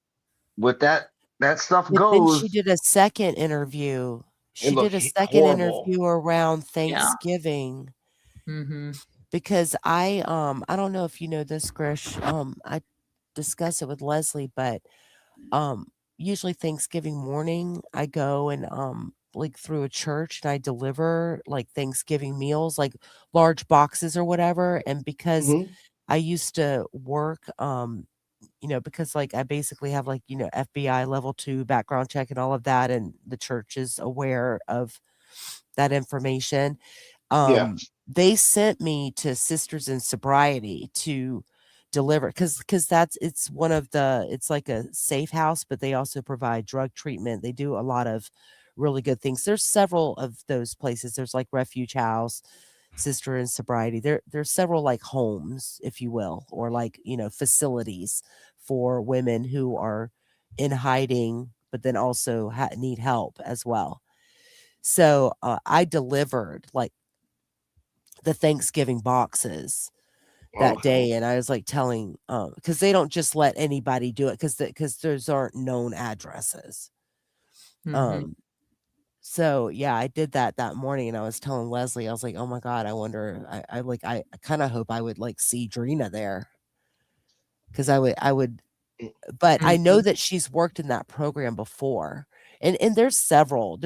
with that stuff But then she goes, did a second interview. She it did looked a second horrible. interview around Thanksgiving. Mm-hmm. Because I don't know if you know this, Grish. I discuss it with Leslie, but usually Thanksgiving morning I go and like through a church and I deliver like Thanksgiving meals, like large boxes or whatever. And because I used to work because like I basically have like, FBI level 2 background check and all of that, and the church is aware of that information. Yeah. They sent me to Sisters in Sobriety to deliver, because it's like a safe house, but they also provide drug treatment. They do a lot of really good things. There's several of those places. There's like Refuge House, Sister in Sobriety. There's several like homes, if you will, or like, facilities for women who are in hiding, but then also need help as well. So I delivered like the Thanksgiving boxes that day, and I was like telling, because they don't just let anybody do it, because those aren't known addresses. So yeah, I did that morning, and I was telling Leslie, I was like, oh my god, I wonder, I kind of hope I would like see Drina there, because I would, but I know that she's worked in that program before. And there's several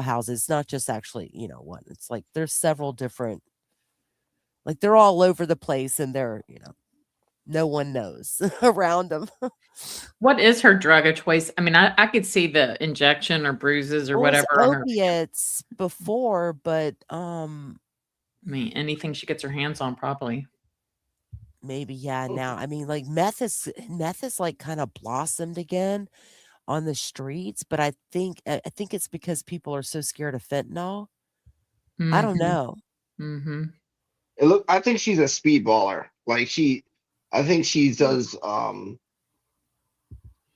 houses, not just actually, one. It's like there's several different, like they're all over the place, and they're, no one knows around them. What is her drug of choice? I mean, I could see the injection or bruises or whatever on her. Opiates before, but I mean, anything she gets her hands on, probably. Maybe, yeah. Now, I mean, like meth is like kind of blossomed again on the streets, but I think it's because people are so scared of fentanyl. I don't know. Mm-hmm. I think she's a speedballer. Like I think she does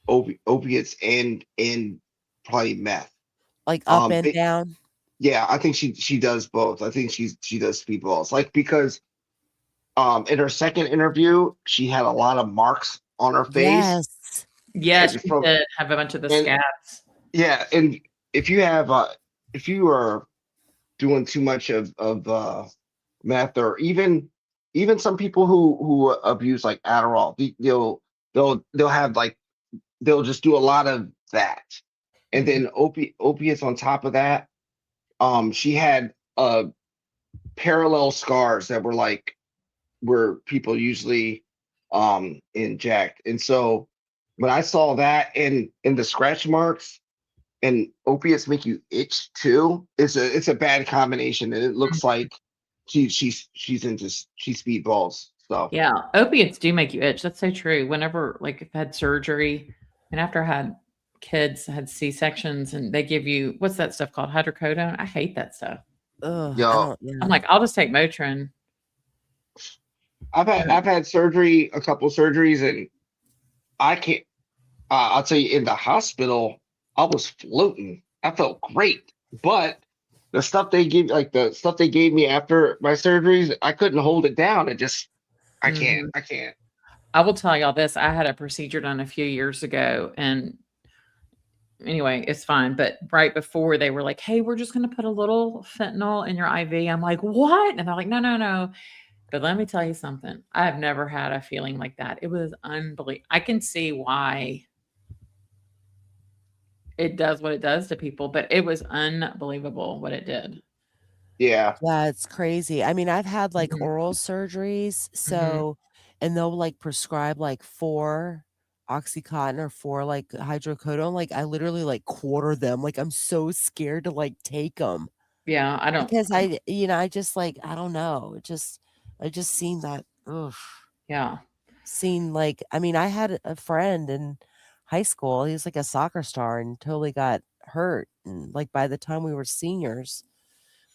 opiates and probably meth. Like up and down. Yeah, I think she does both. I think she does speedballs. Like, because in her second interview, she had a lot of marks on her face. Yes, she did have a bunch of the scabs. Yeah, and if you are doing too much of meth, or even some people who abuse like Adderall, they'll have like, they'll just do a lot of that, and then opiates on top of that. She had parallel scars that were like where people usually inject, and so when I saw that in the scratch marks, and opiates make you itch too, it's a bad combination, and it looks like she's speedballs. So yeah, opiates do make you itch. That's so true. Whenever, like, I've had surgery, and after I had kids, I had C-sections, and they give you, what's that stuff called? Hydrocodone. I hate that stuff. I'm like, I'll just take Motrin. I've had surgery, a couple surgeries, and I can't. I'll tell you, in the hospital, I was floating. I felt great, but the stuff they give, like the stuff they gave me after my surgeries, I couldn't hold it down. It just, I can't. I will tell y'all this. I had a procedure done a few years ago, and anyway, it's fine. But right before, they were like, "Hey, we're just going to put a little fentanyl in your IV." I'm like, "What?" And they're like, "No. But let me tell you something. I have never had a feeling like that. It was unbelievable. I can see why it does what it does to people, but it was unbelievable what it did." Yeah. Yeah, it's crazy. I mean, I've had like oral surgeries, so and they'll like prescribe like 4 Oxycontin or 4 like hydrocodone. Like I literally like quarter them. Like I'm so scared to like take them Yeah, I don't. because I just like I don't know. I just seen that. Ugh. Yeah. Seen like I mean, I had a friend in high school. He was like a soccer star and totally got hurt. And like by the time we were seniors.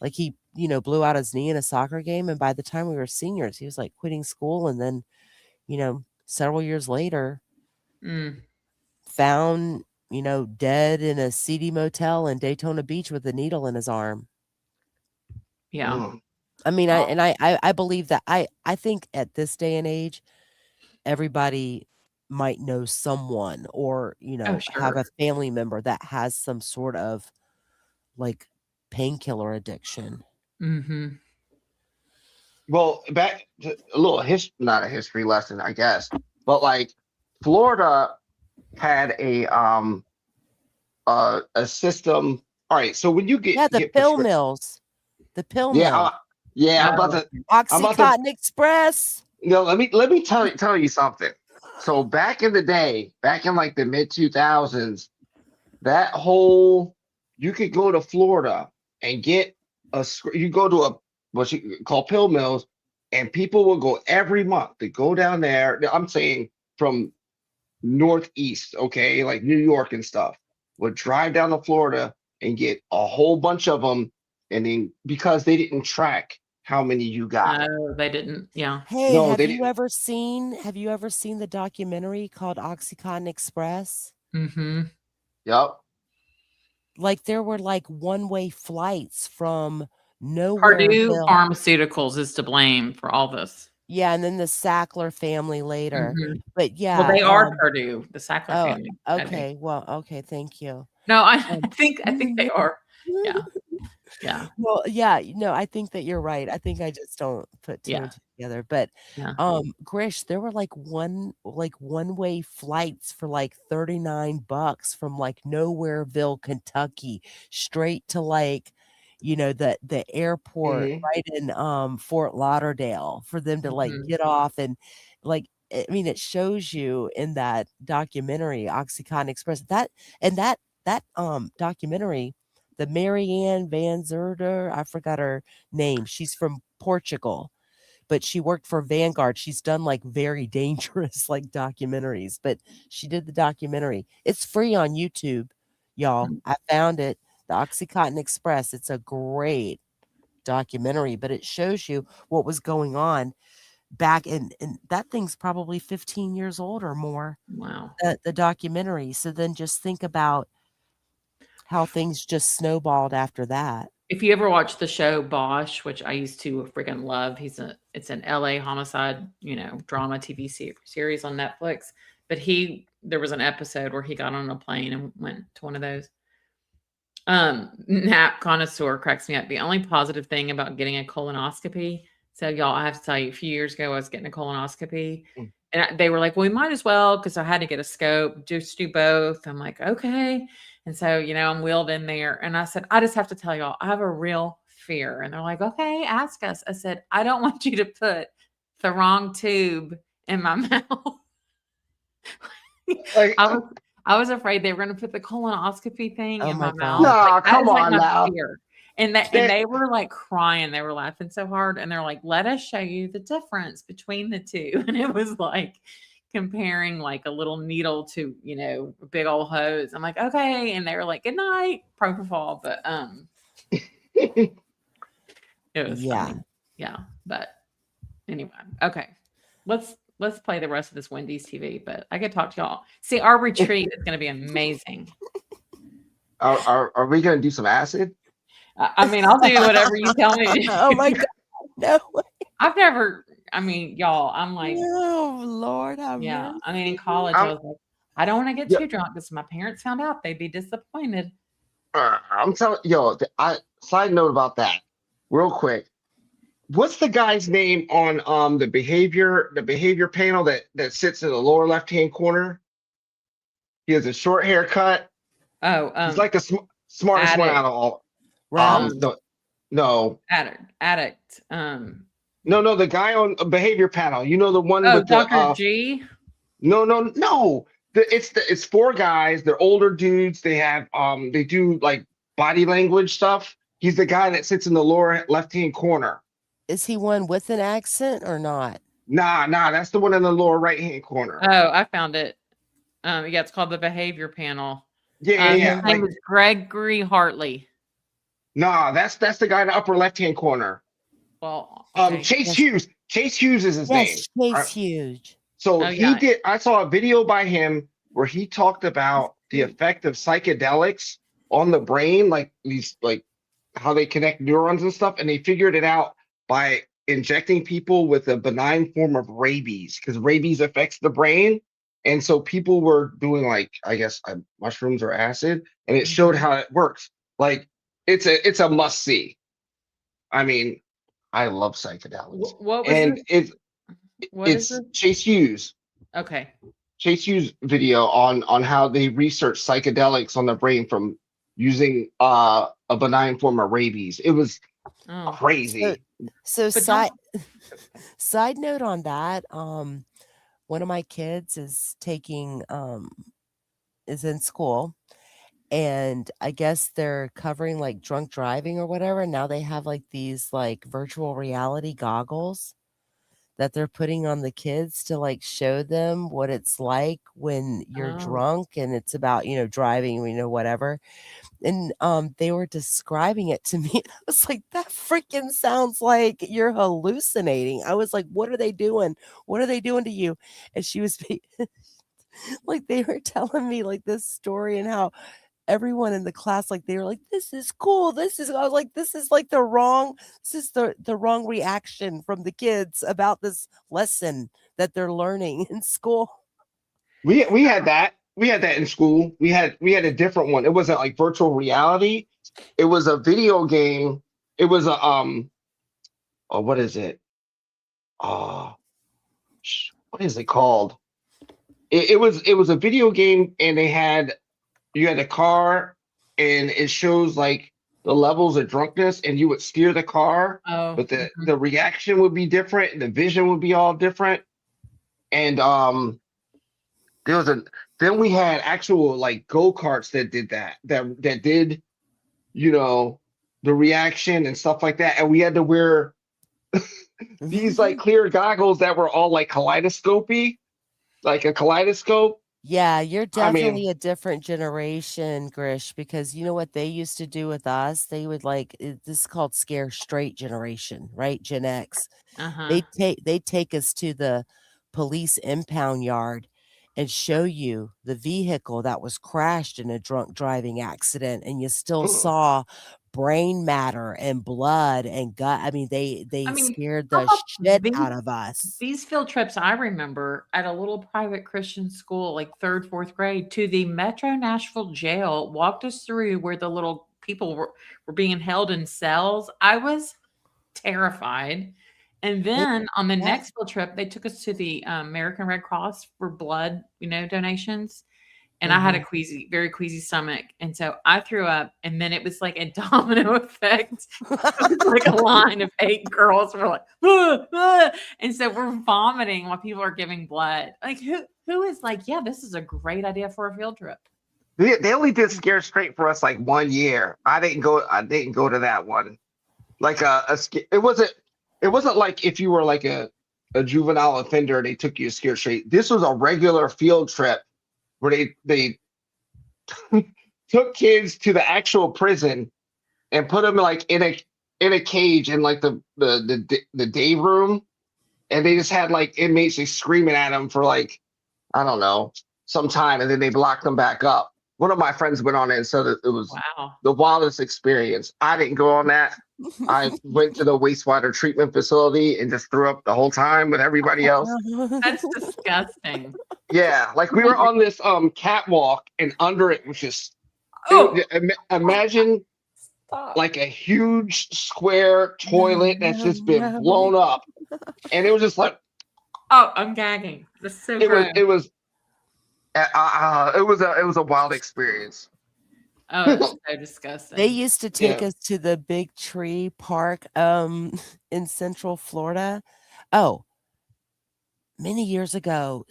Like he, blew out his knee in a soccer game. And by the time we were seniors, he was like quitting school. And then, several years later, found, dead in a seedy motel in Daytona Beach with a needle in his arm. Yeah. I mean, I believe that I think at this day and age, everybody might know someone or, have a family member that has some sort of like painkiller addiction. Well, back to a little not a history lesson, I guess, but like Florida had a system. All right, so when you get the pill mills, the pill mill. I'm about to Oxycontin Express. let me tell you something. So back in the day, back in like the mid 2000s, that whole you could go to Florida and get you go to a what you call pill mills, and people will go every month. They go down there. I'm saying from northeast, okay, like New York and stuff, would drive down to Florida and get a whole bunch of them, and then because they didn't track how many you got. No, they didn't. Yeah. Hey, No, have you ever seen the documentary called Oxycontin Express? Yep. Like there were like one-way flights from nowhere. Purdue Pharmaceuticals is to blame for all this. Yeah, and then the Sackler family later. But yeah. Well, they are Purdue, the Sackler family. Okay. Well, okay, thank you. No, I think they are. Yeah. Yeah. Well, yeah, no, I think that you're right. I think I just don't put two and two together. But Grisch, there were like one-way flights for like $39 from like Nowhereville, Kentucky, straight to like, the airport right in Fort Lauderdale for them to like get off and like I mean it shows you in that documentary Oxycontin Express that documentary, the Marianne Van Zerder, I forgot her name. She's from Portugal, but she worked for Vanguard. She's done like very dangerous like documentaries, but she did the documentary. It's free on YouTube, y'all. I found it, the Oxycontin Express. It's a great documentary, but it shows you what was going on back in that thing's probably 15 years old or more. Wow. The documentary. So then just think about how things just snowballed after that. If you ever watch the show Bosch, which I used to freaking love, it's an LA homicide, drama TV series on Netflix. But there was an episode where he got on a plane and went to one of those. Nap connoisseur cracks me up. The only positive thing about getting a colonoscopy. So y'all, I have to tell you, a few years ago, I was getting a colonoscopy. And they were like, well, we might as well, because I had to get a scope, just do both. I'm like, okay. And so, I'm wheeled in there. And I said, I just have to tell y'all, I have a real fear. And they're like, okay, ask us. I said, I don't want you to put the wrong tube in my mouth. I was afraid they were going to put the colonoscopy thing in my mouth. No, come on now. Fear. And they were like crying. They were laughing so hard. And they're like, let us show you the difference between the two. And it was like comparing like a little needle to, a big old hose. I'm like, okay. And they were like, good night, propofol. But it was funny. Yeah. But anyway, okay. Let's play the rest of this Wendy's TV. But I could talk to y'all. See, our retreat is going to be amazing. Are we going to do some acid? I mean, I'll do whatever you tell me to do. Oh my God. No. I've never, I mean, y'all, I'm like, Oh Lord, have yeah. mercy. I mean, in college, I was like, I don't want to get Yeah. too drunk because my parents found out they'd be disappointed. I'm telling yo. Side note about that, real quick. What's the guy's name on the behavior panel that sits in the lower left hand corner? He has a short haircut. Oh, He's like the smartest one out of all. Ralph? No. Addict. No, the guy on a behavior panel. You know the one Oh, with Dr. G. No. It's four guys. They're older dudes. They have they do like body language stuff. He's the guy that sits in the lower left hand corner. Is he one with an accent or not? Nah, that's the one in the lower right hand corner. Oh, I found it. Yeah, it's called the Behavior Panel. Yeah. His name is Gregory Hartley. Nah, that's the guy in the upper left hand corner. Well, okay. Chase Hughes. Chase Hughes is his name. Chase Hughes. So I saw a video by him where he talked about the effect of psychedelics on the brain, like these, like how they connect neurons and stuff. And they figured it out by injecting people with a benign form of rabies, because rabies affects the brain. And so people were doing like, I guess, mushrooms or acid, and it showed how it works. Like it's a must see. I mean, I love psychedelics. What was it's Chase Hughes. Okay. Chase Hughes video on how they research psychedelics on the brain from using a benign form of rabies. It was crazy. So side note on that, one of my kids is taking is in school, and I guess they're covering like drunk driving or whatever. Now they have like these like virtual reality goggles that they're putting on the kids to like show them what it's like when you're drunk, and it's about, driving, whatever. And they were describing it to me. And I was like, that freaking sounds like you're hallucinating. I was like, what are they doing? What are they doing to you? And she was like, they were telling me like this story and how everyone in the class, like, they were like, this is cool. I was like, this is the wrong reaction from the kids about this lesson that they're learning in school. We had that. We had that in school. We had a different one. It wasn't like virtual reality. It was a video game. It was a what is it? What is it called? It was a video game, and you had a car, and it shows like the levels of drunkenness, and you would steer the car, but the reaction would be different, and the vision would be all different. And then we had actual like go-karts that did that did, the reaction and stuff like that. And we had to wear these like clear goggles that were all like kaleidoscopy, like a kaleidoscope. Yeah, you're definitely a different generation, Grisch, because you know what they used to do with us? They would this is called scare straight generation, right? Gen X. They take us to the police impound yard and show you the vehicle that was crashed in a drunk driving accident, and you still saw brain matter and blood and gut. I mean, they scared the shit out of us. These field trips, I remember at a little private Christian school, like 3rd, 4th grade, to the Metro Nashville jail, walked us through where the little people were being held in cells. I was terrified. And then on the next field trip, they took us to the American Red Cross for blood, donations. And I had a very queasy stomach. And so I threw up, and then it was like a domino effect. It was like a line of 8 girls were like, ah, ah. And so we're vomiting while people are giving blood. Like who is like, yeah, this is a great idea for a field trip. They only did Scare Straight for us like 1 year. I didn't go to that one. Like it wasn't like if you were like a juvenile offender, they took you to Scare Straight. This was a regular field trip where they took kids to the actual prison and put them like in a cage in like the day room, and they just had like inmates like screaming at them for like, I don't know, some time, and then they locked them back up. one of my friends went on it and said that it was Wow. the wildest experience. I didn't go on that. I went to the wastewater treatment facility and just threw up the whole time with everybody else. That's disgusting. Yeah, like we were on this catwalk, and under it was just imagine like a huge square toilet that's just been blown up, and it was just like, oh, I'm gagging. That's so gross. It was a wild experience. Oh, it's so disgusting. They used to take us to the Big Tree Park in Central Florida. Oh, many years ago,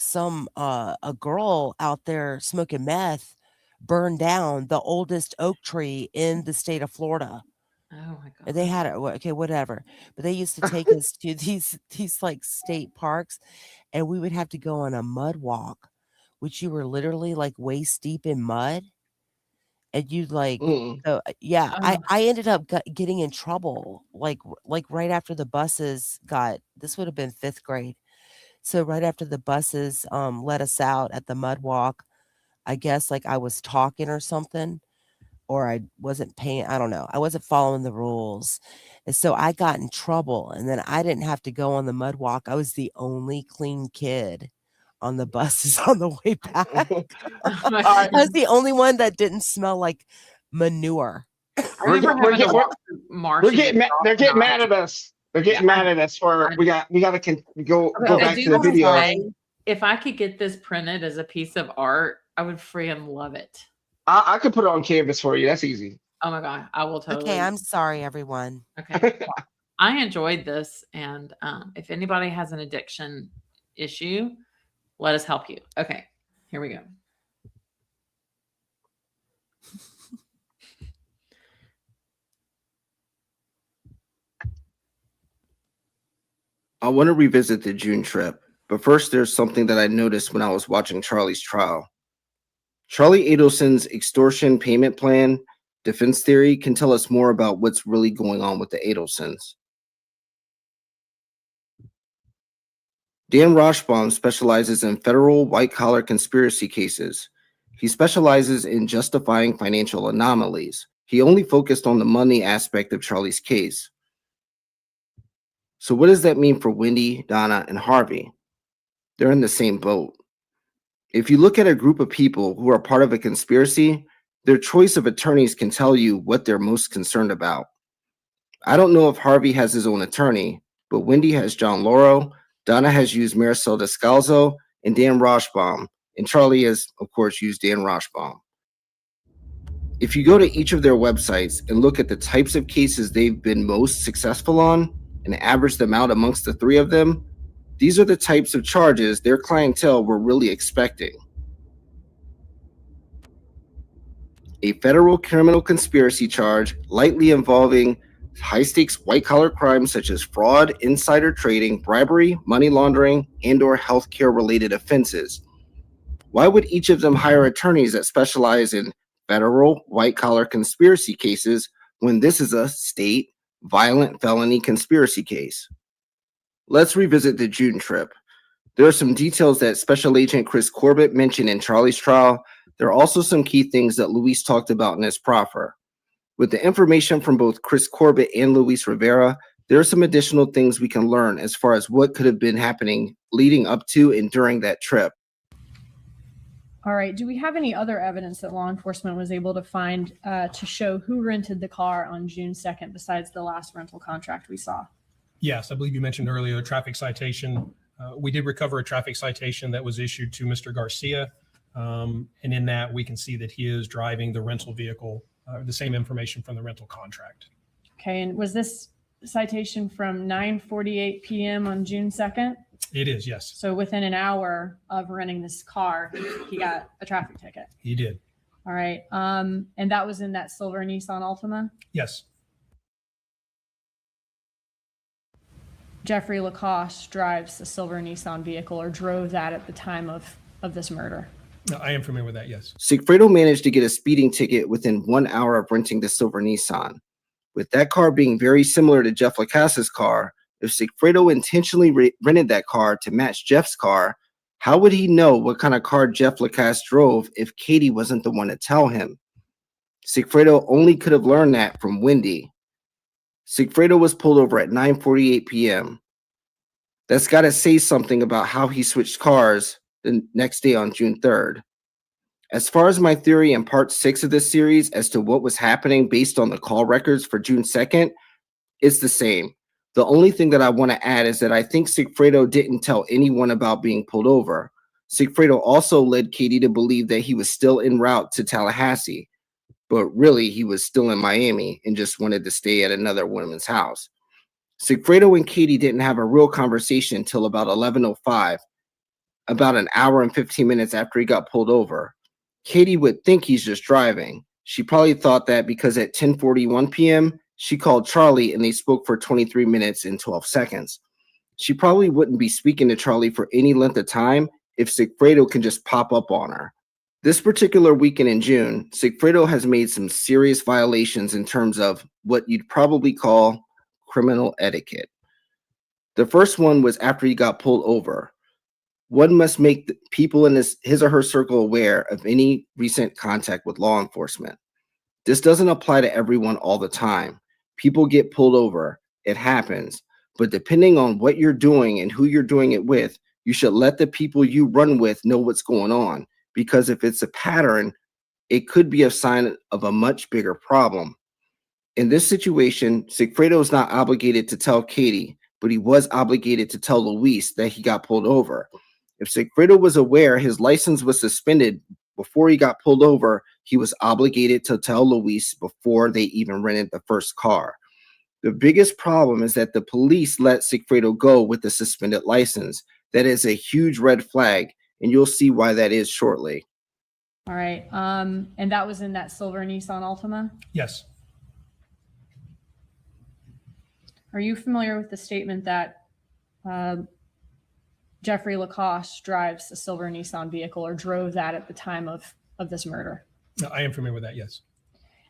a girl out there smoking meth burned down the oldest oak tree in the state of Florida. Oh my god. They had it. Okay, whatever. But they used to take us to these like state parks, and we would have to go on a mud walk, which you were literally like waist deep in mud. And you like, I ended up getting in trouble like right after the buses this would have been 5th grade. So right after the buses let us out at the mud walk, I guess like I was talking or something, or I wasn't paying. I don't know. I wasn't following the rules. And so I got in trouble, and then I didn't have to go on the mud walk. I was the only clean kid on the buses on the way back. I was the only one that didn't smell like manure. They're getting mad at us. They're getting mad at us for we got to go back to the video. If I could get this printed as a piece of art, I would freaking love it. I could put it on canvas for you. That's easy. Oh my god, I will totally. Okay, I'm sorry, everyone. Okay, I enjoyed this, and if anybody has an addiction issue, let us help you. Okay, here we go. I want to revisit the June trip, but first there's something that I noticed when I was watching Charlie's trial. Charlie Adelson's extortion payment plan defense theory can tell us more about what's really going on with the Adelsons. Dan Roshbaum specializes in federal white-collar conspiracy cases. He specializes in justifying financial anomalies. He only focused on the money aspect of Charlie's case. So what does that mean for Wendi, Donna, and Harvey? They're in the same boat. If you look at a group of people who are part of a conspiracy, their choice of attorneys can tell you what they're most concerned about. I don't know if Harvey has his own attorney, but Wendi has John Lauro, Donna has used Maricel Descalzo, and Dan Roshbaum, and Charlie has, of course, used Dan Roshbaum. If you go to each of their websites and look at the types of cases they've been most successful on and average them out amongst the three of them, these are the types of charges their clientele were really expecting. A federal criminal conspiracy charge likely involving high-stakes white-collar crimes such as fraud, insider trading, bribery, money laundering, and/or healthcare-related offenses. Why would each of them hire attorneys that specialize in federal white-collar conspiracy cases when this is a state violent felony conspiracy case? Let's revisit the June trip. There are some details that Special Agent Chris Corbett mentioned in Charlie's trial. There are also some key things that Luis talked about in his proffer. With the information from both Chris Corbett and Luis Rivera, there are some additional things we can learn as far as what could have been happening leading up to and during that trip. All right. Do we have any other evidence that law enforcement was able to find to show who rented the car on June 2nd besides the last rental contract we saw? Yes, I believe you mentioned earlier a traffic citation. We did recover a traffic citation that was issued to Mr. Garcia. And in that, we can see that he is driving the rental vehicle, the same information from the rental contract. Okay. And was this citation from 9:48 p.m. on June 2nd? It is, yes. So within an hour of renting this car, he got a traffic ticket. He did. All right. And that was in that silver Nissan Altima? Yes. Jeffrey Lacoste drives a silver Nissan vehicle or drove that at the time of this murder. No, I am familiar with that, yes. Sigfredo managed to get a speeding ticket within 1 hour of renting the silver Nissan. With that car being very similar to Jeff Lacaste's car, if Sigfredo intentionally rented that car to match Jeff's car, How would he know what kind of car Jeff Lacasse drove if Katie wasn't the one to tell him? Sigfredo only could have learned that from Wendi. Sigfredo was pulled over at 9:48 p.m. That's got to say something about how he switched cars the next day on June 3rd. As far as my theory in part 6 of this series as to what was happening based on the call records for June 2nd, it's the same. The only thing that I want to add is that I think Sigfredo didn't tell anyone about being pulled over. Sigfredo also led Katie to believe that he was still en route to Tallahassee, but really he was still in Miami and just wanted to stay at another woman's house. Sigfredo and Katie didn't have a real conversation until about 11:05, about an hour and 15 minutes after he got pulled over. Katie would think he's just driving. She probably thought that because at 10:41 p.m., she called Charlie and they spoke for 23 minutes and 12 seconds. She probably wouldn't be speaking to Charlie for any length of time if Sigfredo can just pop up on her. This particular weekend in June, Sigfredo has made some serious violations in terms of what you'd probably call criminal etiquette. The first one was after he got pulled over. One must make people in his or her circle aware of any recent contact with law enforcement. This doesn't apply to everyone all the time. People get pulled over. It happens. But depending on what you're doing and who you're doing it with, you should let the people you run with know what's going on. Because if it's a pattern, it could be a sign of a much bigger problem. In this situation, Sigfredo is not obligated to tell Katie, but he was obligated to tell Luis that he got pulled over. If Sigfredo was aware his license was suspended before he got pulled over, he was obligated to tell Luis before they even rented the first car. The biggest problem is that the police let Sigfredo go with the suspended license. That is a huge red flag, and you'll see why that is shortly. All right. And that was in that silver Nissan Altima? Yes. Are you familiar with the statement that Jeffrey Lacoste drives a silver Nissan vehicle or drove that at the time of this murder? No, I am familiar with that, yes.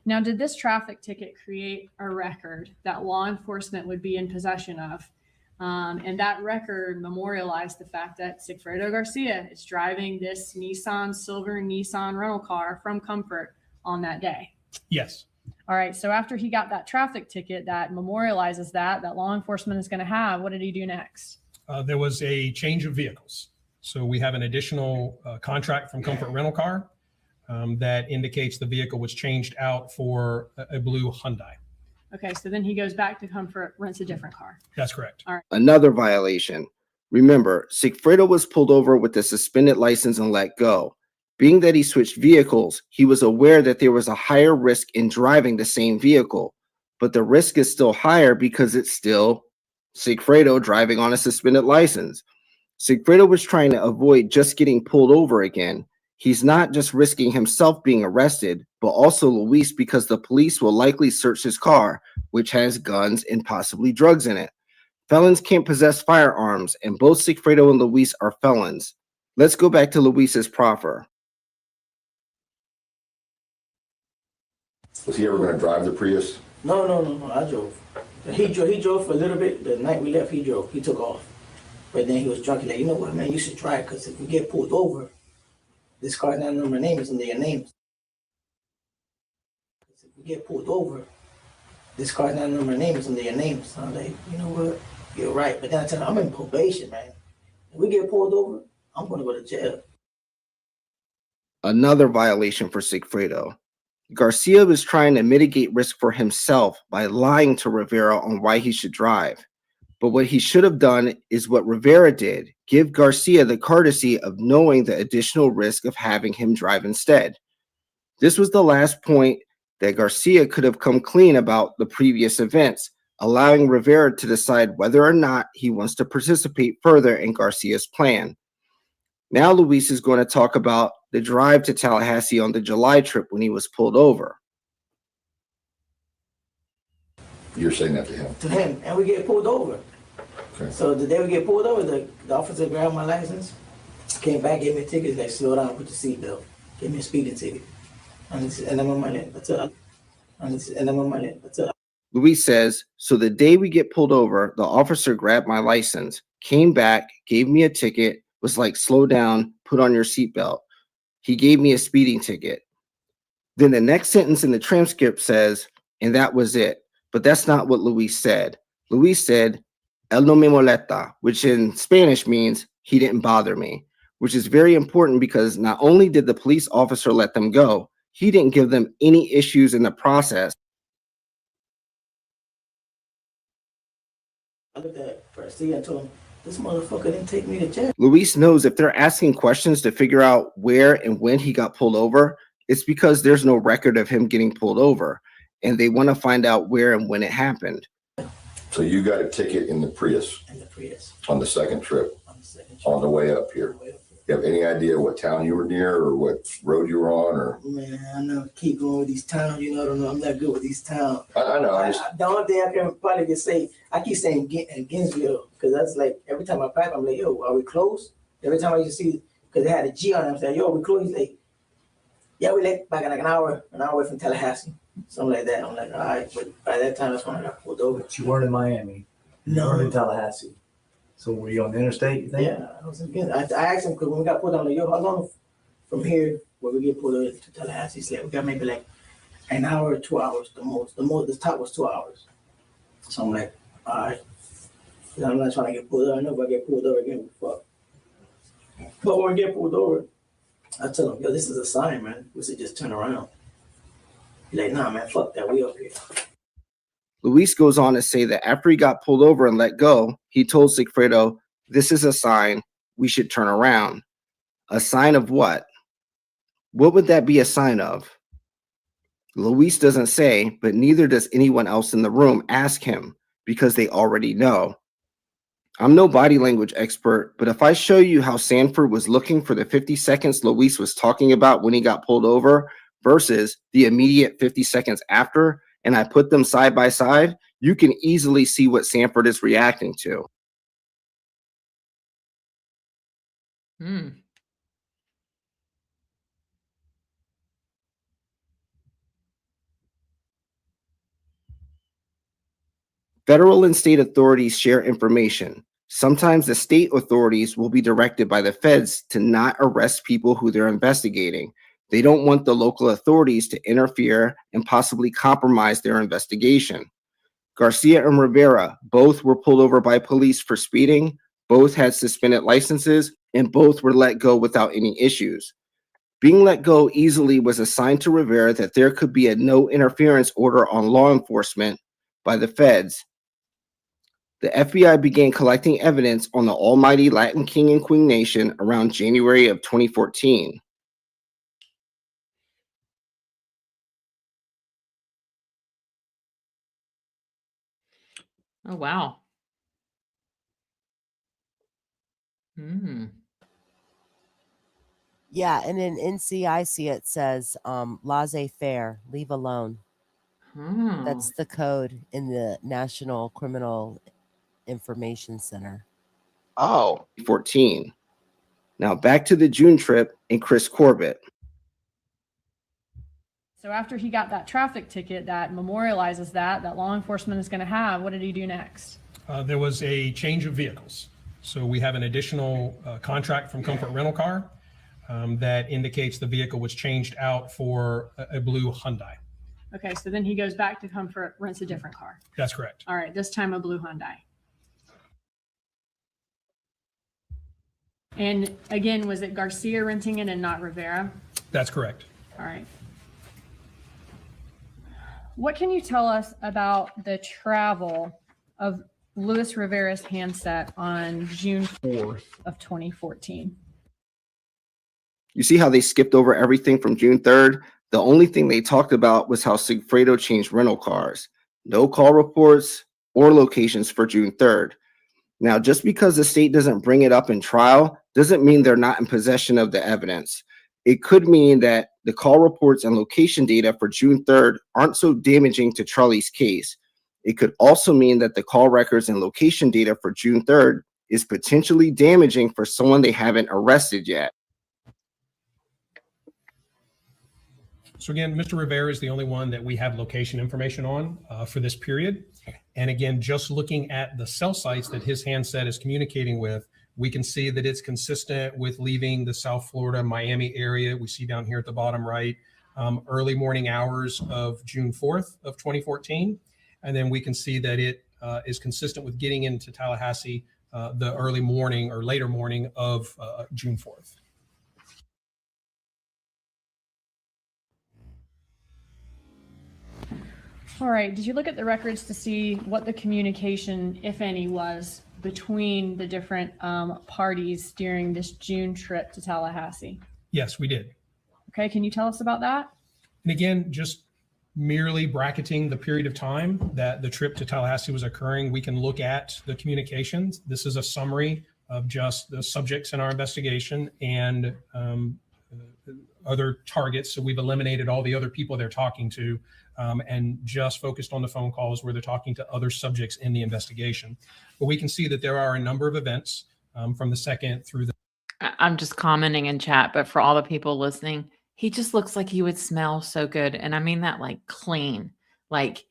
Now, did this traffic ticket create a record that law enforcement would be in possession of? And that record memorialized the fact that Sigfredo Garcia is driving this silver Nissan rental car from Comfort on that day? Yes. All right. So after he got that traffic ticket that memorializes that law enforcement is going to have, what did he do next? There was a change of vehicles. So we have an additional contract from Comfort Rental Car that indicates the vehicle was changed out for a blue Hyundai. Okay. So then he goes back to Comfort, rents a different car. That's correct. All right. Another violation. Remember, Sigfredo was pulled over with a suspended license and let go. Being that he switched vehicles, he was aware that there was a higher risk in driving the same vehicle, but the risk is still higher because it's still Sigfredo driving on a suspended license. Sigfredo was trying to avoid just getting pulled over again. He's not just risking himself being arrested, but also Luis, because the police will likely search his car, which has guns and possibly drugs in it. Felons can't possess firearms, and both Sigfredo and Luis are felons. Let's go back to Luis's proffer. Was he ever going to drive the Prius? No, I drove. He drove for a little bit. The night we left, he drove. He took off. But then he was drunk. He's like, you know what, man, you should drive, because if we get pulled over, this car's not under my name, it's under your name. If we get pulled over, this car's not under my name, it's under your name. So I'm like, you know what, you're right. But then I tell him, I'm in probation, man. If we get pulled over, I'm going to go to jail. Another violation for Sigfredo. Garcia was trying to mitigate risk for himself by lying to Rivera on why he should drive. But what he should have done is what Rivera did, give Garcia the courtesy of knowing the additional risk of having him drive instead. This was the last point that Garcia could have come clean about the previous events, allowing Rivera to decide whether or not he wants to participate further in Garcia's plan. Now Luis is going to talk about the drive to Tallahassee on the July trip when he was pulled over. You're saying that to him? To him, and we get pulled over. Okay. So the day we get pulled over, the officer grabbed my license, came back, gave me a ticket, like, slow down, put your seatbelt, gave me a speeding ticket. And I'm on my lane. That's it. And I'm on my lane. That's it. Luis says, so the day we get pulled over, the officer grabbed my license, came back, gave me a ticket, was like, slow down, put on your seatbelt. He gave me a speeding ticket. Then the next sentence in the transcript says, and that was it. But that's not what Luis said. Luis said, él no me molesta, which in Spanish means he didn't bother me, which is very important because not only did the police officer let them go, he didn't give them any issues in the process. I looked at Garcia and told him, this motherfucker didn't take me to jail. Luis knows if they're asking questions to figure out where and when he got pulled over, it's because there's no record of him getting pulled over, and they want to find out where and when it happened. So you got a ticket in the Prius? In the Prius. On the second trip? On the second trip. On the way up here? You have any idea what town you were near or what road you were on? Or Man, I know. Keep going with these towns. You know, I don't know. I'm not good with these towns. I know. The only thing I can probably just say, I keep saying Gainesville, because that's like every time I pipe, I'm like, yo, are we close? Every time I used to see, because they had a G on it, I'm saying, yo, we close. He's like, yeah, we like back in like an hour away from Tallahassee, something like that. I'm like, all right, but by that time, that's when I got pulled over. But you weren't in Miami. You weren't in Tallahassee. So were you on the interstate, you think? Yeah, I was again. I asked him, because when we got pulled over, I'm like, yo, how long from here where we get pulled over to Tallahassee? He's like, we got maybe like an hour or 2 hours the most. The top was 2 hours. So I'm like, all right. I'm not trying to get pulled over. I know if I get pulled over again, fuck. But when I get pulled over, I tell him, yo, this is a sign, man. We should just turn around. He's like, nah, man, fuck that. We up here. Luis goes on to say that after he got pulled over and let go, he told Sigfredo, this is a sign, we should turn around. A sign of what? What would that be a sign of? Luis doesn't say, but neither does anyone else in the room ask him, because they already know. I'm no body language expert, but if I show you how Sanford was looking for the 50 seconds Luis was talking about when he got pulled over versus the immediate 50 seconds after, and I put them side by side, you can easily see what Sanford is reacting to. Federal and state authorities share information. Sometimes the state authorities will be directed by the feds to not arrest people who they're investigating. They don't want the local authorities to interfere and possibly compromise their investigation. Garcia and Rivera both were pulled over by police for speeding, both had suspended licenses, and both were let go without any issues. Being let go easily was a sign to Rivera that there could be a no interference order on law enforcement by the feds. The FBI began collecting evidence on the almighty Latin King and Queen Nation around January of 2014. Oh, wow. Yeah, and in NCIC it says laissez-faire, leave alone. That's the code in the National Criminal Information Center. Oh, 14. Now back to the June trip and Chris Corbett. So after he got that traffic ticket that memorializes that law enforcement is going to have, what did he do next? There was a change of vehicles. So we have an additional contract from Comfort Rental Car that indicates the vehicle was changed out for a blue Hyundai. Okay, so then he goes back to Comfort, rents a different car. That's correct. All right, this time a blue Hyundai. And again, was it Garcia renting it and not Rivera? That's correct. All right. What can you tell us about the travel of Luis Rivera's handset on June 4th of 2014? You see how they skipped over everything from June 3rd? The only thing they talked about was how Sigfredo changed rental cars. No call reports or locations for June 3rd. Now, just because the state doesn't bring it up in trial doesn't mean they're not in possession of the evidence. It could mean that the call reports and location data for June 3rd aren't so damaging to Charlie's case. It could also mean that the call records and location data for June 3rd is potentially damaging for someone they haven't arrested yet. So again, Mr. Rivera is the only one that we have location information on for this period. And again, just looking at the cell sites that his handset is communicating with, We can see that it's consistent with leaving the South Florida, Miami area. We see down here at the bottom right, early morning hours of June 4th of 2014. And then we can see that it is consistent with getting into Tallahassee the early morning or later morning of June 4th. All right. Did you look at the records to see what the communication, if any, was between the different parties during this June trip to Tallahassee? Yes, we did. Okay. Can you tell us about that? And again, just merely bracketing the period of time that the trip to Tallahassee was occurring, we can look at the communications. This is a summary of just the subjects in our investigation and other targets. So we've eliminated all the other people they're talking to and just focused on the phone calls where they're talking to other subjects in the investigation. But we can see that there are a number of events from the second through the... I'm just commenting in chat, but for all the people listening, he just looks like he would smell so good. And I mean that like clean, like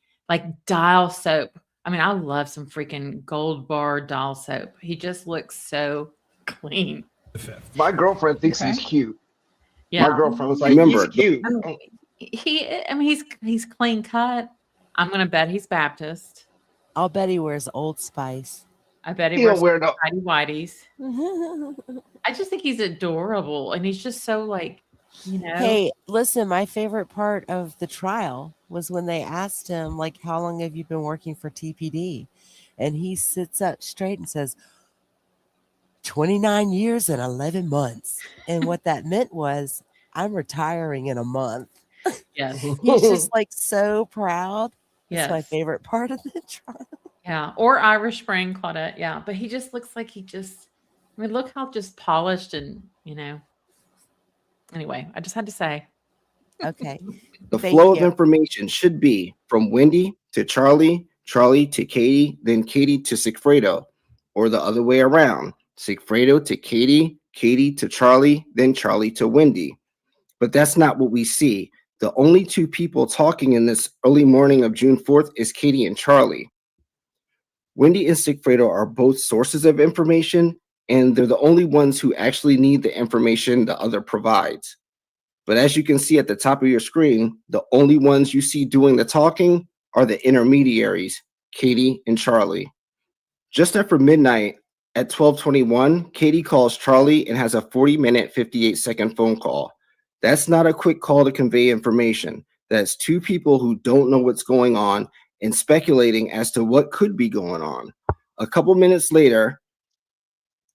dial soap. I mean, I love some freaking Gold Bar dial soap. He just looks so clean. My girlfriend thinks he's cute. Yeah. My girlfriend was like, he's cute. I mean, he's clean cut. I'm gonna bet he's Baptist. I'll bet he wears Old Spice. I bet he wears tidy whities. I just think he's adorable, and he's just so like, you know. Hey, listen, my favorite part of the trial was when they asked him, like, how long have you been working for TPD? And he sits up straight and says, 29 years and 11 months. And what that meant was, I'm retiring in a month. Yes. He's just like so proud. Yes. That's my favorite part of the trial. Yeah. Or Irish Spring, Claudette. Yeah. But he just looks like I mean, look how just polished and, you know. Anyway, I just had to say. Okay. The flow of information should be from Wendi to Charlie, Charlie to Katie, then Katie to Sigfredo, or the other way around. Sigfredo to Katie, Katie to Charlie, then Charlie to Wendi. But that's not what we see. The only two people talking in this early morning of June 4th is Katie and Charlie. Wendi and Sigfredo are both sources of information, and they're the only ones who actually need the information the other provides. But as you can see at the top of your screen, the only ones you see doing the talking are the intermediaries, Katie and Charlie. Just after midnight at 12:21, Katie calls Charlie and has a 40-minute, 58-second phone call. That's not a quick call to convey information. That's two people who don't know what's going on and speculating as to what could be going on. A couple minutes later,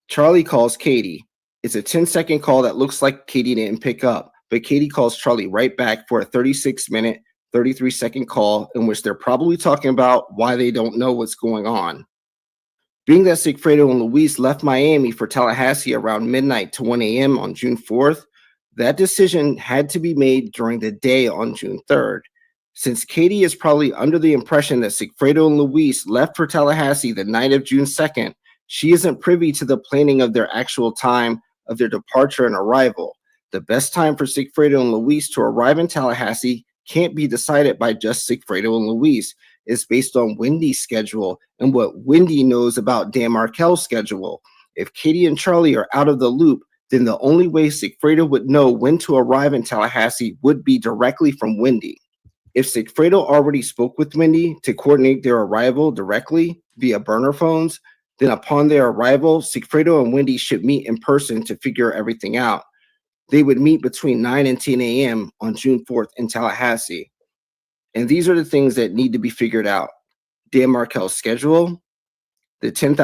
Charlie calls Katie. It's a 10-second call that looks like Katie didn't pick up, but Katie calls Charlie right back for a 36-minute, 33-second call in which they're probably talking about why they don't know what's going on. Being that Sigfredo and Luis left Miami for Tallahassee around midnight to 1 a.m. on June 4th, that decision had to be made during the day on June 3rd. Since Katie is probably under the impression that Sigfredo and Luis left for Tallahassee the night of June 2nd, she isn't privy to the planning of their actual time of their departure and arrival. The best time for Sigfredo and Luis to arrive in Tallahassee can't be decided by just Sigfredo and Luis. It's based on Wendi's schedule and what Wendi knows about Dan Markel's schedule. If Katie and Charlie are out of the loop, then the only way Sigfredo would know when to arrive in Tallahassee would be directly from Wendi. If Sigfredo already spoke with Wendi to coordinate their arrival directly via burner phones, then upon their arrival, Sigfredo and Wendi should meet in person to figure everything out. They would meet between 9 and 10 a.m. on June 4th in Tallahassee. And these are the things that need to be figured out. Dan Markel's schedule, the $10,000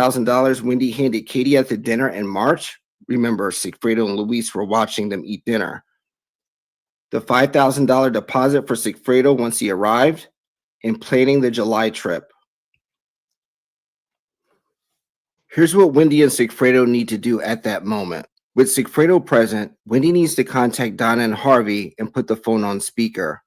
Wendi handed Katie at the dinner in March. Remember, Sigfredo and Luis were watching them eat dinner. The $5,000 deposit for Sigfredo once he arrived, and planning the July trip. Here's what Wendi and Sigfredo need to do at that moment. With Sigfredo present, Wendi needs to contact Donna and Harvey and put the phone on speaker.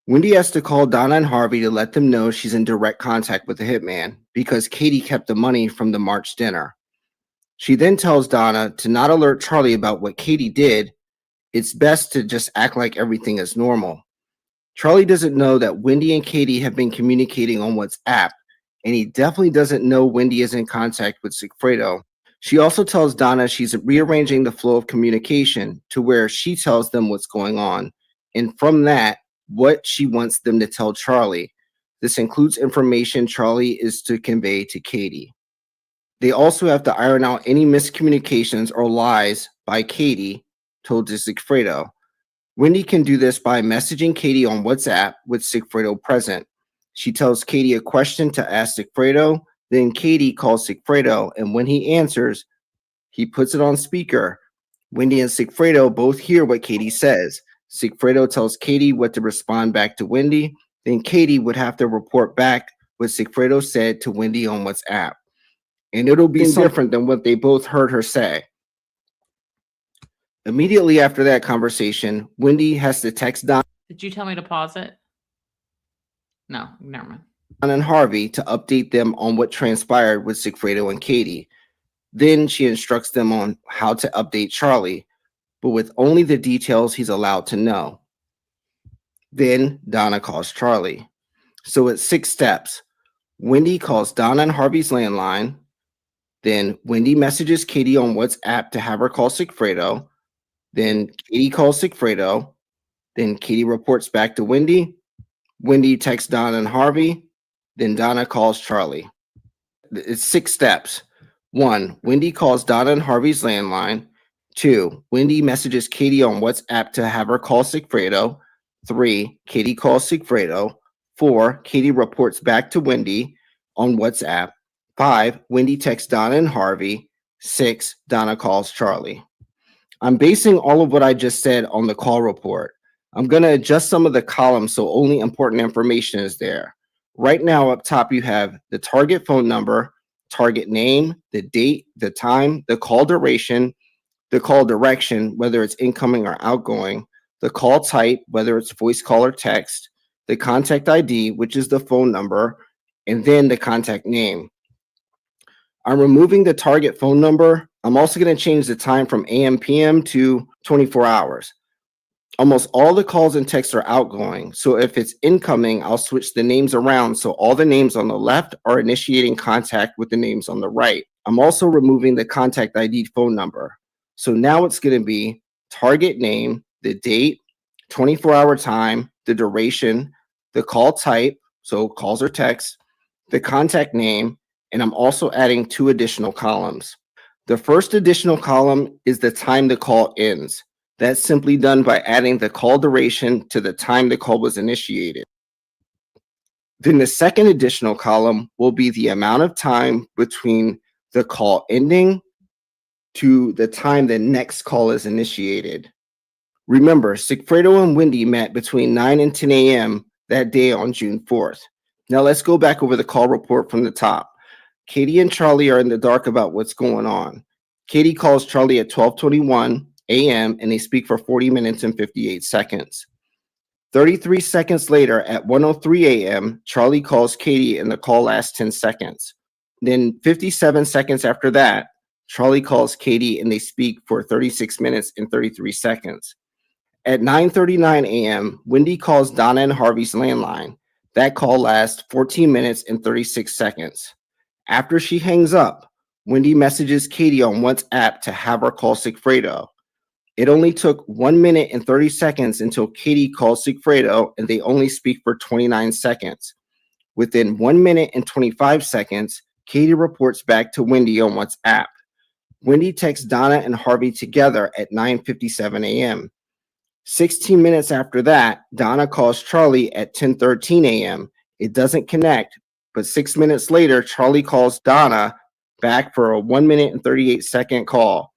Wendi has to call Donna and Harvey to let them know she's in direct contact with the hitman because Katie kept the money from the March dinner. She then tells Donna to not alert Charlie about what Katie did. It's best to just act like everything is normal. Charlie doesn't know that Wendi and Katie have been communicating on WhatsApp, and he definitely doesn't know Wendi is in contact with Sigfredo. She also tells Donna she's rearranging the flow of communication to where she tells them what's going on, and from that, what she wants them to tell Charlie. This includes information Charlie is to convey to Katie. They also have to iron out any miscommunications or lies by Katie told to Sigfredo. Wendi can do this by messaging Katie on WhatsApp with Sigfredo present. She tells Katie a question to ask Sigfredo, then Katie calls Sigfredo, and when he answers, he puts it on speaker. Wendi and Sigfredo both hear what Katie says. Sigfredo tells Katie what to respond back to Wendi, then Katie would have to report back what Sigfredo said to Wendi on WhatsApp. And it'll be different than what they both heard her say. Immediately after that conversation, Wendi has to text Don Did you tell me to pause it? No, never mind. and Harvey to update them on what transpired with Sigfredo and Katie. Then she instructs them on how to update Charlie, but with only the details he's allowed to know. Then Donna calls Charlie. So it's 6 steps. Wendi calls Donna and Harvey's landline. Then Wendi messages Katie on WhatsApp to have her call Sigfredo. Then Katie calls Sigfredo. Then Katie reports back to Wendi. Wendi texts Donna and Harvey. Then Donna calls Charlie. It's 6 steps. 1, Wendi calls Donna and Harvey's landline. 2, Wendi messages Katie on WhatsApp to have her call Sigfredo. 3, Katie calls Sigfredo. 4, Katie reports back to Wendi on WhatsApp. 5, Wendi texts Donna and Harvey. 6, Donna calls Charlie. I'm basing all of what I just said on the call report. I'm going to adjust some of the columns so only important information is there. Right now up top you have the target phone number, target name, the date, the time, the call duration, the call direction, whether it's incoming or outgoing, the call type, whether it's voice call or text, the contact ID, which is the phone number, and then the contact name. I'm removing the target phone number. I'm also going to change the time from AM, PM to 24 hours. Almost all the calls and texts are outgoing. So if it's incoming, I'll switch the names around so all the names on the left are initiating contact with the names on the right. I'm also removing the contact ID phone number. So now it's going to be target name, the date, 24-hour time, the duration, the call type, so calls or texts, the contact name, and I'm also adding 2 additional columns. The first additional column is the time the call ends. That's simply done by adding the call duration to the time the call was initiated. Then the second additional column will be the amount of time between the call ending to the time the next call is initiated. Remember, Sigfredo and Wendi met between 9 and 10 a.m. that day on June 4th. Now let's go back over the call report from the top. Katie and Charlie are in the dark about what's going on. Katie calls Charlie at 12:21 a.m. and they speak for 40 minutes and 58 seconds. 33 seconds later at 1:03 a.m., Charlie calls Katie and the call lasts 10 seconds. Then 57 seconds after that, Charlie calls Katie and they speak for 36 minutes and 33 seconds. At 9:39 a.m., Wendi calls Donna and Harvey's landline. That call lasts 14 minutes and 36 seconds. After she hangs up, Wendi messages Katie on WhatsApp to have her call Sigfredo. It only took 1 minute and 30 seconds until Katie calls Sigfredo and they only speak for 29 seconds. Within 1 minute and 25 seconds, Katie reports back to Wendi on WhatsApp. Wendi texts Donna and Harvey together at 9:57 a.m. 16 minutes after that, Donna calls Charlie at 10:13 a.m. It doesn't connect, but 6 minutes later, Charlie calls Donna back for a 1 minute and 38 second call.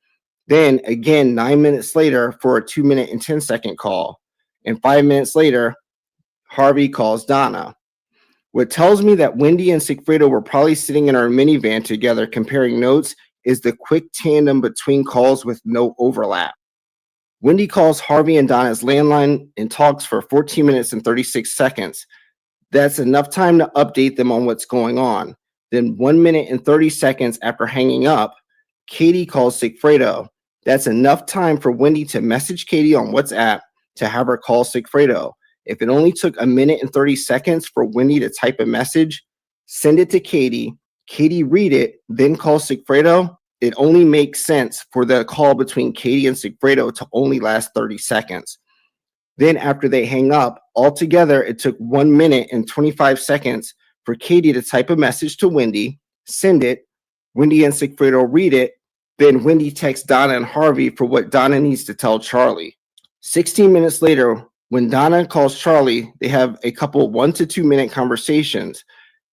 Then again, 9 minutes later for a 2 minute and 10 second call. And 5 minutes later, Harvey calls Donna. What tells me that Wendi and Sigfredo were probably sitting in our minivan together comparing notes is the quick tandem between calls with no overlap. Wendi calls Harvey and Donna's landline and talks for 14 minutes and 36 seconds. That's enough time to update them on what's going on. Then 1 minute and 30 seconds after hanging up, Katie calls Sigfredo. That's enough time for Wendi to message Katie on WhatsApp to have her call Sigfredo. If it only took a minute and 30 seconds for Wendi to type a message, send it to Katie, Katie read it, then call Sigfredo, it only makes sense for the call between Katie and Sigfredo to only last 30 seconds. Then after they hang up, altogether, it took 1 minute and 25 seconds for Katie to type a message to Wendi, send it, Wendi and Sigfredo read it, then Wendi texts Donna and Harvey for what Donna needs to tell Charlie. 16 minutes later, when Donna calls Charlie, they have a couple 1 to 2 minute conversations.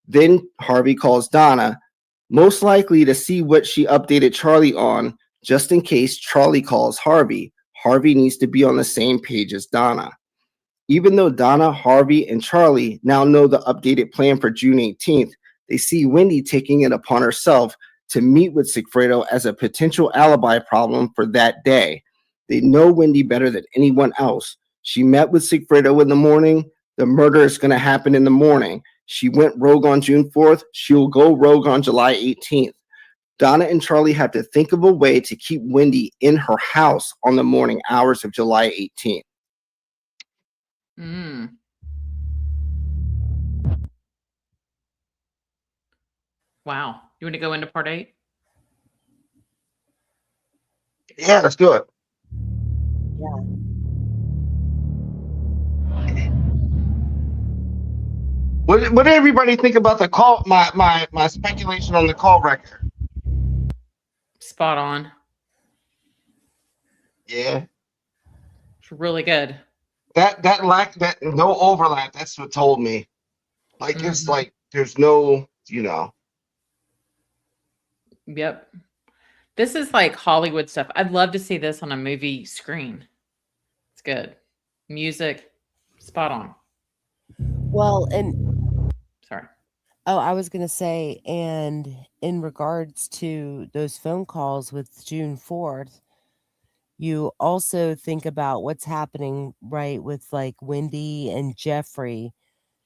Then Harvey calls Donna, most likely to see what she updated Charlie on, just in case Charlie calls Harvey. Harvey needs to be on the same page as Donna. Even though Donna, Harvey, and Charlie now know the updated plan for June 18th, they see Wendi taking it upon herself to meet with Sigfredo as a potential alibi problem for that day. They know Wendi better than anyone else. She met with Sigfredo in the morning. The murder is going to happen in the morning. She went rogue on June 4th. She'll go rogue on July 18th. Donna and Charlie have to think of a way to keep Wendi in her house on the morning hours of July 18th. Wow. You want to go into part 8? Yeah, let's do it. Yeah. What did everybody think about the call? My speculation on the call record. Spot on. Yeah, It's really good. that no overlap. That's what told me. Like it's like there's no, Yep. This is like Hollywood stuff. I'd love to see this on a movie screen. It's good. Music, spot on. Well, and sorry. Oh, I was going to say, and in regards to those phone calls with June 4th, you also think about what's happening, right, with like Wendi and Jeffrey.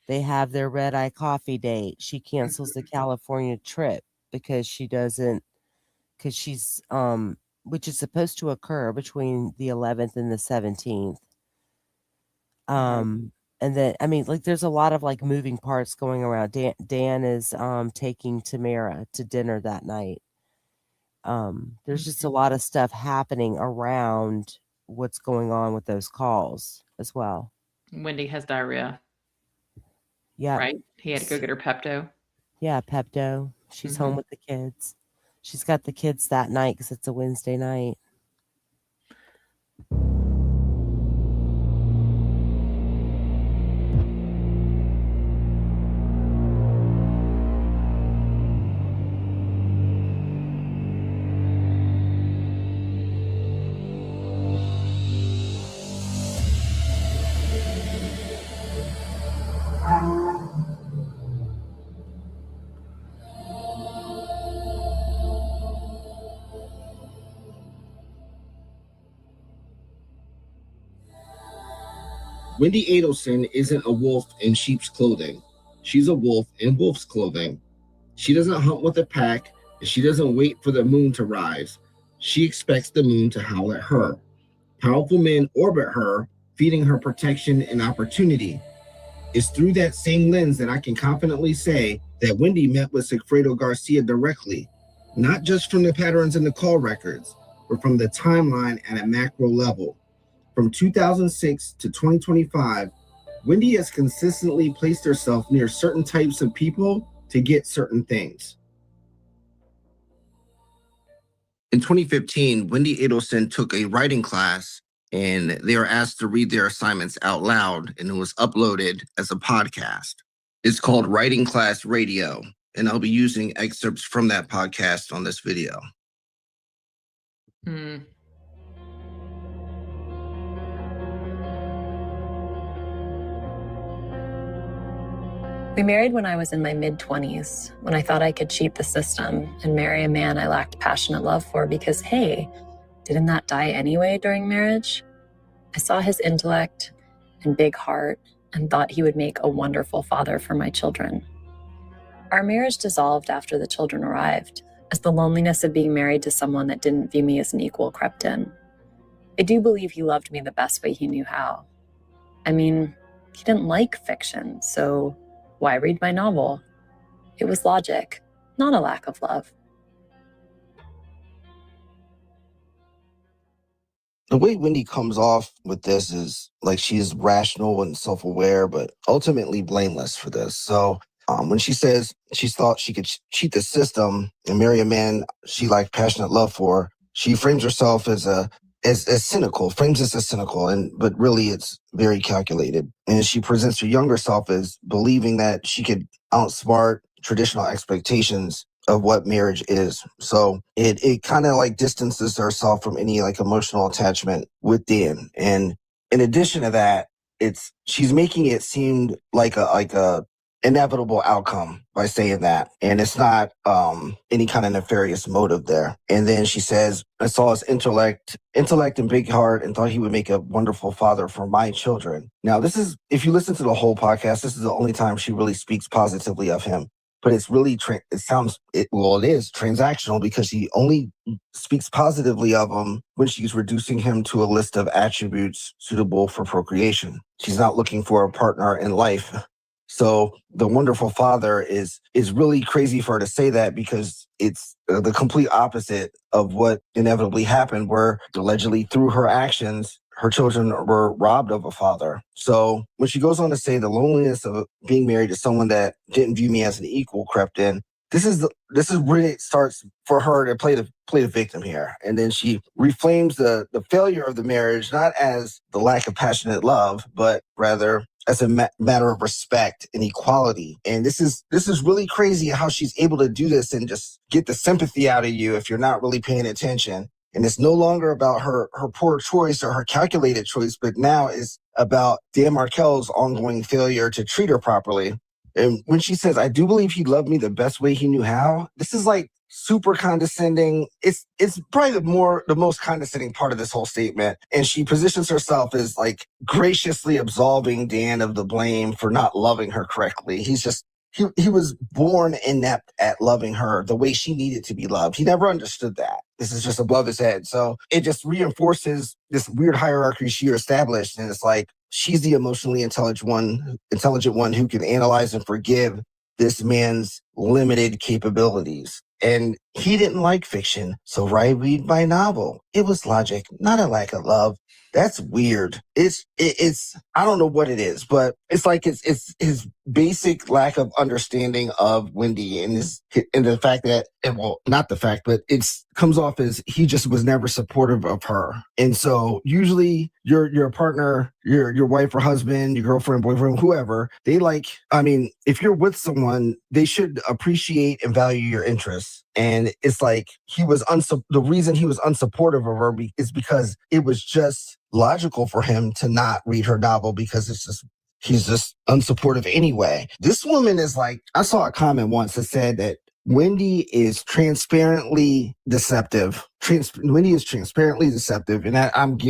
They have their red eye coffee date. She cancels the California trip because she's which is supposed to occur between the 11th and the 17th. And then, I mean, like, there's a lot of like moving parts going around. Dan is taking Tamara to dinner that night. There's just a lot of stuff happening around what's going on with those calls as well. Wendi has diarrhea. Yeah. Right? He had to go get her Pepto. Yeah, Pepto. She's home with the kids. She's got the kids that night because it's a Wednesday night. Wendi Adelson isn't a wolf in sheep's clothing. She's a wolf in wolf's clothing. She doesn't hunt with a pack, and she doesn't wait for the moon to rise. She expects the moon to howl at her. Powerful men orbit her, feeding her protection and opportunity. It's through that same lens that I can confidently say that Wendi met with Sigfredo Garcia directly, not just from the patterns in the call records, but from the timeline at a macro level. From 2006 to 2025, Wendi has consistently placed herself near certain types of people to get certain things. In 2015, Wendi Adelson took a writing class and they were asked to read their assignments out loud, and it was uploaded as a podcast. It's called Writing Class Radio, and I'll be using excerpts from that podcast on this video. We married when I was in my mid-20s, when I thought I could cheat the system and marry a man I lacked passionate love for because, hey, didn't that die anyway during marriage? I saw his intellect and big heart and thought he would make a wonderful father for my children. Our marriage dissolved after the children arrived, as the loneliness of being married to someone that didn't view me as an equal crept in. I do believe he loved me the best way he knew how. I mean, he didn't like fiction, so why read my novel? It was logic, not a lack of love. the way Wendi comes off with this is like she's rational and self-aware, but ultimately blameless for this. So when she says she thought she could cheat the system and marry a man she liked passionate love for, she frames herself as cynical, frames this as cynical, but really it's very calculated. And she presents her younger self as believing that she could outsmart traditional expectations of what marriage is. So it kind of like distances herself from any like emotional attachment with Dan. And in addition to that, she's making it seem like a inevitable outcome by saying that. And it's not any kind of nefarious motive there. And then she says, I saw his intellect and big heart and thought he would make a wonderful father for my children. Now, this is, if you listen to the whole podcast, this is the only time she really speaks positively of him. But it's really, it is transactional because she only speaks positively of him when she's reducing him to a list of attributes suitable for procreation. She's not looking for a partner in life. So the wonderful father is really crazy for her to say that because it's the complete opposite of what inevitably happened, where allegedly through her actions, her children were robbed of a father. So when she goes on to say the loneliness of being married to someone that didn't view me as an equal crept in, this is where it starts for her to play the victim here. And then she reframes the failure of the marriage not as the lack of passionate love, but rather as a matter of respect and equality. And this is really crazy how she's able to do this and just get the sympathy out of you if you're not really paying attention. And it's no longer about her poor choice or her calculated choice, but now it's about Dan Markel's ongoing failure to treat her properly. And when she says, I do believe he loved me the best way he knew how, this is like super condescending. It's probably the most condescending part of this whole statement. And she positions herself as like graciously absolving Dan of the blame for not loving her correctly. He's just, he was born inept at loving her the way she needed to be loved. He never understood that. This is just above his head. So it just reinforces this weird hierarchy she established. And it's like, she's the emotionally intelligent one who can analyze and forgive this man's limited capabilities. And he didn't like fiction, so why read my novel? It was logic, not a lack of love. That's weird. It's I don't know what it is, but it's like it's his basic lack of understanding of Wendi and the fact that, well, not the fact, but it's comes off as he just was never supportive of her. And so usually your partner, your wife or husband, your girlfriend, boyfriend, whoever, if you're with someone, they should appreciate and value your interests. And it's like the reason he was unsupportive of her is because it was just logical for him to not read her novel because he's just unsupportive anyway. This woman is like, I saw a comment once that said that Wendi is transparently deceptive. Wendi is transparently deceptive, and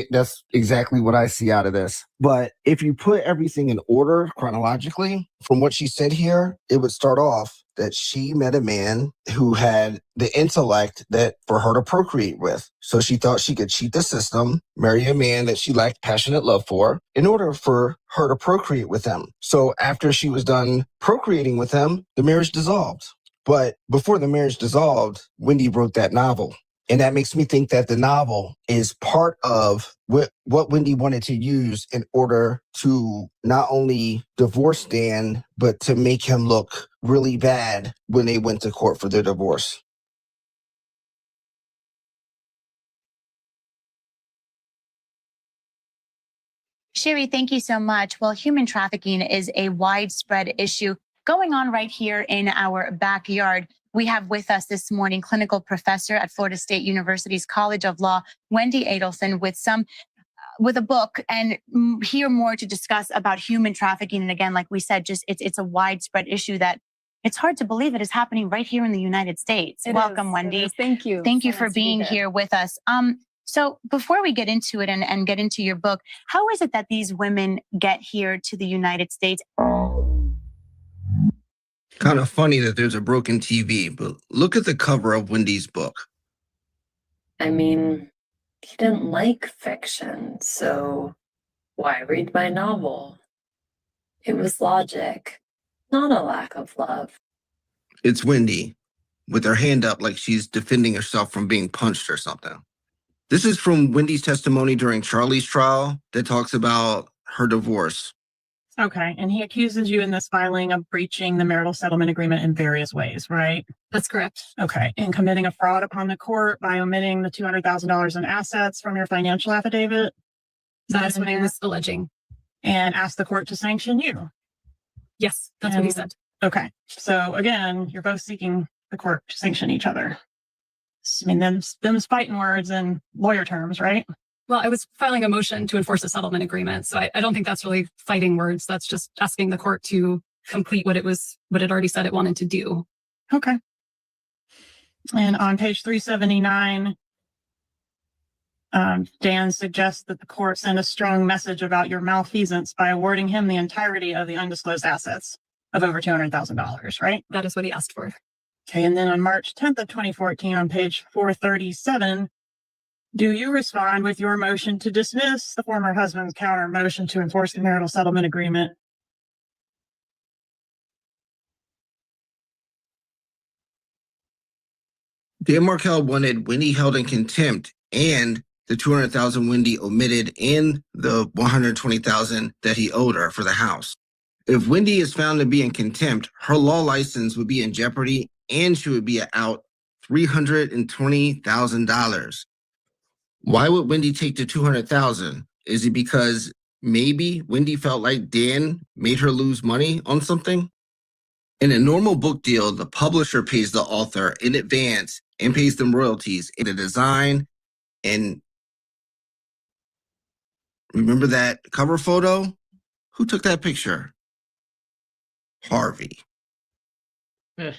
that's exactly what I see out of this. But if you put everything in order chronologically, from what she said here, it would start off that she met a man who had the intellect that for her to procreate with. So she thought she could cheat the system, marry a man that she lacked passionate love for, in order for her to procreate with him. So after she was done procreating with him, the marriage dissolved. But before the marriage dissolved, Wendi wrote that novel. And that makes me think that the novel is part of what Wendi wanted to use in order to not only divorce Dan, but to make him look really bad when they went to court for their divorce. Sherry, thank you so much. Well, human trafficking is a widespread issue going on right here in our backyard. We have with us this morning clinical professor at Florida State University's College of Law, Whendi Adelson, with a book, and hear more to discuss about human trafficking. And again, like we said, it's a widespread issue that it's hard to believe it is happening right here in the United States. Welcome, Wendi. Thank you. Thank you for being here with us. So before we get into it and get into your book, how is it that these women get here to the United States? Kind of funny that there's a broken TV, but look at the cover of Wendi's book. I mean, he didn't like fiction, so why read my novel? It was logic, not a lack of love. It's Wendi with her hand up like she's defending herself from being punched or something. This is from Wendy's testimony during Charlie's trial that talks about her divorce. Okay, and he accuses you in this filing of breaching the marital settlement agreement in various ways, right? That's correct. Okay, and committing a fraud upon the court by omitting the $200,000 in assets from your financial affidavit. That is what he was alleging. And asked the court to sanction you. Yes, that's what he said. Okay, so again, you're both seeking the court to sanction each other. I mean, them's fighting words in lawyer terms, right? Well, I was filing a motion to enforce a settlement agreement. So I don't think that's really fighting words. That's just asking the court to complete what it already said it wanted to do. Okay. And on page 379, Dan suggests that the court send a strong message about your malfeasance by awarding him the entirety of the undisclosed assets of over $200,000, right? That is what he asked for. Okay. And then on March 10th of 2014, on page 437, do you respond with your motion to dismiss the former husband's counter motion to enforce the marital settlement agreement? Dan Markel wanted Wendi held in contempt and the $200,000 Wendi omitted and the $120,000 that he owed her for the house. If Wendi is found to be in contempt, her law license would be in jeopardy and she would be out $320,000. Why would Wendi take the $200,000? Is it because maybe Wendi felt like Dan made her lose money on something? In a normal book deal, the publisher pays the author in advance and pays them royalties in the design. And remember that cover photo? Who took that picture? Harvey. Ugh.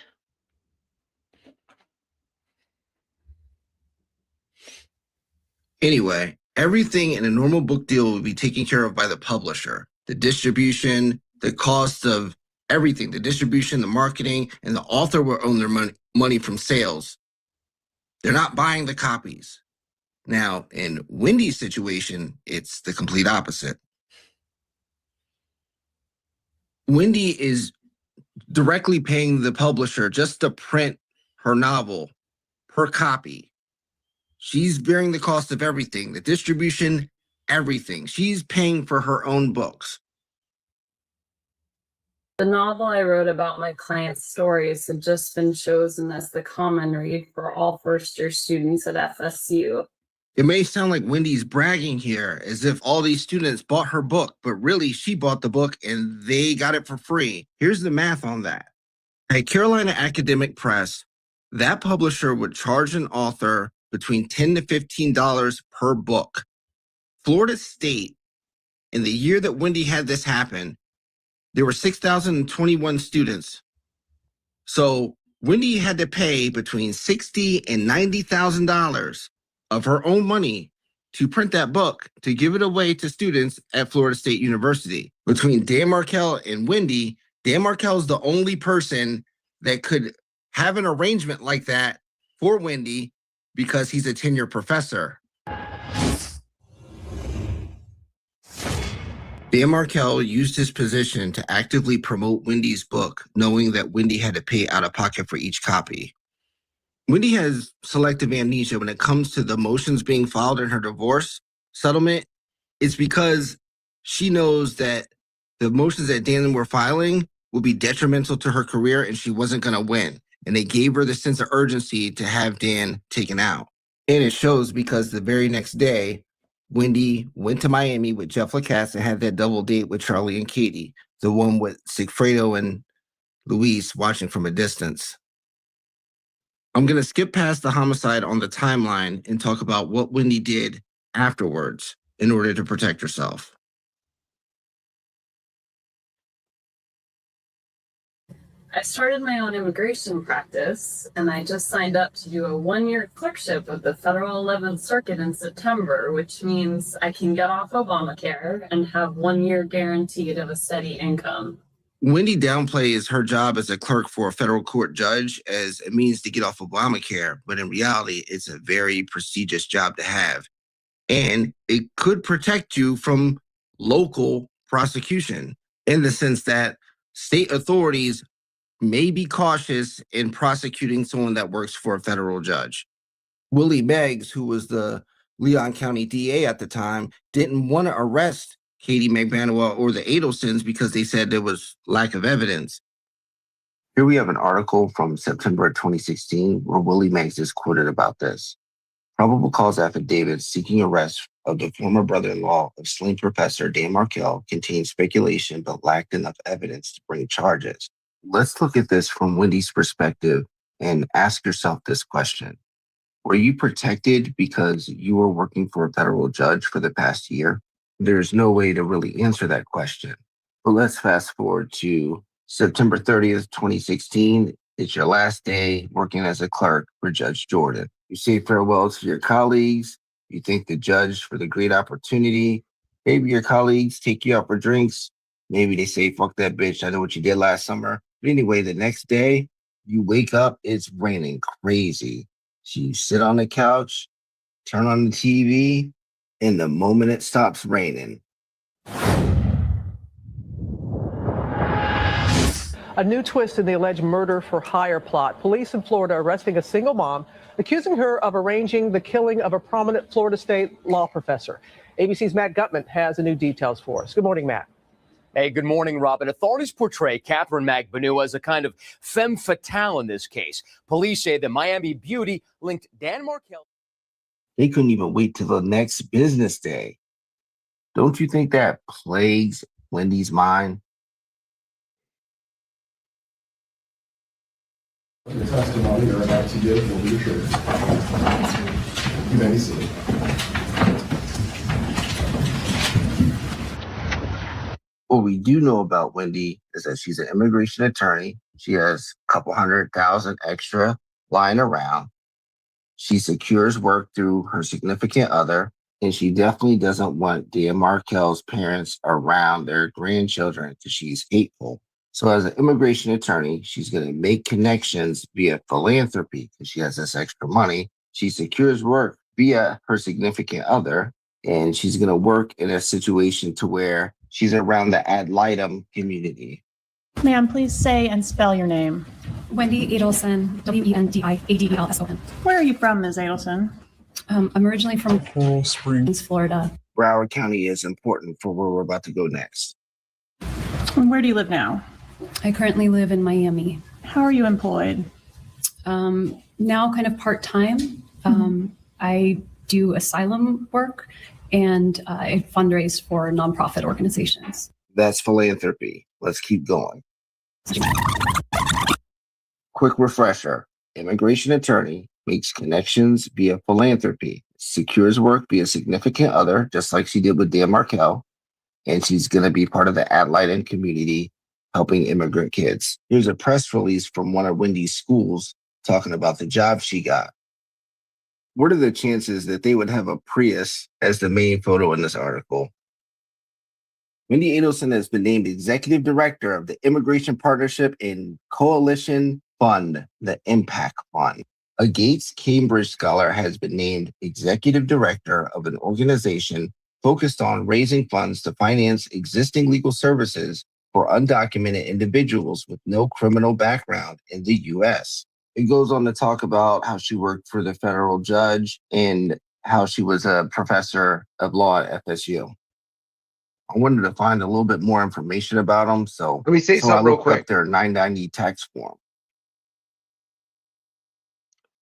Anyway, everything in a normal book deal would be taken care of by the publisher. The distribution, the cost of everything, the distribution, the marketing, and the author will own their money from sales. They're not buying the copies. Now, in Wendy's situation, it's the complete opposite. Wendi is directly paying the publisher just to print her novel per copy. She's bearing the cost of everything, the distribution, everything. She's paying for her own books. The novel I wrote about my client's stories had just been chosen as the common read for all first-year students at FSU. It may sound like Wendy's bragging here, as if all these students bought her book, but really she bought the book and they got it for free. Here's the math on that. At Carolina Academic Press, that publisher would charge an author between $10 to $15 per book. Florida State, in the year that Wendi had this happen, there were 6,021 students. So Wendi had to pay between $60,000 and $90,000 of her own money to print that book to give it away to students at Florida State University. Between Dan Markel and Wendi, Dan Markel is the only person that could have an arrangement like that for Wendi because he's a tenured professor. Dan Markel used his position to actively promote Wendy's book, knowing that Wendi had to pay out of pocket for each copy. Wendi has selective amnesia when it comes to the motions being filed in her divorce settlement. It's because she knows that the motions that Dan were filing would be detrimental to her career and she wasn't going to win. And they gave her the sense of urgency to have Dan taken out. And it shows because the very next day, Wendi went to Miami with Jeff Lacasse and had that double date with Charlie and Katie, the one with Sigfredo and Luis watching from a distance. I'm going to skip past the homicide on the timeline and talk about what Wendi did afterwards in order to protect herself. I started my own immigration practice, and I just signed up to do a one-year clerkship with the Federal 11th Circuit in September, which means I can get off Obamacare and have 1 year guaranteed of a steady income. Wendi downplays her job as a clerk for a federal court judge as a means to get off Obamacare, but in reality, it's a very prestigious job to have. And it could protect you from local prosecution in the sense that state authorities may be cautious in prosecuting someone that works for a federal judge. Willie Meggs, who was the Leon County DA at the time didn't want to arrest Katie McBanuel or the Adelsons because they said there was lack of evidence. Here we have an article from September 2016 where Willie Meggs is quoted about this. Probable cause affidavit seeking arrest of the former brother-in-law of slain Professor Dan Markel contained speculation but lacked enough evidence to bring charges. Let's look at this from Wendy's perspective and ask yourself this question. Were you protected because you were working for a federal judge for the past year? There's no way to really answer that question. But let's fast forward to September 30th, 2016. It's your last day working as a clerk for Judge Jordan. You say farewell to your colleagues. You thank the judge for the great opportunity. Maybe your colleagues take you out for drinks. Maybe they say, fuck that bitch, I know what you did last summer. But anyway, the next day, you wake up, it's raining crazy. So you sit on the couch, turn on the TV, and the moment it stops raining. A new twist in the alleged murder for hire plot. Police in Florida arresting a single mom, accusing her of arranging the killing of a prominent Florida State law professor. ABC's Matt Gutman has the new details for us. Good morning, Matt. Hey, good morning, Robin. Authorities portray Catherine McBanuel as a kind of femme fatale in this case. Police say the Miami beauty linked Dan Markel. They couldn't even wait till the next business day. Don't you think that plagues Wendy's mind? The testimony you're about to give will be true. You may be seated. What we do know about Wendi is that she's an immigration attorney. She has a couple 100,000 extra lying around. She secures work through her significant other, and she definitely doesn't want Dan Markel's parents around their grandchildren because she's hateful. So as an immigration attorney, she's going to make connections via philanthropy because she has this extra money. She secures work via her significant other, and she's going to work in a situation to where she's around the ad litem community. Ma'am, please say and spell your name. Whendi Adelson, Wendiadelson. Where are you from, Ms. Adelson? I'm originally from Coral Springs, Florida. Broward County is important for where we're about to go next. And where do you live now? I currently live in Miami. How are you employed? Now kind of part-time. I do asylum work and I fundraise for nonprofit organizations. That's philanthropy. Let's keep going. Quick refresher. Immigration attorney makes connections via philanthropy, secures work via significant other, just like she did with Dan Markel, and she's going to be part of the ad litem community helping immigrant kids. Here's a press release from one of Wendy's schools talking about the job she got. What are the chances that they would have a Prius as the main photo in this article? Wendi Adelson has been named executive director of the Immigration Partnership and Coalition Fund, the Impact Fund. A Gates Cambridge scholar has been named executive director of an organization focused on raising funds to finance existing legal services for undocumented individuals with no criminal background in the U.S. It goes on to talk about how she worked for the federal judge and how she was a professor of law at FSU. I wanted to find a little bit more information about them, so let me say something real quick. Their 990 tax form.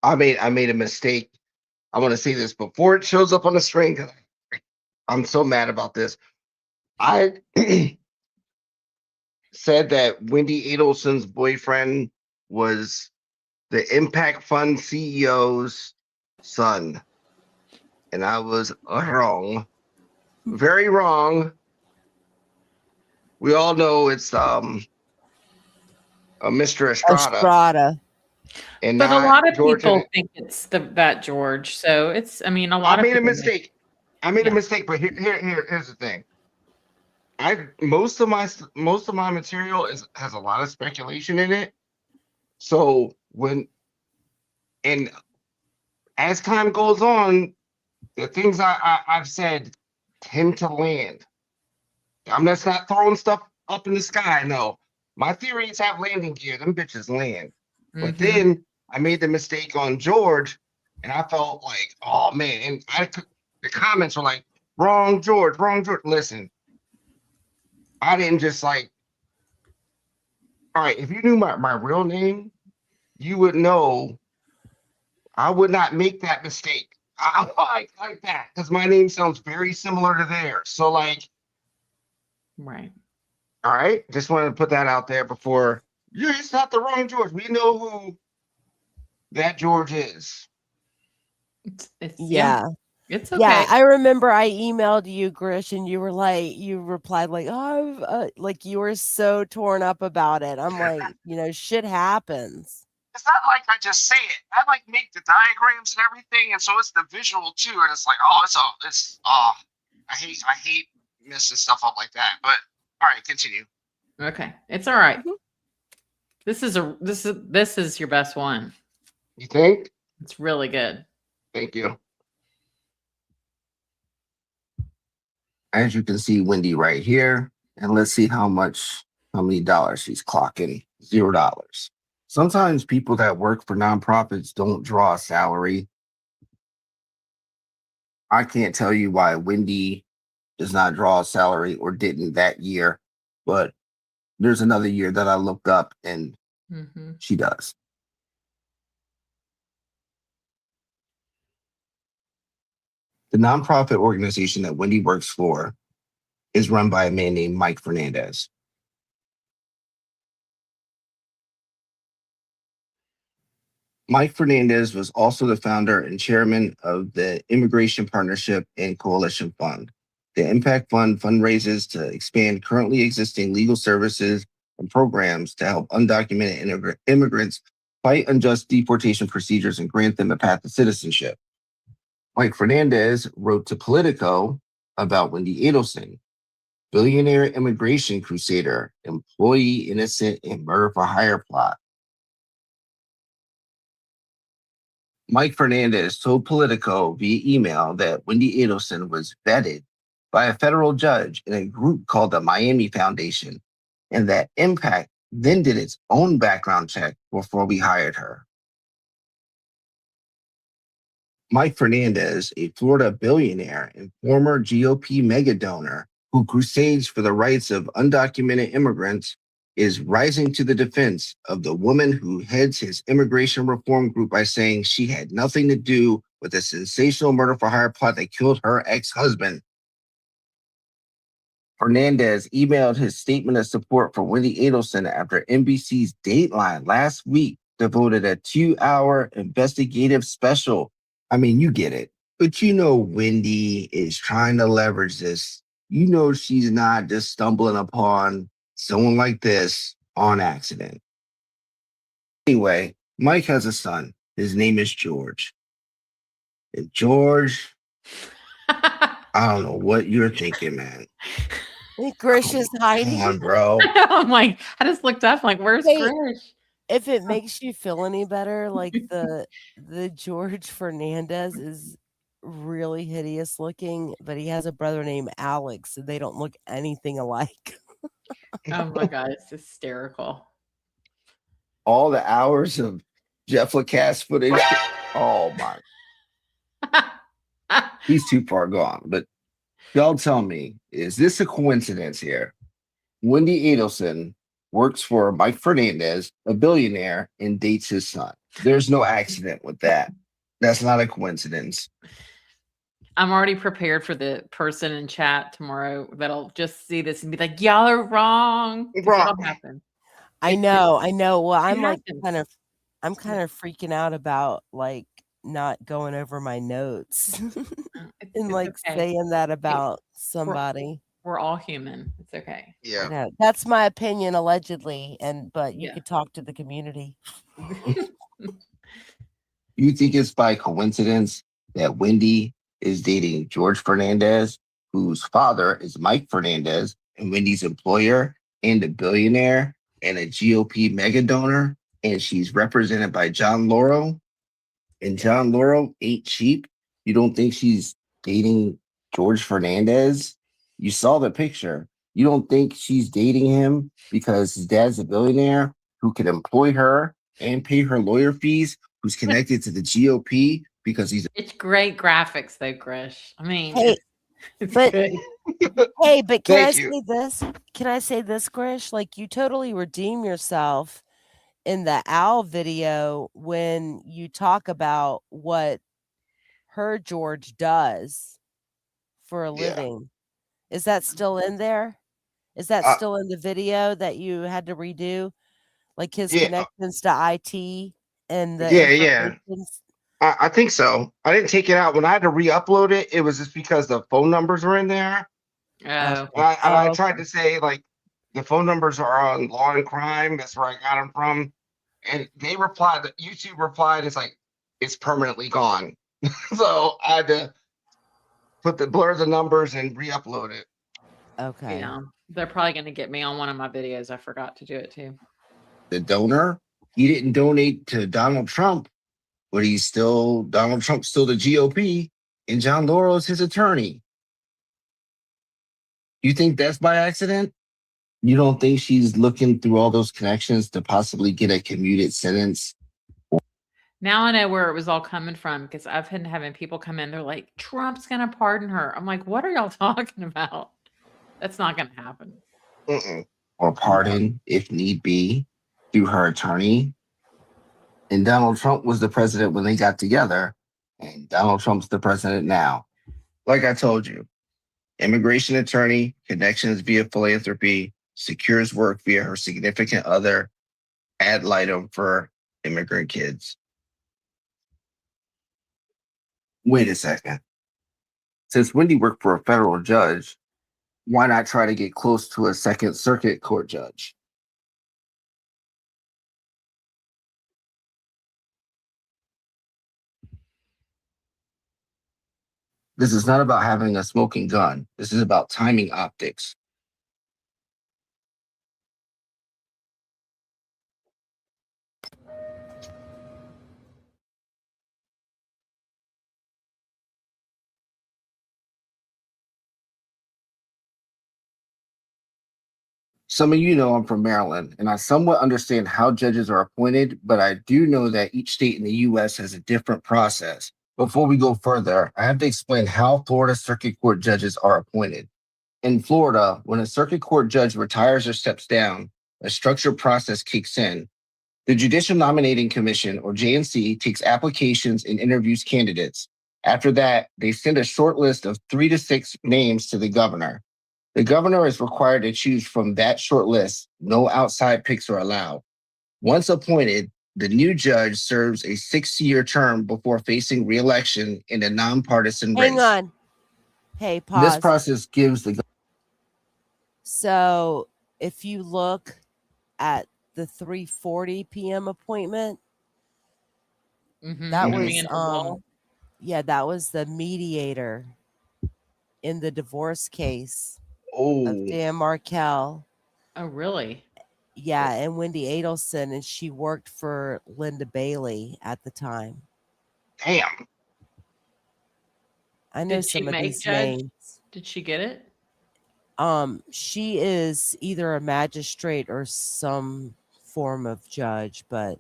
I made a mistake. I want to say this before it shows up on the screen because I'm so mad about this. I said that Wendi Adelson's boyfriend was the Impact Fund CEO's son. And I was wrong. Very wrong. We all know it's Mr. Estrada. And but a lot of George people think it's that George. So it's, I mean, a lot of people. I made a mistake, but here's the thing. Most of my material has a lot of speculation in it. So as time goes on, the things I've said tend to land. I'm just not throwing stuff up in the sky. No, my theories have landing gear. Them bitches land. But then I made the mistake on George, and I felt like, oh man, and The comments were like, wrong George, wrong George. Listen, I didn't just like, all right, if you knew my real name, you would know I would not make that mistake. I like that because my name sounds very similar to theirs. So like, Right. all right, just wanted to put that out there before. Yeah, it's not the wrong George. We know who that George is. It's Yeah. It's okay. Yeah, I remember I emailed you, Grish, and you were like, you replied like, "Oh, like you were so torn up about it." I'm like, shit happens. It's not like I just say it. I like make the diagrams and everything, and so it's the visual too. And it's like, I hate messing stuff up like that. But all right, continue. Okay, it's all right. This is your best one. You think? It's really good. Thank you. As you can see, Wendi right here, and let's see how many dollars she's clocking. $0. Sometimes people that work for nonprofits don't draw a salary. I can't tell you why Wendi does not draw a salary or didn't that year, but there's another year that I looked up and she does. The nonprofit organization that Wendi works for is run by a man named Mike Fernandez. Mike Fernandez was also the founder and chairman of the Immigration Partnership and Coalition Fund. The Impact Fund fundraises to expand currently existing legal services and programs to help undocumented immigrants fight unjust deportation procedures and grant them a path to citizenship. Mike Fernandez wrote to Politico about Wendi Adelson, billionaire immigration crusader, employee innocent in murder for hire plot. Mike Fernandez told Politico via email that Wendi Adelson was vetted by a federal judge in a group called the Miami Foundation, and that Impact then did its own background check before we hired her. Mike Fernandez, a Florida billionaire and former GOP mega donor who crusades for the rights of undocumented immigrants, is rising to the defense of the woman who heads his immigration reform group by saying she had nothing to do with the sensational murder for hire plot that killed her ex-husband. Fernandez emailed his statement of support for Wendi Adelson after NBC's Dateline last week devoted a 2-hour investigative special. I mean, you get it, but Wendi is trying to leverage this. She's not just stumbling upon someone like this on accident. Anyway, Mike has a son. His name is George. And George, I don't know what you're thinking, man. Grish is hiding. Come on, bro. I'm like, I just looked up, like, where's Grish? If it makes you feel any better, like the George Fernandez is really hideous looking, but he has a brother named Alex, so they don't look anything alike. Oh my God, it's hysterical. All the hours of Jeff LaCasse footage. Oh my. He's too far gone. But y'all tell me, is this a coincidence here? Wendi Adelson works for Mike Fernandez, a billionaire, and dates his son. There's no accident with that. That's not a coincidence. I'm already prepared for the person in chat tomorrow that'll just see this and be like, y'all are wrong. What'll happen? I know. Well, I'm like happens. I'm kind of freaking out about like not going over my notes and like saying that about somebody. We're all human. It's okay. Yeah. That's my opinion, allegedly, but you could talk to the community. You think it's by coincidence that Wendi is dating George Fernandez, whose father is Mike Fernandez, and Wendy's employer, and a billionaire and a GOP mega donor, and she's represented by John Lauro, and John Lauro ain't cheap? You don't think she's dating George Fernandez? You saw the picture. You don't think she's dating him because his dad's a billionaire who could employ her and pay her lawyer fees, who's connected to the GOP because he's It's great graphics though, Grish. I mean, Hey, it's but good. hey, but can I Thank say you. this? Can I say this, Grish? Like you totally redeem yourself in the owl video when you talk about what her George does for a Yeah. living. Is that still in there? Is that Uh, still in the video that you had to redo? Like his yeah. connections to IT and the Yeah. information? I think so. I didn't take it out when I had to re-upload it. It was just because the phone numbers were in there. Oh, And I tried Okay. to say like the phone numbers are on Law and Crime. That's where I got them from. And they replied. That YouTube replied, "It's like it's permanently gone." So I had to blur the numbers and re-upload it. Okay. yeah. They're probably going to get me on one of my videos. I forgot to do it too. The donor, he didn't donate to Donald Trump, but Donald Trump's still the GOP, and John Laurel is his attorney. You think that's by accident? You don't think she's looking through all those connections to possibly get a commuted sentence? Now I know where it was all coming from because I've been having people come in. They're like, Trump's going to pardon her. I'm like, what are y'all talking about? That's not going to happen. Or pardon, if need be, through her attorney. And Donald Trump was the president when they got together, and Donald Trump's the president now. Like I told you, immigration attorney, connections via philanthropy, secures work via her significant other, ad litem for immigrant kids. Wait a second. Since Wendi worked for a federal judge, why not try to get close to a Second Circuit court judge? This is not about having a smoking gun. This is about timing optics. Some of you know I'm from Maryland, and I somewhat understand how judges are appointed, but I do know that each state in the U.S. has a different process. Before we go further, I have to explain how Florida Circuit Court judges are appointed. In Florida, when a circuit court judge retires or steps down, a structured process kicks in. The Judicial Nominating Commission, or JNC, takes applications and interviews candidates. After that, they send a short list of 3 to 6 names to the governor. The governor is required to choose from that short list. No outside picks are allowed. Once appointed, the new judge serves a 6-year term before facing re-election in a nonpartisan race. Hang on. Hey, pause. This process gives the So if you look at the 3:40 p.m. appointment, that was yeah, that was the mediator in the divorce case of Dan Markel. Oh, really? Yeah, and Whendi Adelson, and she worked for Linda Bailey at the time. Damn. I know Did she some of make these judge? names. Did she get it? She is either a magistrate or some form of judge, but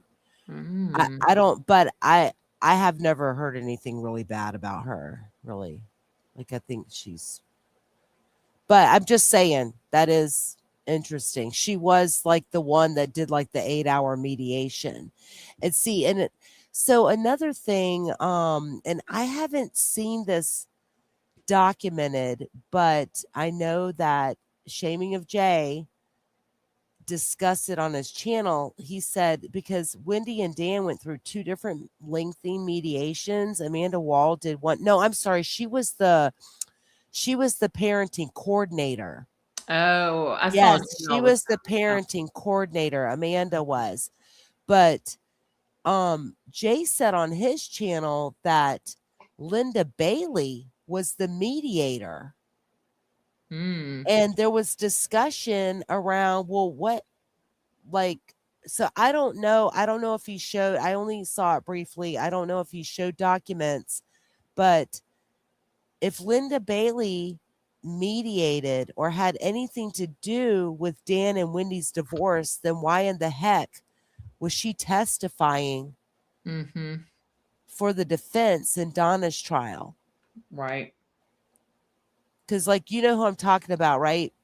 I don't. But I have never heard anything really bad about her. Really, like I think she's. But I'm just saying that is interesting. She was like the one that did like the 8-hour mediation, and see, and it. So another thing, and I haven't seen this documented, but I know that Shaming of Jay discussed it on his channel. He said because Wendi and Dan went through 2 different lengthy mediations. Amanda Wall did one. No, I'm sorry. She was the parenting coordinator. Oh, I saw. Yes, she was the parenting coordinator. Amanda was, but Jay said on his channel that Linda Bailey was the mediator. And there was discussion around, well, what, like, so I don't know if he showed, I only saw it briefly. I don't know if he showed documents, but if Linda Bailey mediated or had anything to do with Dan and Wendy's divorce, then why in the heck was she testifying for the defense in Donna's trial. Right. Because, like, you know who I'm talking about, right?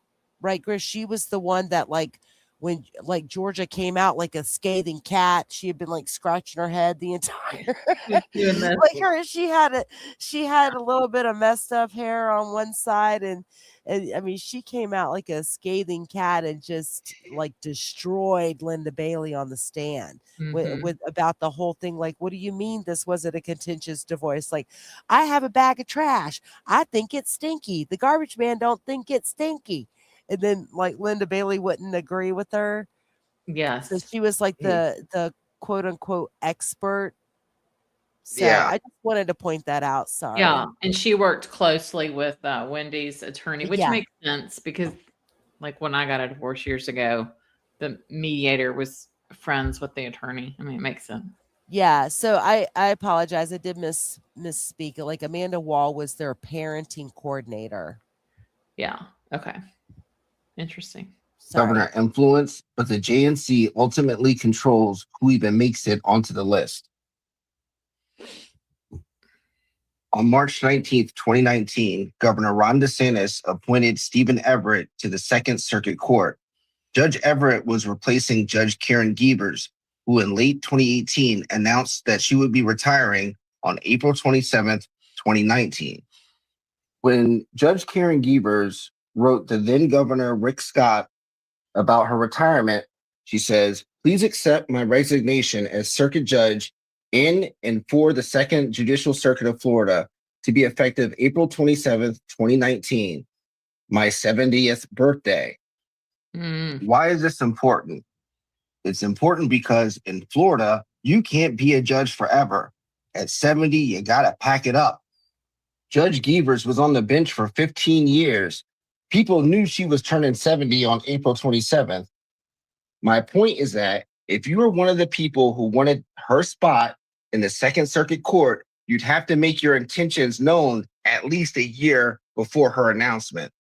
Right, Grish? She was the one that, like, when like Georgia came out like a scathing cat, she had been like scratching her head the entire like her. She had a little bit of messed up hair on one side, and I mean, she came out like a scathing cat and just like destroyed Linda Bailey on the stand with about the whole thing. Like, what do you mean this wasn't a contentious divorce? Like, I have a bag of trash. I think it's stinky. The garbage man don't think it's stinky. And then like Linda Bailey wouldn't agree with her. Yes. So she was like the quote unquote expert. So Yeah. I just wanted to point that out. Sorry. Yeah. And she worked closely with Wendy's attorney, which makes sense because like when I got a divorce years ago, the mediator was friends with the attorney. I mean, it makes sense. Yeah. So I apologize. I did misspeak. Like Amanda Wall was their parenting coordinator. Yeah. Okay. Interesting. Governor influence, but the JNC ultimately controls who even makes it onto the list. On March 19th, 2019, Governor Ron DeSantis appointed Stephen Everett to the Second Circuit Court. Judge Everett was replacing Judge Karen Giebers, who in late 2018 announced that she would be retiring on April 27th, 2019. When Judge Karen Giebers wrote the then Governor Rick Scott about her retirement, she says, "Please accept my resignation as circuit judge in and for the Second Judicial Circuit of Florida to be effective April 27th, 2019, my 70th birthday." Why is this important? It's important because in Florida, you can't be a judge forever. At 70, you gotta pack it up. Judge Giebers was on the bench for 15 years. People knew she was turning 70 on April 27th. My point is that if you were one of the people who wanted her spot in the Second Circuit Court, you'd have to make your intentions known at least a year before her announcement.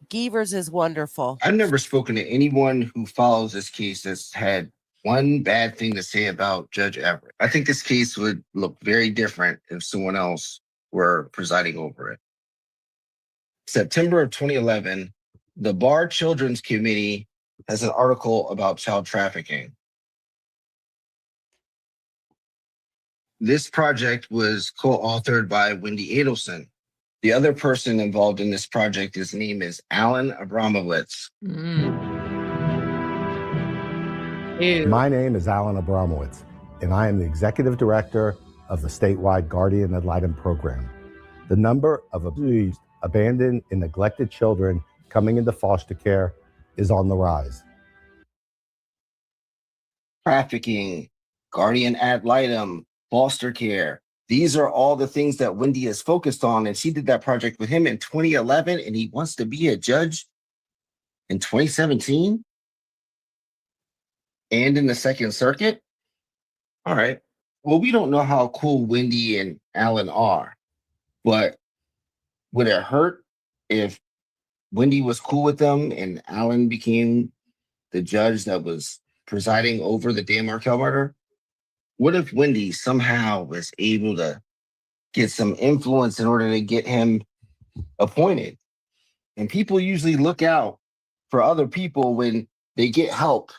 Gievers is wonderful. I've never spoken to anyone who follows this case that's had one bad thing to say about Judge Everett. I think this case would look very different if someone else were presiding over it. September of 2011, the Bar Children's Committee has an article about child trafficking. This project was co-authored by Wendi Adelson. The other person involved in this project, his name is Alan Abramowitz. My name is Alan Abramowitz, and I am the executive director of the statewide Guardian Ad Litem program. The number of abused, abandoned, and neglected children coming into foster care is on the rise. Trafficking, Guardian Ad Litem, foster care. These are all the things that Wendi is focused on, and she did that project with him in 2011, and he wants to be a judge in 2017 and in the Second Circuit. All right. Well, we don't know how cool Wendi and Alan are, but would it hurt if Wendi was cool with them and Alan became the judge that was presiding over the Dan Markel murder? What if Wendi somehow was able to get some influence in order to get him appointed? And people usually look out for other people when they get help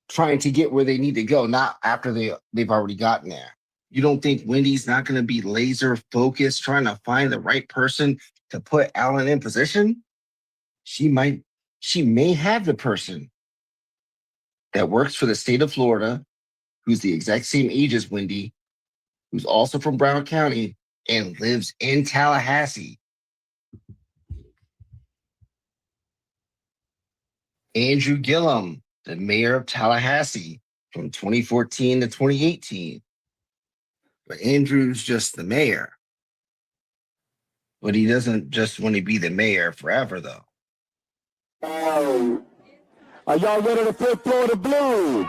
trying to get where they need to go, not after they've already gotten there. You don't think Wendy's not going to be laser focused trying to find the right person to put Alan in position? She may have the person that works for the state of Florida, who's the exact same age as Wendi, who's also from Broward County and lives in Tallahassee. Andrew Gillum, the mayor of Tallahassee from 2014 to 2018. But Andrew's just the mayor. But he doesn't just want to be the mayor forever, though. Are y'all ready to put Florida blue?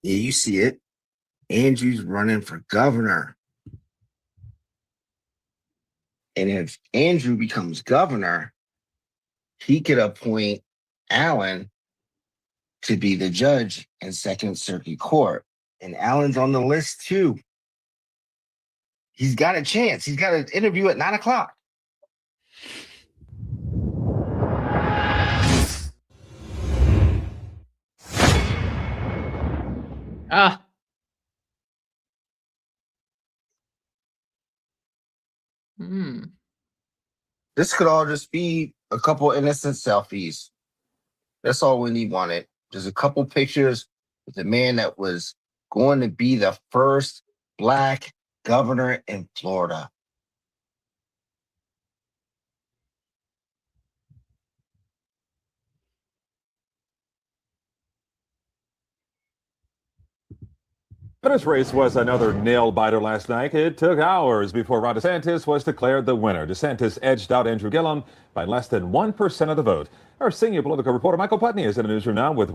Yeah, you see it. Andrew's running for governor. And if Andrew becomes governor, he could appoint Allen to be the judge in Second Circuit Court. And Allen's on the list too. He's got a chance. He's got an interview at 9 o'clock. Ah. This could all just be a couple innocent selfies. That's all Wendi wanted. Just a couple pictures with the man that was going to be the first Black governor in Florida. This race was another nail-biter last night. It took hours before Ron DeSantis was declared the winner. DeSantis edged out Andrew Gillum by less than 1% of the vote. Our senior political reporter Michael Putney is in the newsroom now with...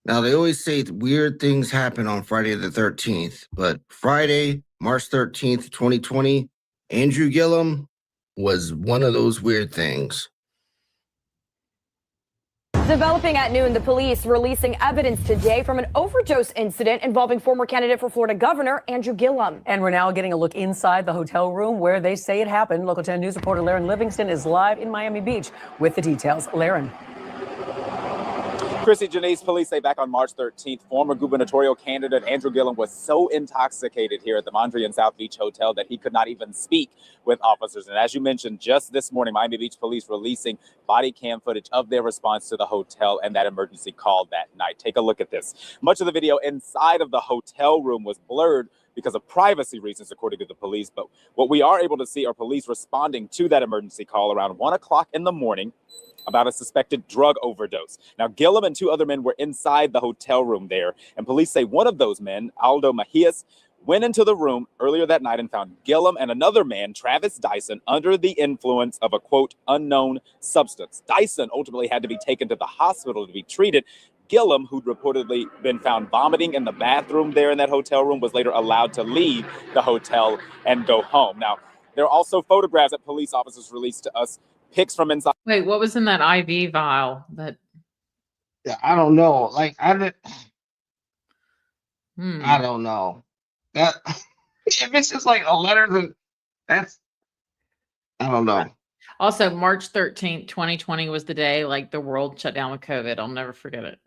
Now, they always say weird things happen on Friday the 13th, but Friday, March 13th, 2020, Andrew Gillum was one of those weird things. Developing at noon, the police releasing evidence today from an overdose incident involving former candidate for Florida Governor Andrew Gillum. And we're now getting a look inside the hotel room where they say it happened. Local 10 News reporter Laren Livingston is live in Miami Beach with the details. Laren. Chrissy, Janice, police say back on March 13th, former gubernatorial candidate Andrew Gillum was so intoxicated here at the Mondrian South Beach Hotel that he could not even speak with officers. And as you mentioned, just this morning, Miami Beach police releasing body cam footage of their response to the hotel and that emergency call that night. Take a look at this. Much of the video inside of the hotel room was blurred because of privacy reasons, according to the police. But what we are able to see are police responding to that emergency call around 1 o'clock in the morning about a suspected drug overdose. Now, Gillum and two other men were inside the hotel room there, and police say one of those men, Aldo Mejias, went into the room earlier that night and found Gillum and another man, Travis Dyson, under the influence of a, quote, unknown substance. Dyson ultimately had to be taken to the hospital to be treated. Gillum, who'd reportedly been found vomiting in the bathroom there in that hotel room, was later allowed to leave the hotel and go home. Now, there are also photographs that police officers released to us, pics from inside. Wait, what was in that IV vial? That I don't know. Like I don't know. That if it's just like a letter, then that's I don't know. Also, March 13th, 2020 was the day like the world shut down with COVID. I'll never forget it.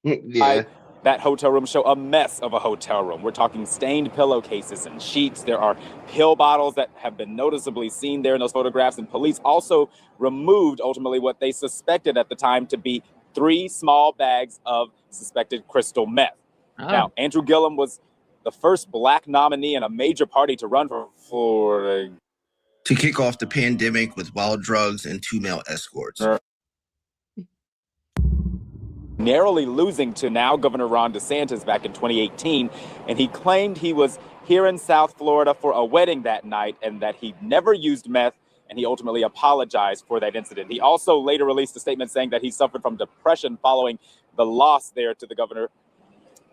Yeah. That hotel room show a mess of a hotel room. We're talking stained pillowcases and sheets. There are pill bottles that have been noticeably seen there in those photographs. And police also removed ultimately what they suspected at the time to be 3 small bags of suspected crystal meth. Oh. Now, Andrew Gillum was the first Black nominee in a major party to run for Florida. To kick off the pandemic with wild drugs and 2 male escorts. Narrowly losing to now Governor Ron DeSantis back in 2018. And he claimed he was here in South Florida for a wedding that night and that he never used meth. And he ultimately apologized for that incident. He also later released a statement saying that he suffered from depression following the loss there to the governor.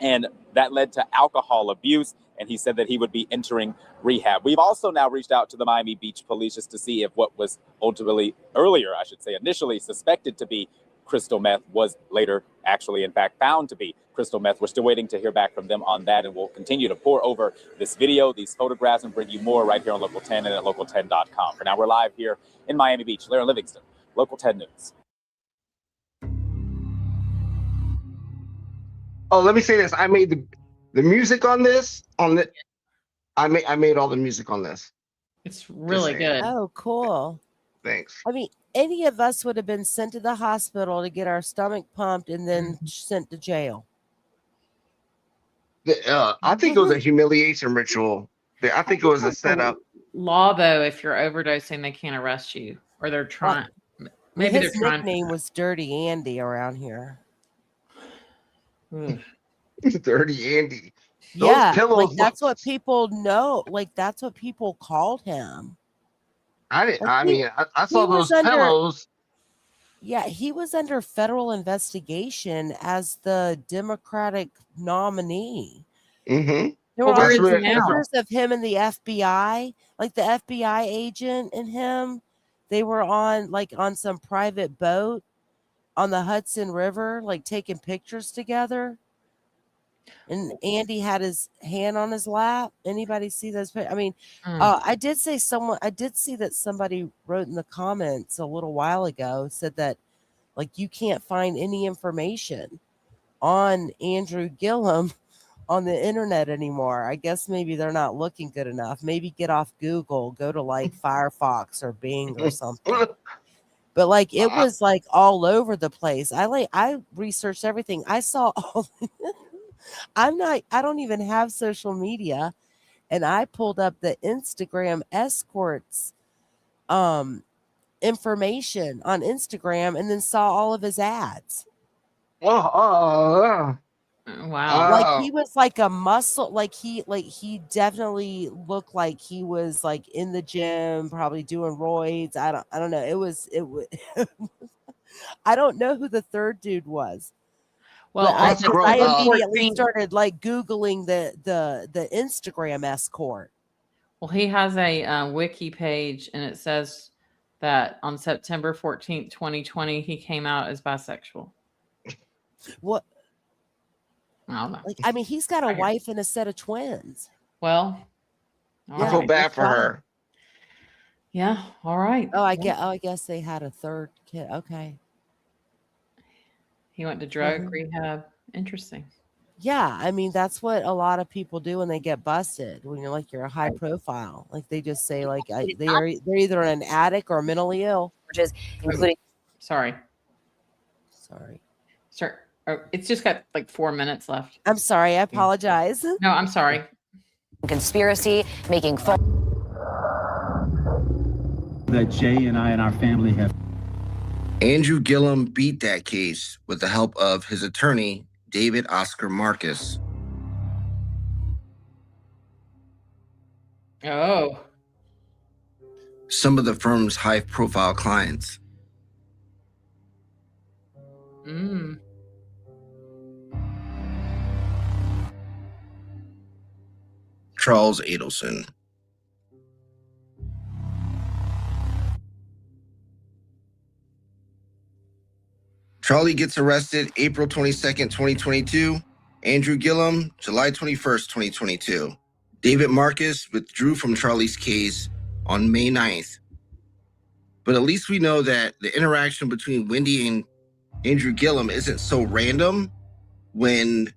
And that led to alcohol abuse. And he said that he would be entering rehab. We've also now reached out to the Miami Beach police just to see if what was ultimately initially suspected to be crystal meth was later actually, in fact, found to be crystal meth. We're still waiting to hear back from them on that, and we'll continue to pour over this video, these photographs, and bring you more right here on Local 10 and at local10.com. For now, we're live here in Miami Beach. Laren Livingston, Local 10 News. Oh, let me say this. I made the music on this. I made all the music on this. It's really good. Oh, cool. Thanks. I mean, any of us would have been sent to the hospital to get our stomach pumped and then sent to jail. I think it was a humiliation ritual. I think it was a setup. Law, though, if you're overdosing, they can't arrest you, or they're trying. Maybe His they're trying. nickname was Dirty Andy around here. Dirty Andy. Those Yeah, pillows. like that's what people know. Like that's what people called him. I saw he was those pillows. Yeah, he was under federal investigation as the Democratic nominee. Mm-hmm. There were Well, where is he all now? pictures of him in the FBI Like the FBI agent and him, they were on some private boat on the Hudson River, like taking pictures together. And Andy had his hand on his lap. Anybody see those? I mean, I did see that somebody wrote in the comments a little while ago, said that like you can't find any information on Andrew Gillum on the internet anymore. I guess maybe they're not looking good enough. Maybe get off Google, go to like Firefox or Bing or something. But like it was like all over the place. I researched everything. I saw all I don't even have social media, and I pulled up the Instagram escorts information on Instagram and then saw all of his ads. Wow. Like he was like a muscle, like he definitely looked like he was like in the gym, probably doing roids. I don't know. It was I don't know who the third dude was. Well, I scroll up. immediately started like Googling the Instagram escort. Well, he has a wiki page, and it says that on September 14th, 2020, he came out as bisexual. What? I don't know. Like, I mean, he's got a wife and a set of twins. Well, I feel bad for her. Yeah. All right. I guess they had a third kid. Okay. He went to drug rehab. Interesting. Yeah, I mean that's what a lot of people do when they get busted. When you're a high profile, like they just say like they're either an addict or mentally ill. Including. Sorry. Sir. Oh, it's just got like 4 minutes left. I'm sorry. I apologize. No, I'm sorry. Conspiracy, making phone. That Jay and I and our family have. Andrew Gillum beat that case with the help of his attorney, David Oscar Marcus. Oh. Some of the firm's high-profile clients. Charles Adelson. Charlie gets arrested April 22nd, 2022. Andrew Gillum, July 21st, 2022. David Marcus withdrew from Charlie's case on May 9th. But at least we know that the interaction between Wendi and Andrew Gillum isn't so random when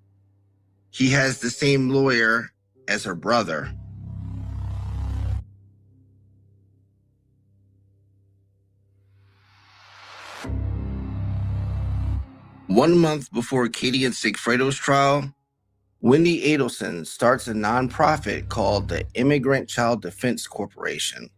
he has the same lawyer as her brother. One month before Katie and Sigfredo's trial, Whendi Adelson starts a nonprofit called the Immigrant Child Defense Corporation.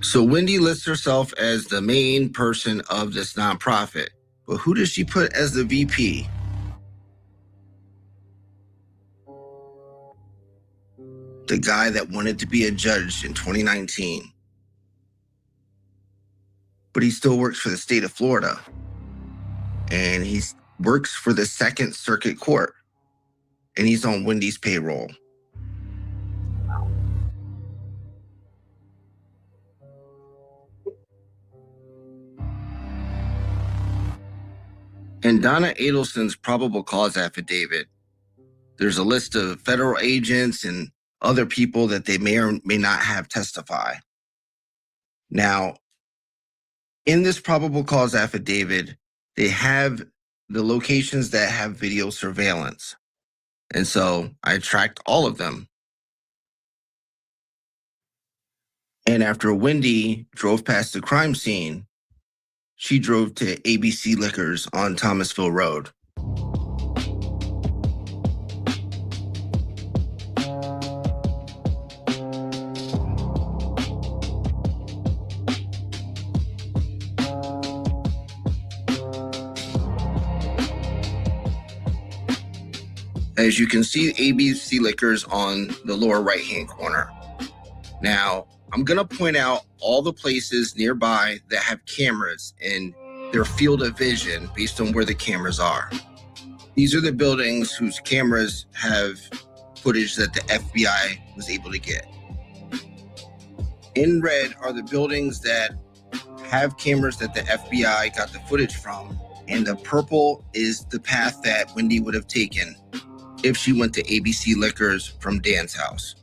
So Wendi lists herself as the main person of this nonprofit, but who does she put as the VP? The guy that wanted to be a judge in 2019. But he still works for the state of Florida. And he works for the Second Circuit Court. And he's on Wendi's payroll. In Donna Adelson's probable cause affidavit, there's a list of federal agents and other people that they may or may not have testify. Now, in this probable cause affidavit, they have the locations that have video surveillance. And so I tracked all of them. And after Wendi drove past the crime scene, she drove to ABC Liquors on Thomasville Road. As you can see, ABC Liquors on the lower right-hand corner. Now, I'm going to point out all the places nearby that have cameras in their field of vision based on where the cameras are. These are the buildings whose cameras have footage that the FBI was able to get. In red are the buildings that have cameras that the FBI got the footage from, and the purple is the path that Wendi would have taken if she went to ABC Liquors from Dan's house.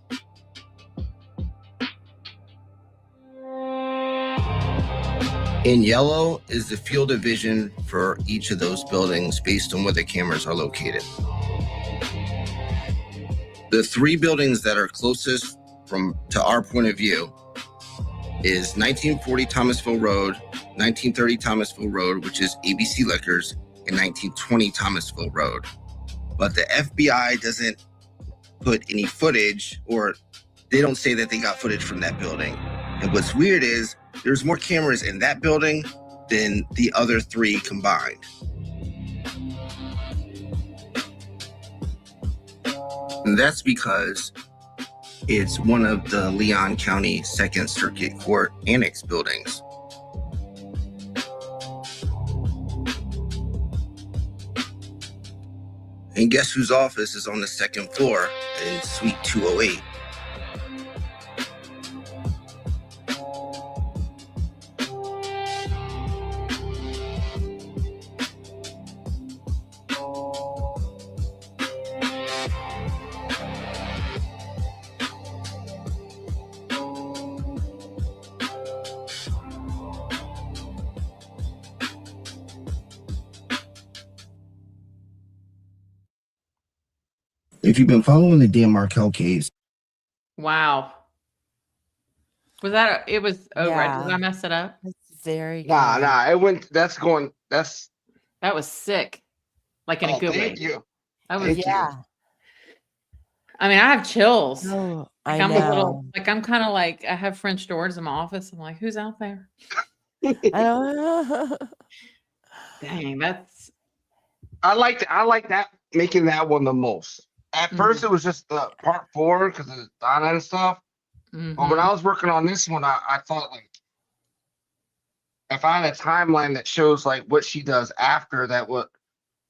In yellow is the field of vision for each of those buildings based on where the cameras are located. The three buildings that are closest to our point of view is 1940 Thomasville Road, 1930 Thomasville Road, which is ABC Liquors, and 1920 Thomasville Road. But the FBI doesn't put any footage, or they don't say that they got footage from that building. And what's weird is there's more cameras in that building than the other three combined. And that's because it's one of the Leon County Second Circuit Court Annex buildings. And guess whose office is on the second floor in Suite 208? If you've been following the Dan Markel case. Wow. Was that, it was over. Yeah. Did I mess it up? It's very good. Nah, it went, that's that was sick. Like in a good way. Thank you. That was, Yeah. I mean, I have chills. Oh, Like, I I'm know. a little, like, I'm kind of like, I have French doors in my office. I'm like, who's out there? I don't know. Dang, that's. I like that, making that one the most. At first, it was just the part 4 because of Donna and stuff. But when I was working on this one, I thought, like, if I had a timeline that shows like what she does after, that would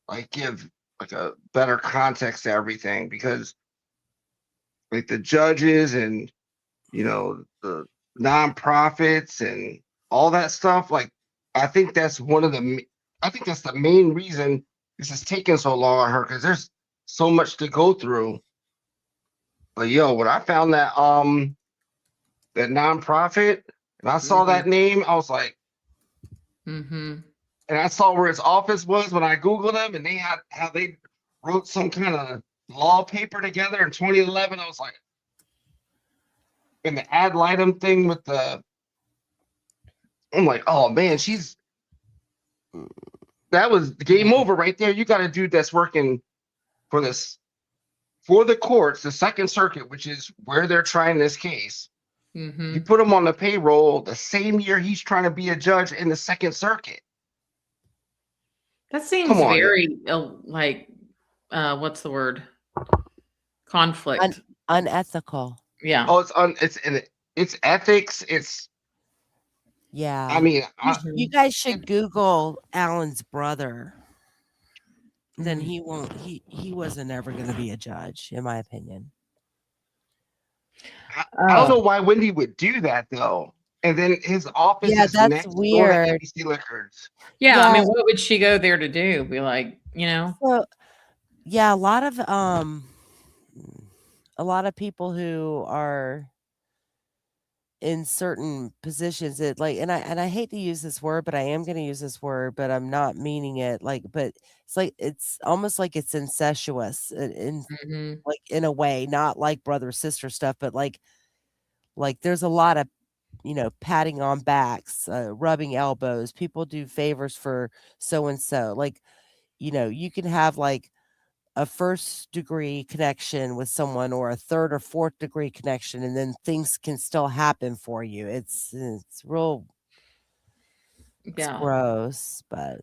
like give like a better context to everything, because like the judges and, you know, the nonprofits and all that stuff, like I think that's the main reason this is taking so long on her, because there's so much to go through. But yo, when I found that that nonprofit and I saw that name, I was like, and I saw where his office was when I Googled him, and they had how they wrote some kind of law paper together in 2011. I was like, and the ad litem thing with the, I'm like, oh man, that was game over right there. You got a dude that's working for the courts, the Second Circuit, which is where they're trying this case. You put him on the payroll the same year he's trying to be a judge in the Second Circuit. That seems very like, what's the word? Conflict. Unethical. Yeah. Oh, it's ethics. It's, Yeah. I mean, you guys should Google Alan's brother. Then he won't. He wasn't ever going to be a judge, in my opinion. I don't know why Wendi would do that though. And then his office is that's next door weird. to ABC Liquors. Yeah, I mean, what would she go there to do? Be like, you know? So, yeah, a lot of people who are in certain positions, it like, and I hate to use this word, but I am going to use this word, but I'm not meaning it. Like, but it's almost like it's incestuous in like in a way, not like brother sister stuff, but like there's a lot of, you know, patting on backs, rubbing elbows. People do favors for so and so. Like, you know, you can have like a first degree connection with someone or a third or fourth degree connection, and then things can still happen for you. It's real it's gross, but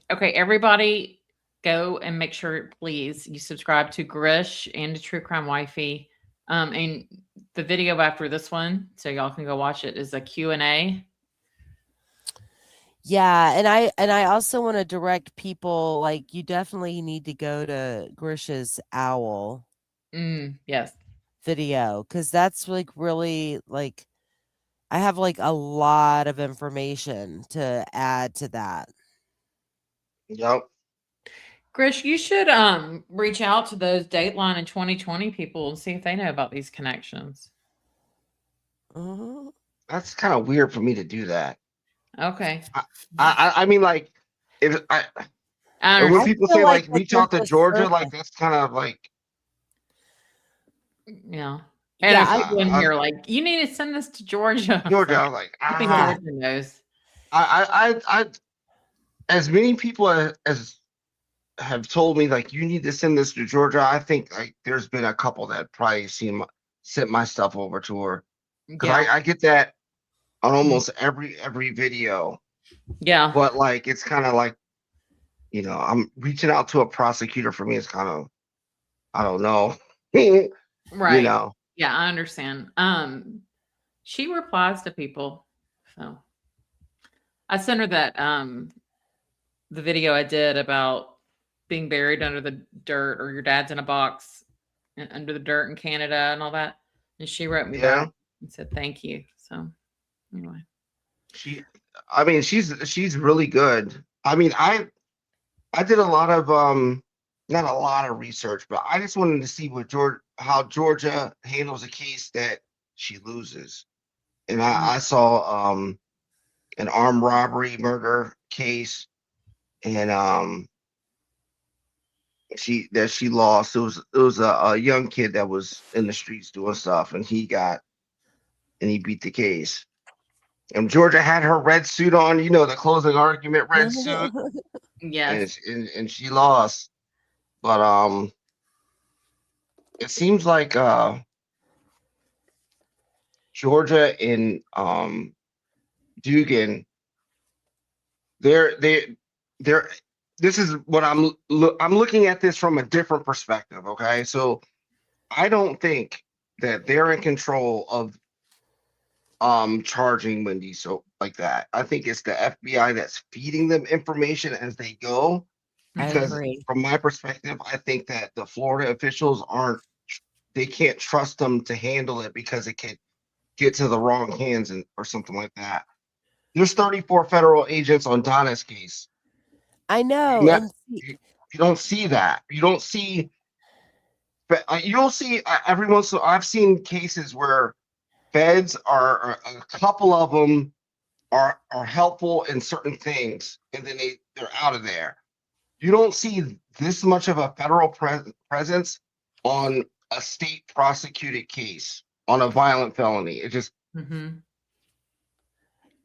okay, everybody go and make sure, please, you subscribe to Grisch and to True Crime Wifey. And the video after this one, so y'all can go watch it, is a Q&A. Yeah, and I also want to direct people, like, you definitely need to go to Grish's Owl Yes. video, because that's like really like I have like a lot of information to add to that. Yep. Grish, you should reach out to those Dateline and 2020 people and see if they know about these connections. That's kind of weird for me to do that. Okay. I mean, like, if when people say like reach out to Georgia, like that's kind of like, yeah. And if people in here like, you need to send this to Georgia. Georgia, I was like, I think Georgia knows. I as many people as have told me like you need to send this to Georgia. I think like there's been a couple that probably sent my stuff over to her, because I get that on almost every video. Yeah. But like it's kind of like, you know, I'm reaching out to a prosecutor. For me, it's kind of, I don't know. Right. You know. Yeah, I understand. She replies to people. So I sent her that the video I did about being buried under the dirt, or your dad's in a box under the dirt in Canada and all that. And she wrote me back and said thank you. So anyway. I mean, she's really good. I mean, I did a lot of not a lot of research, but I just wanted to see how Georgia handles a case that she loses. And I saw an armed robbery murder case, and she lost. It was a young kid that was in the streets doing stuff, and he beat the case. And Georgia had her red suit on, you know, the closing argument red suit. Yes. And she lost. But it seems like Georgia and Dugan, they're this is what I'm looking at this from a different perspective. Okay, so I don't think that they're in control of charging Wendi so like that. I think it's the FBI that's feeding them information as they go. Because from my perspective, I think that the Florida officials they can't trust them to handle it, because it could get to the wrong hands or something like that. There's 34 federal agents on Donna's case. I know. You don't see that. You don't see, but you'll see every once in a while. I've seen cases where feds are a couple of them are helpful in certain things, and then they're out of there. You don't see this much of a federal presence on a state prosecuted case on a violent felony. It just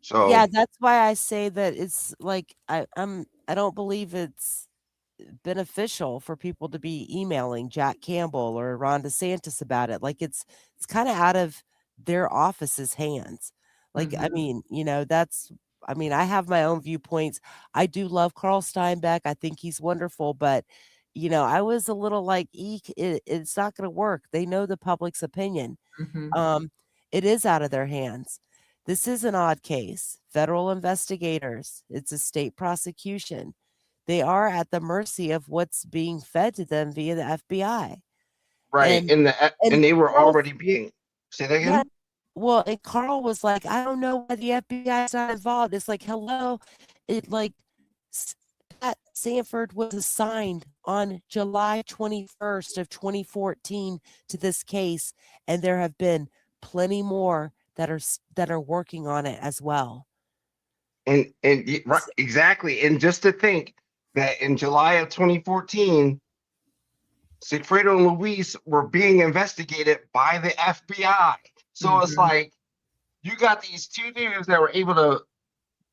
so yeah, that's why I say that it's like I don't believe it's beneficial for people to be emailing Jack Campbell or Ron DeSantis about it. Like it's kind of out of their office's hands. Like I mean, you know, I have my own viewpoints. I do love Carl Steinbeck. I think he's wonderful, but you know, I was a little like, it's not going to work. They know the public's opinion. It is out of their hands. This is an odd case. Federal investigators. It's a state prosecution. They are at the mercy of what's being fed to them via the FBI. Right, and they were already being. Say that again. Yeah, well, and Carl was like, I don't know why the FBI is not involved. It's like, hello, Pat Sanford was assigned on July 21st of 2014 to this case, and there have been plenty more that are working on it as well. And right, exactly. And just to think that in July of 2014, Sigfredo and Luis were being investigated by the FBI. So it's like you got these two dudes that were able to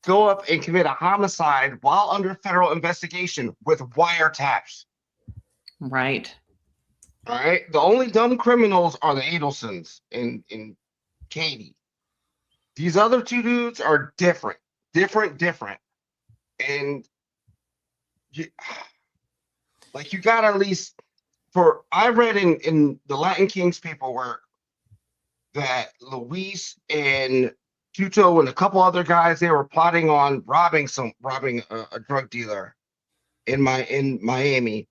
go up and commit a homicide while under federal investigation with wiretaps. Right. All right. The only dumb criminals are the Adelsons and Katie. These other two dudes are different. And Like you got to at least I read in the Latin Kings paperwork that Luis and Tuto and a couple other guys, they were plotting on robbing a drug dealer in Miami,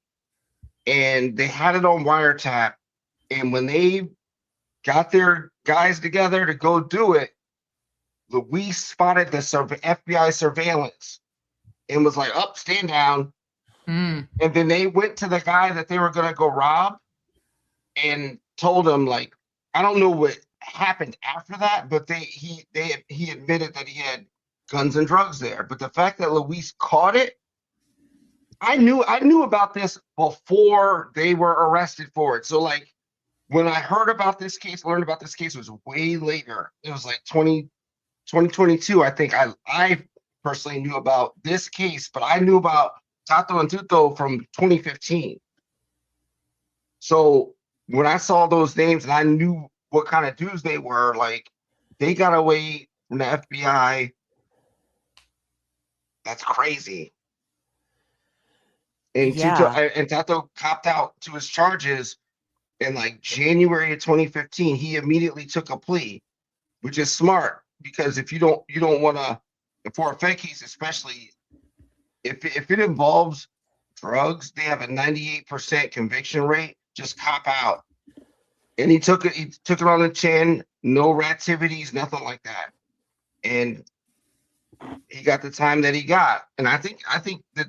and they had it on wiretap. And when they got their guys together to go do it, Luis spotted the FBI surveillance and was like, "Up, stand down." And then they went to the guy that they were gonna go rob and told him, like, I don't know what happened after that, but he admitted that he had guns and drugs there. But the fact that Luis caught it, I knew about this before they were arrested for it. So like when I heard about this case, learned about this case was way later. It was like 2022. I think I personally knew about this case, but I knew about Tato and Tuto from 2015. So when I saw those names and I knew what kind of dudes they were, like they got away from the FBI. That's crazy. And Tato copped out to his charges in like January of 2015. He immediately took a plea, which is smart because if you don't want to, for a Fed case, especially if it involves drugs, they have a 98% conviction rate. Just cop out. And he took it on the chin, no reactivities, nothing like that. And he got the time that he got. And I think that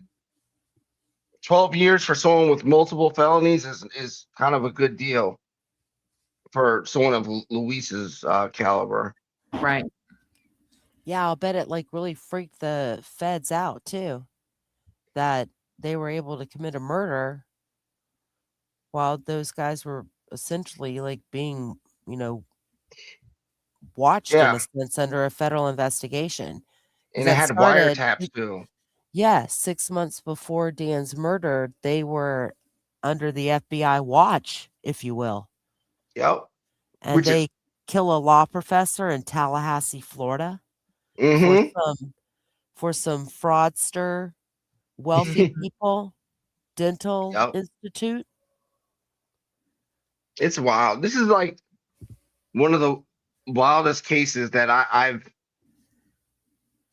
12 years for someone with multiple felonies is kind of a good deal for someone of Luis's caliber. Right. Yeah, I'll bet it like really freaked the feds out too, that they were able to commit a murder while those guys were essentially like being, watched in a sense under a federal investigation. And they had wiretaps too. Yeah, 6 months before Dan's murder, they were under the FBI watch, if you will. Yep. And they kill a law professor in Tallahassee, Florida, for some fraudster, wealthy people, dental institute. It's wild. This is like one of the wildest cases that I've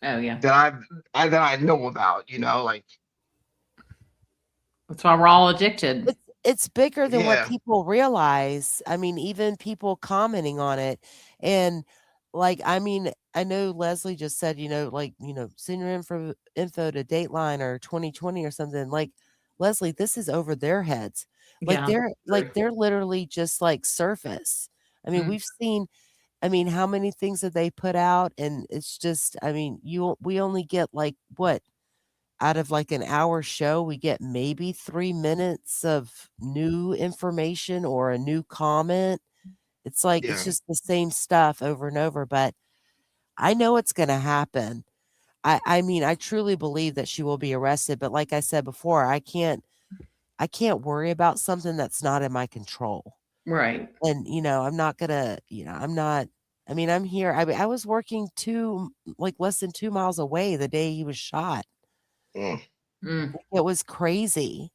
that I know about, like that's why we're all addicted. It's bigger than what people realize. I mean, even people commenting on it. And like, I mean, I know Leslie just said, send your info to Dateline or 2020 or something. Like, Leslie, this is over their heads. Like they're literally just like surface. I mean, we've seen, how many things that they put out, and it's just, we only get like what out of like an hour show, we get maybe 3 minutes of new information or a new comment. It's like it's just the same stuff over and over, but I know it's going to happen. I mean, I truly believe that she will be arrested, but like I said before, I can't worry about something that's not in my control. Right. And, I'm not gonna, I'm here. I was working less than 2 miles away the day he was shot. It was crazy.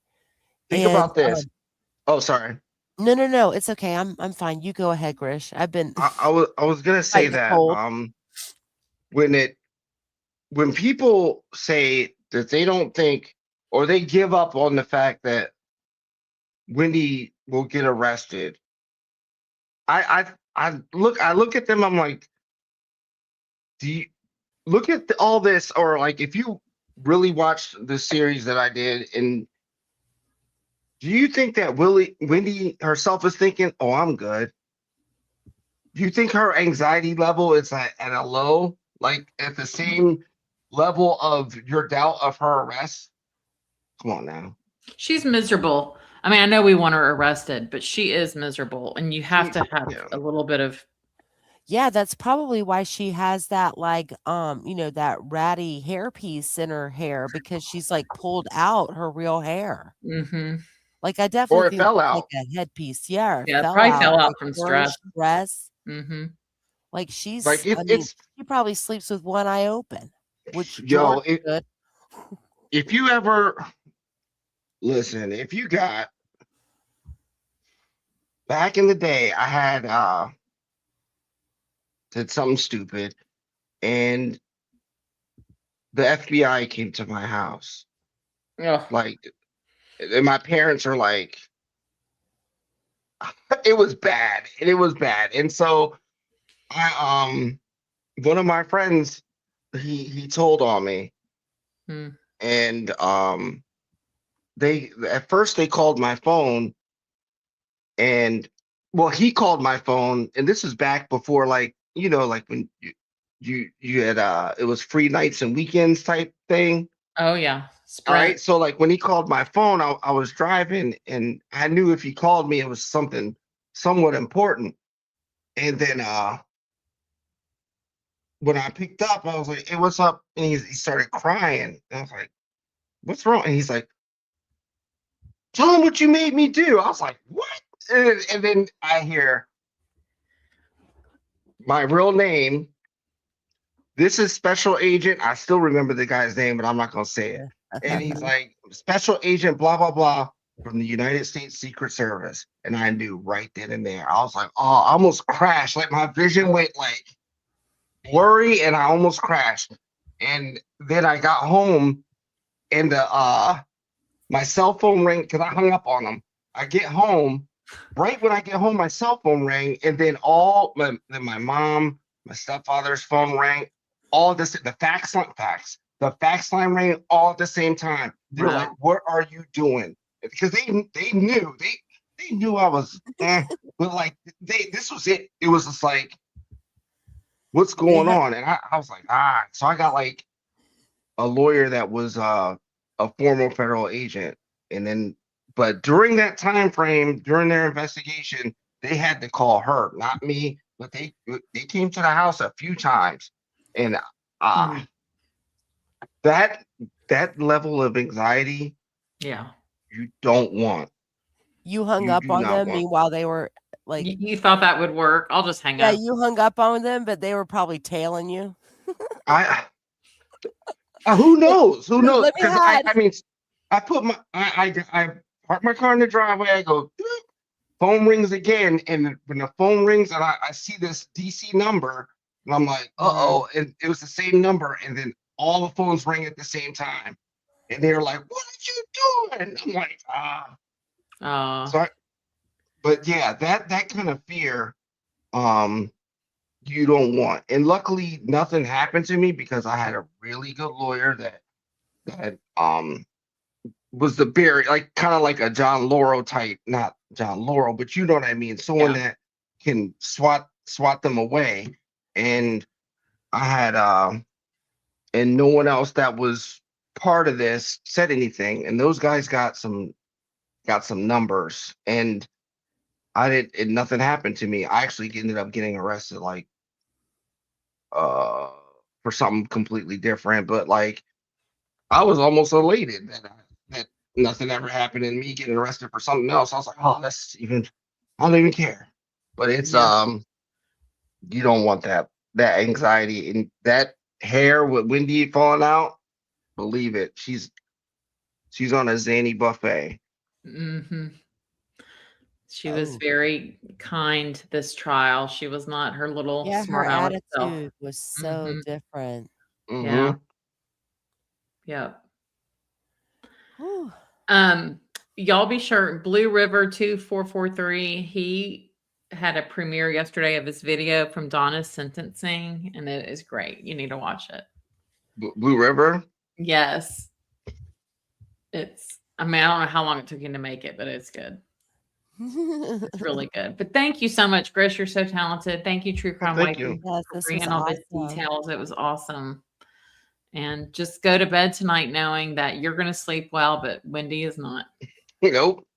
Think about this. Oh, sorry. No. It's okay. I'm fine. You go ahead, Grisch. I've been. I was gonna say that. When people say that they don't think or they give up on the fact that Wendi will get arrested, I look at them. I'm like, do you look at all this, or like if you really watched the series that I did, and do you think that Wendi herself is thinking, "Oh, I'm good"? Do you think her anxiety level is at a low, like at the same level of your doubt of her arrest? Come on now. She's miserable. I mean, I know we want her arrested, but she is miserable, and you have to have a little bit of. Yeah, that's probably why she has that like that ratty hairpiece in her hair, because she's like pulled out her real hair. Mm-hmm. Like I definitely think fell it's out. like a headpiece. Yeah, it probably fell out like from stress. Mm-hmm. Like she's Like she probably sleeps with one eye open, which if you ever Listen, if you got back in the day, I had did something stupid, and the FBI came to my house. Ugh. Like, and my parents are like, it was bad, and it was bad. And so I one of my friends, he told on me, and they at first they called my phone, and well, he called my phone, and this was back before, like, you know, like when you had it was free nights and weekends type thing. Oh yeah. All right. So like when he called my phone, I was driving, and I knew if he called me, it was something somewhat important. And then when I picked up, I was like, "Hey, what's up?" And he started crying. And I was like, "What's wrong?" And he's like, "Tell him what you made me do." I was like, "What?" And then I hear my real name. This is Special Agent. I still remember the guy's name, but I'm not gonna say it. And he's like, Special Agent, blah blah blah, from the United States Secret Service. And I knew right then and there. I was like, oh, I almost crashed. Like my vision went like blurry, and I almost crashed. And then I got home, and the my cell phone rang because I hung up on him. I get home, right when I get home, my cell phone rang, and then my mom, my stepfather's phone rang. All this, the fax line rang all at the same time. They're like, "What are you doing?" Because they knew I was, but like this was it. It was just like, what's going on? And I was like, so I got like a lawyer that was a former federal agent, and then, but during that time frame, during their investigation, they had to call her, not me, but they came to the house a few times. And that level of anxiety, yeah, you don't want. You hung You up do on not them. want. Meanwhile, they were like, you thought that would work. I'll just hang yeah, up. you hung up on them, but they were probably tailing you. Who knows? Who knows? Let me Because hide. I mean, I put my I park my car in the driveway. I go, phone rings again, and when the phone rings, and I see this DC number, and I'm like, uh-oh, and it was the same number, and then all the phones rang at the same time, and they were like, "What are you doing?" I'm like, So but yeah, that kind of fear, you don't want. And luckily, nothing happened to me because I had a really good lawyer that was the very, like, kind of like a John Laurel type, not John Laurel, but you know what I mean, someone that can swat them away. And I had and no one else that was part of this said anything, and those guys got some numbers, and nothing happened to me. I actually ended up getting arrested, like for something completely different, but like I was almost elated that nothing ever happened, and me getting arrested for something else. I was like, oh, I don't even care. But it's you don't want that anxiety, and that hair with Wendi falling out. Believe it, she's on a zany buffet. She was very kind this trial. She was not her little smart her aleck self. attitude was so different. Yeah. Yep. Y'all be sure, Blue River 2443, he had a premiere yesterday of his video from Donna's sentencing, and it is great. You need to watch it. Blue River? Yes. I mean, I don't know how long it took him to make it, but it's good. It's really good. But thank you so much, Grisch. You're so talented. Thank you, True Crime Wifey, for bringing all these details. It was awesome. And just go to bed tonight knowing that you're going to sleep well, but Wendi is not. Nope.